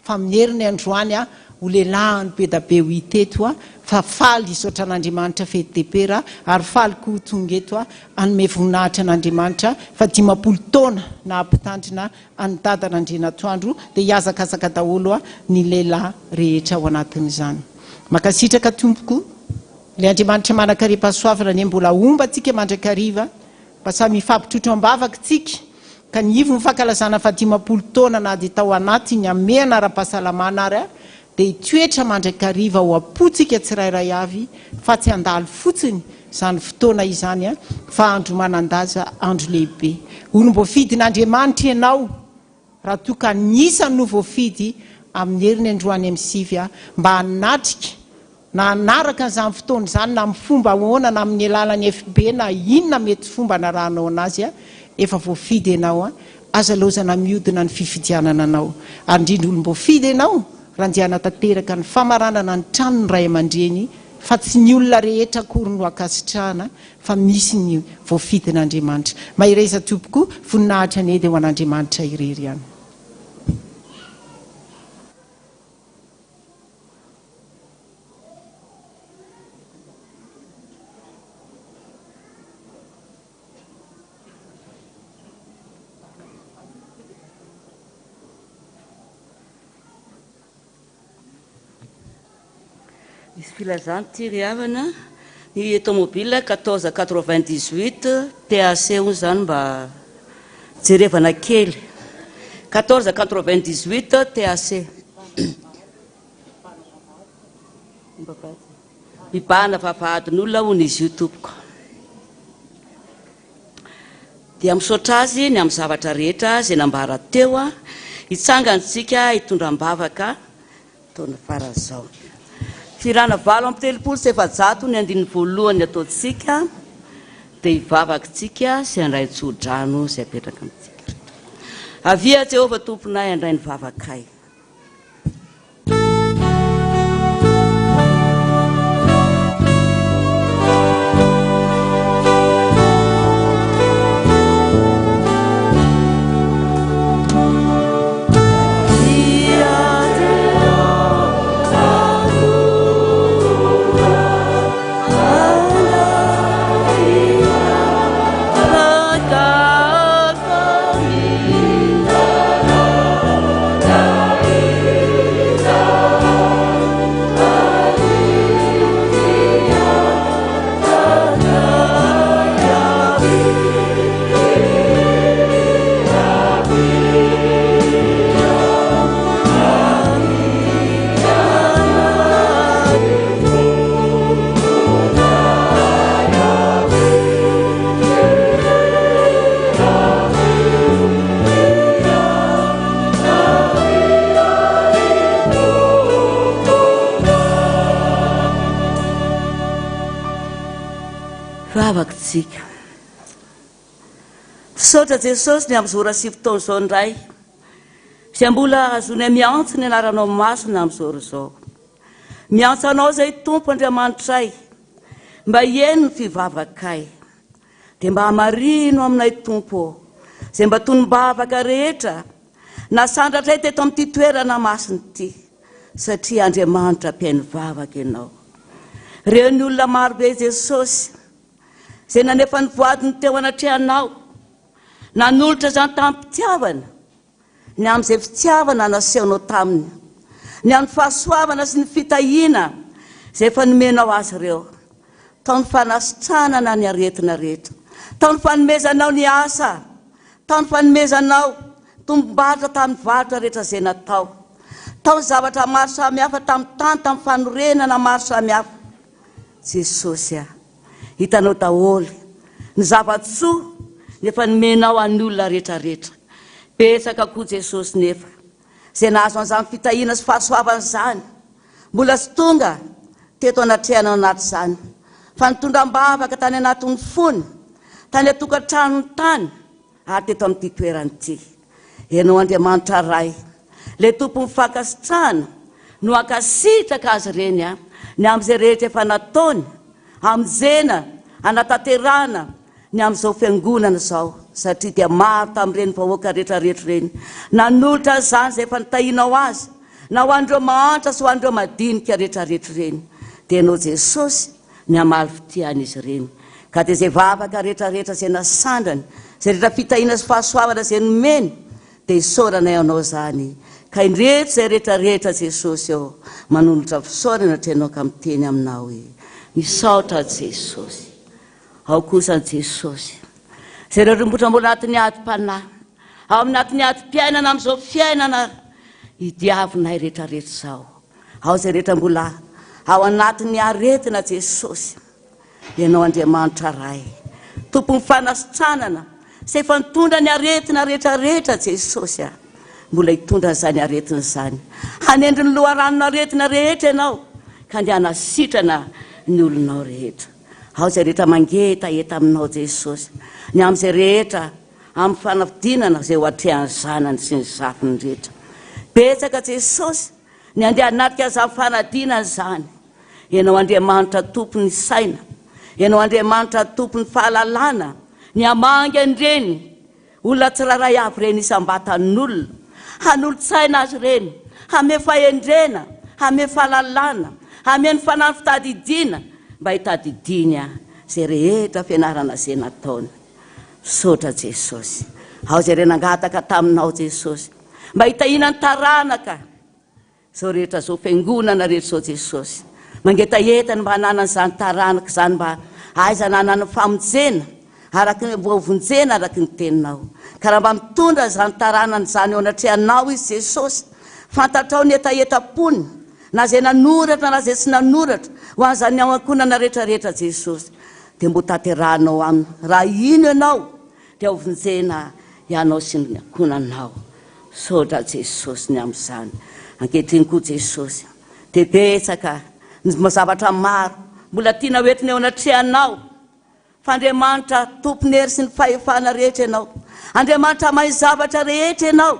fa miheriny androany ho lelahany be da be ho iteto fa faly isotra an'Andriamanitra fête des pères ary faly koa tonga eto anome voninahitra an'Andriamanitra fa 50 taona na ampitandrina any dada randrena atoandro dia hiazakazaka daholo ny lehilahy rehetra ao anatin'izany. Makasitraka tompoko le Andriamanitra manakariam-pahasoavana ny mbola omba tsika mandrakariva mba samy mifampitrotro ambavaka tsika ka ny ivo mifankalazana fa 50 taona na dia tao anatiny ame anara-pahasalamana ary dia hitoetra mandrakariva ho apotsika tsirairay avy fa tsy handalo fotsiny izany fotoana izany fa andro manandaza andro lehibe. Hono voafidin'Andriamanitra ianao raha toa ka nisany no voafidy amin'ny herin'ny androany amin'ny sivy mba hanatrika na anaraka n'izany fotoana izany na amin'ny fomba ahoana na amin'ny alalan'ny FB na inona mety fomba narahanao anazy efa voafidy ianao aza lozana miodina ny fifidianana anao ary indrindra olom-boafidy ianao raha andiana tanteraka ny famaranana ny tranony ray aman-dreny fa tsy ny olona rehetra akory no akasitrahana fa misy ny voafidin'Andriamanitra. Mahireza tompoko voninahitra ny edy ho an'Andriamanitra irery ihany.
Misy filazany tiry havana ny automobile 1498 TAC hoy zany mba jerevana kely 1498 TAC mibahana vavahadin'olona hoy izy io tompoko dia misaotra azy ny amin'ny zavatra rehetra izay nambara teo hitsangantsika hitondram-bavaka taona farazao. Firana 7 ny andin'ny voalohany ataontsika dia hivavakantsika sy handray tsodrano izay apetraka amintsika. Avia Jehovah tomponay handray ny vavakay.
God.
antsika. Saotra Jesosy ny amin'izao sy fotoana izao indray izay mbola azony miantso ny anaranao masina amin'izao izao. Miantso anao izay Tompo Andriamanitray mba eno ny fivavakay dia mba hamarino aminay Tompo izay mba tonom-bavaka rehetra nasandratray teto amin'ity toerana masina ity satria Andriamanitra mpiaino vavaka ianao. Reo ny olona marobe Jesosy izay nanefa ny voadiny teo anatrehanao nanolotra izany tamin'ny mpitiavana ny amin'izay fitiavana nasehoanao taminy ny amin'ny fahasoavana sy ny fitahiana izay efa nomenao azy ireo tao ny fanasitranana ny aretina rehetra tao ny fanomezanao ny asa tao ny fanomezanao tombom-barotra tamin'ny varotra rehetra izay natao tao ny zavatra maro samihafa tamin'ny tany tamin'ny fanorenana maro samihafa. Jesosy hitanao daholo ny zava-tsoa nefa nomenao an'ny olona rehetrarehetra. Betsaka koa Jesosy nefa izay nahazo an'izany fitahiana sy fahasoavana izany mbola tsy tonga teto anatrehana anaty izany fa nitondram-bavaka tany anatin'ny fony tany atokantrano ny tany ary teto amin'ity toerana ity. Ianao Andriamanitra ray le tompo mifankasitrahana no ankasitraka azy ireny ny amin'izay rehetra efa nataony amin'izena anatanterahana ny amin'izao fiangonana izao satria dia maro tamin'ireny vahoaka rehetrarehetra ireny nanolotra izany izay efa nitahianao azy na ho an'ireo mahantra sy ho an'ireo madinika rehetrarehetra ireny dia ianao Jesosy ny hamaly fitian'izy ireny ka dia izay vavaka rehetrarehetra izay nasandrany izay rehetra fitahiana sy fahasoavana izay nomeny dia isaorana ianao izany ka indreto izay rehetrarehetra Jesosy eo manolotra fisaorana atreanao ka miteny aminao hoe misaotra Jesosy. Ao kosa Jesosy izay ireo rombotra mbola anatin'ny adi-panahy ao anatin'ny adi-piainana amin'izao fiainana hidiavinay rehetrarehetra izao ao izay rehetra mbola ao anatin'ny aretina Jesosy. Ianao Andriamanitra ray tompo ny fanasitranana izay efa nitondra ny aretina rehetrarehetra Jesosy mbola hitondra izany aretina izany hanendry ny loharanona aretina rehetra ianao ka ndia hanasitrana ny olonao rehetra. Ao izay rehetra mangetaheta aminao Jesosy ny amin'izay rehetra amin'ny fanafidinana izay ho atrehan'ny zanany sy ny zafiny rehetra. Betsaka Jesosy ny andeha hanatrika izany fanadinana izany. Ianao Andriamanitra tompony saina, ianao Andriamanitra tompony fahalalana ny hamangy an'ireny olona tsiraray avy ireny isam-batan'olona hanolotsaina azy ireny hame fahendrena hame fahalalana hame ny fanahy fitadidiana mba hitadidiny izay rehetra fianarana izay nataony. Saotra Jesosy ao izay renangataka taminao Jesosy mba hitahiana ny taranaka izao rehetra izao fiangonana rehetra izao Jesosy mangetaheta mba hanana izany taranaka izany mba aizana hanana famonjena araky ny voavonjena araky ny teninao ka raha mba mitondra izany taranana izany eo anatrehanao izy Jesosy fantatrao ny etaetapony na izay nanoratra na izay tsy nanoratra ho an'izany ankonana rehetrarehetra Jesosy dia mbo tanterahanao aminy raha ino ianao dia hovonjena ianao sy ny ankonanao. Saotra Jesosy ny amin'izany. Ankehitriny koa Jesosy dia betsaka ny zavatra maro mbola tiana hoentina eo anatrehanao fa Andriamanitra tompony hery sy ny fahefana rehetra ianao. Andriamanitra mahay zavatra rehetra ianao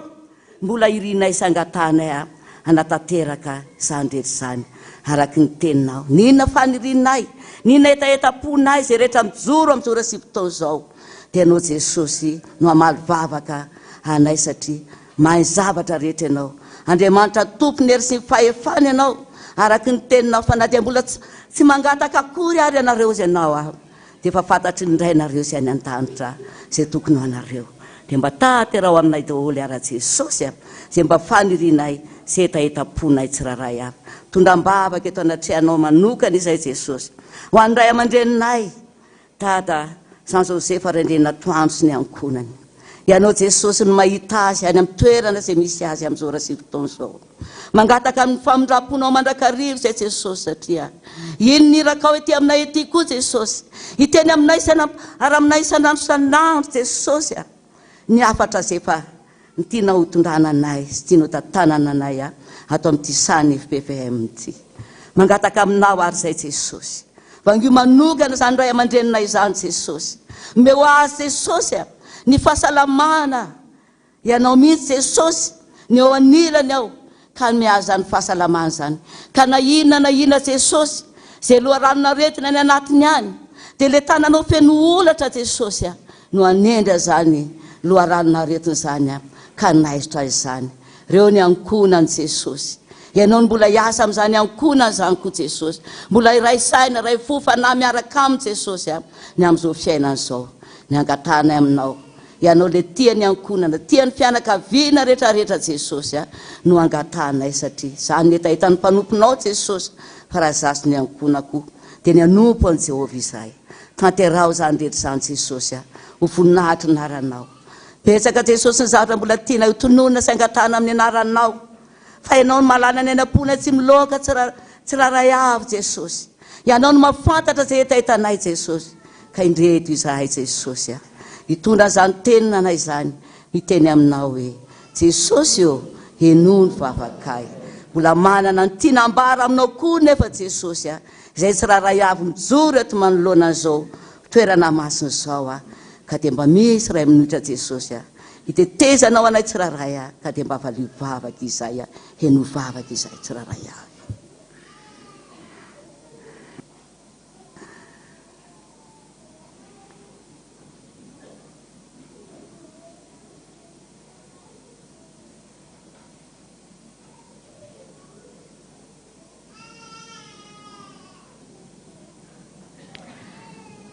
mbola irinay sangatanay anatanteraka izany rehetra izany araky ny teninao. Ninona fanirinay ninona etaetaponay izay rehetra mijoro amin'izao sy fotoana izao dia ianao Jesosy no hamaly vavaka anay satria mahay zavatra rehetra ianao. Andriamanitra tompony hery sy ny fahefana ianao araky ny teninao fa na dia mbola tsy mangataka akory ary ianareo izay ianao dia efa fantatry ny ray nareo sy any an-danitra izay tokony ho anareo dia mba taterao aminay daholo ara Jesosy izay mba fanirinay sy etaetaponay tsiraray avy. Tondram-bavaka eto anatrehanao manokana izay Jesosy ho an'ny ray aman-dreninay Dada Jean Joseph Rendrena Toandro sy ny ankonany. Ianao Jesosy no mahita azy any amin'ny toerana izay misy azy amin'izao raha sy fotoana izao mangataka amin'ny famindraponao mandrakarivo izay Jesosy satria ino ny rakao ety aminay ety koa Jesosy hiteny aminay ary aminay isanandro isanandro Jesosy ny afatra izay efa ny tianao hitondrana anay sy tianao tantanana anay ato amin'ity sany FPVM ity mangataka aminao ary izay Jesosy vangy manokana zany ray aman-drenina izany Jesosy. Meo azy Jesosy ny fahasalamana ianao mihitsy Jesosy ny eo anilany ao ka miaza ny fahasalamana zany. Ka na inona Jesosy zay loharanona retina ny anatiny any dia le tananao feno olatra Jesosy no anendra zany loharanona retina zany ka naizitra izany. Reo ny ankonany Jesosy. Ianao mbola hiasa amin'izany ankonany zany koa Jesosy. Mbola iray saina iray fo fanahy miaraka aminy Jesosy ny amin'izao fiainana izao. Ny angatana aminao. Ianao le tia ny ankonana, tia ny fianakaviana rehetrarehetra Jesosy no angatanay satria zany ny tahita ny mpanomponao Jesosy fa raha zasy ny ankonako dia ny anompo an Jehovah izay. Tanterao zany rehetra zany Jesosy ho voninahitry ny aranao. Betsaka Jesosy ny zavatra mbola tiana hotonona sy angatana amin'ny anaranao. Fa ianao no malana ny ainam-pony tsy miloka tsy raray avy Jesosy. Ianao no mafantatra izay etahitanay Jesosy. Ka indreto izahay Jesosy hitondra zany tenina anay zany miteny aminao hoe Jesosy eno ny vavakay. Mbola manana ny tinambara aminao koa nefa Jesosy izay tsy raray avy mijoro eto manoloana an'izao toerana masina izao ka dia mba misy ray minitra Jesosy hitetezanao anay tsiraray ka dia mba valio vavaka izay heno vavaka izay tsiraray avy.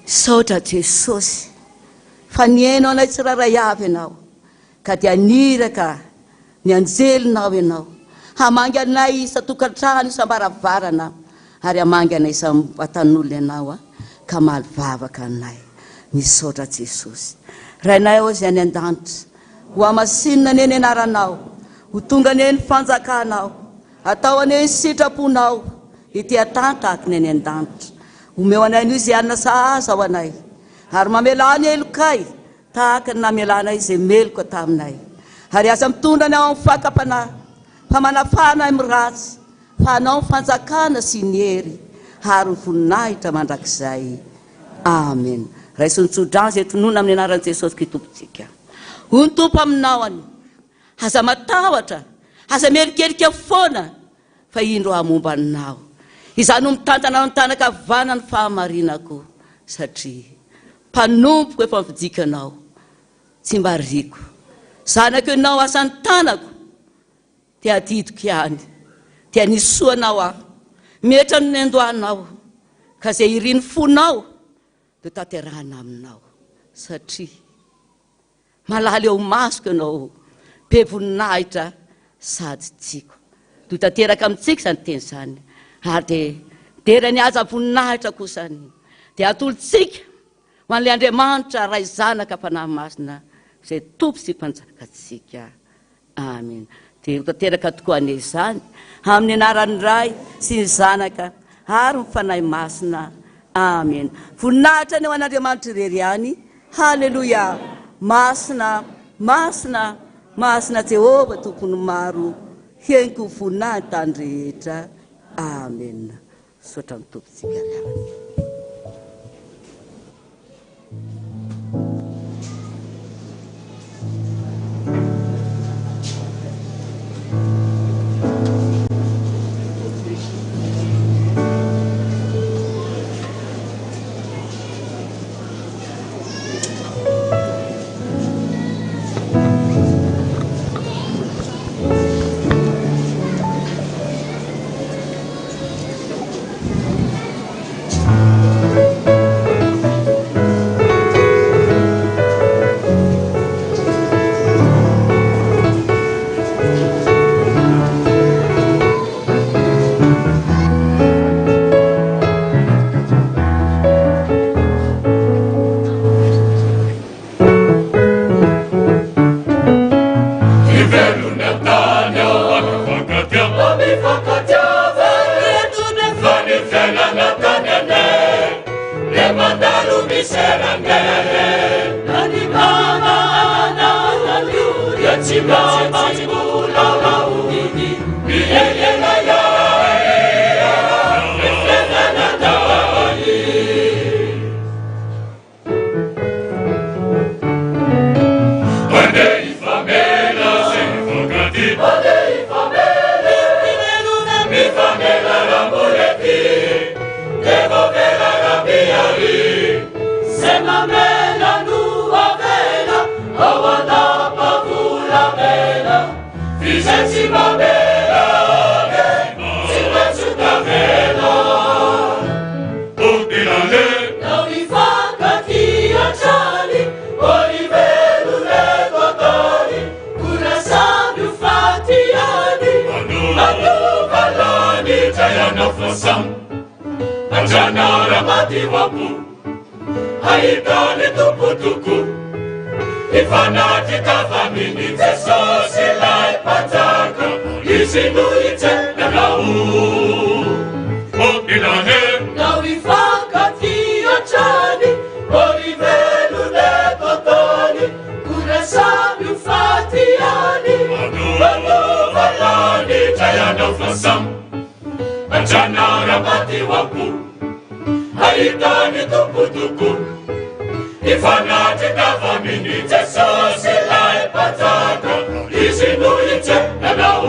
Saotra Jesosy fa niainao anay tsiraray avy ianao ka dia niraka ny anjelinao ianao hamangy anay isa-tokantrano isam-baravarana ary hamangy anay isam-batan'olona ianao ka maly vavaka anay. Misaotra Jesosy. Rainay ao izay any an-danitra ho amasinina ny eny anaranao ho tonga ny eny fanjakanao atao any eny sitraponao ity atantahaka ny eny an-danitra. Omeo anay ny izay anina sahaza ao anay ary mamela ny elokay tahaka ny namelanay izay meloko taminay ary aza mitondra ny ao amin'ny fakapanahy fa manafana amin'ny ratsy fa anao ny fanjakana sy ny hery ary ny voninahitra mandrakizay. Amen. Raisy ny tsodrano izay tonona amin'ny anaran'i Jesosy Kristompotsika. Ho ny tompo aminao any aza matahotra aza merikerika foana fa indro hamomba anao. Izany no mitantana ny tanakavanana ny fahamarinako satria mpanompoko efa mividikanao tsy mba riko. Zanako ianao asan'ny tanako dia adidiko ihany dia nisoanao aho metra ny andohanao ka izay iriny fonao dia tanterahana aminao satria malaly eo masoko ianao be voninahitra sady tiako. Do tanteraka amintsika izany teny izany ary dia dera ny aza voninahitra kosany dia atolotsika ho an'ilay Andriamanitra ray zanaka fanahy masina izay tompo sy mpanjakatsika. Amen. Dia tanteraka tokoa an'izany amin'ny anaran'ny Ray sy ny Zanaka ary ny fanahy masina. Amen. Voninahitra ny ho an'Andriamanitra irery ihany. Haleluya. Masina, masina, masina Jehovah tompony maro henoko voninahitra tany rehetra. Amen. Sotra mitompontsika riavana.
Yeah.
Anjanara matiwapu haitani tuputuku ifanati tafamini tesosi lai pataka isinuite nalau Okilane
na wifakati achani olivelu netotoni kuresabi ufatiani
Anu valani tayana fasam Anjanara matiwapu haitani tuputuku ifanati tafamini tesosi lai pataka isinuite nalau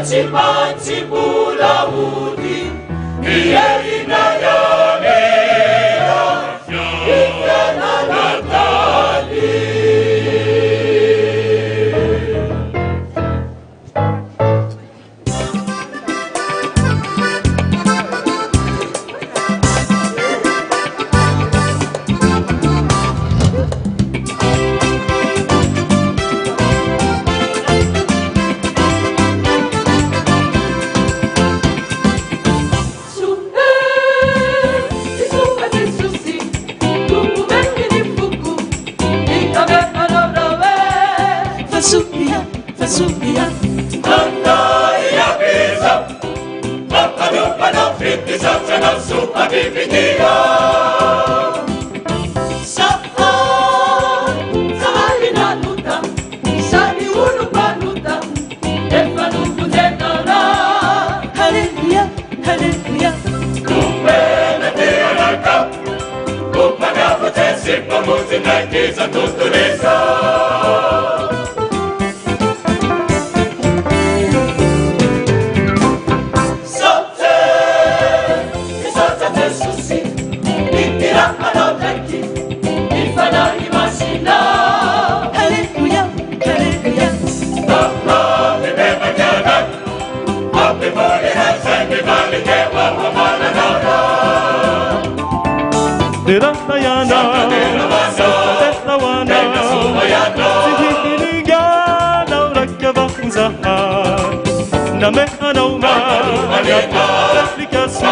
Chimanchi bula udi Iyerina yame Ikena natali Fasubia
Nanda ya pizza Pano fiti sana supa bibitia
Sahari na luta Sahari ulu panuta Efanu kundenara Hallelujah, hallelujah
Kumena te alaka Kumana potesi pamuzi na kiza tutunisa
Hallelujah, hallelujah
Nirayana Tetlawana Sihiniga Naurakavakuzaha Name Anauma Replikasu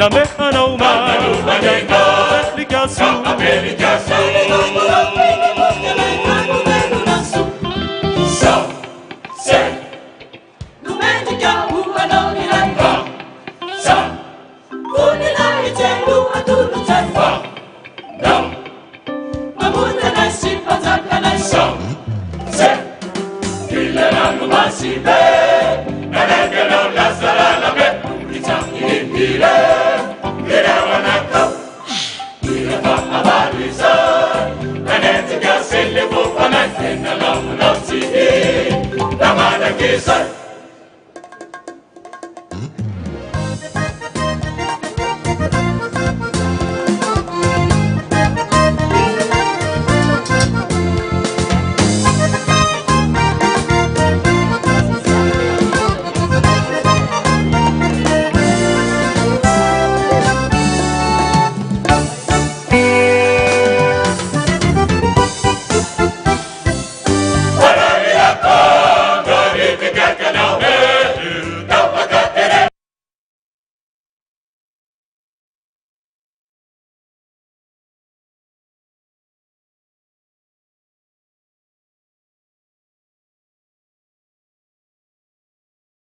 name anauma Amerikasu
So, say, Numenica, who are not in so, Kunina, it's a new Adulu Taifa. No, Mamuta, I see Pazaka, so, say, Kilana Masibe, and I get on Lazara, it's up in here. Get out when I come. Get up about this, and then to get send the book when I think along, not see it. The man that gives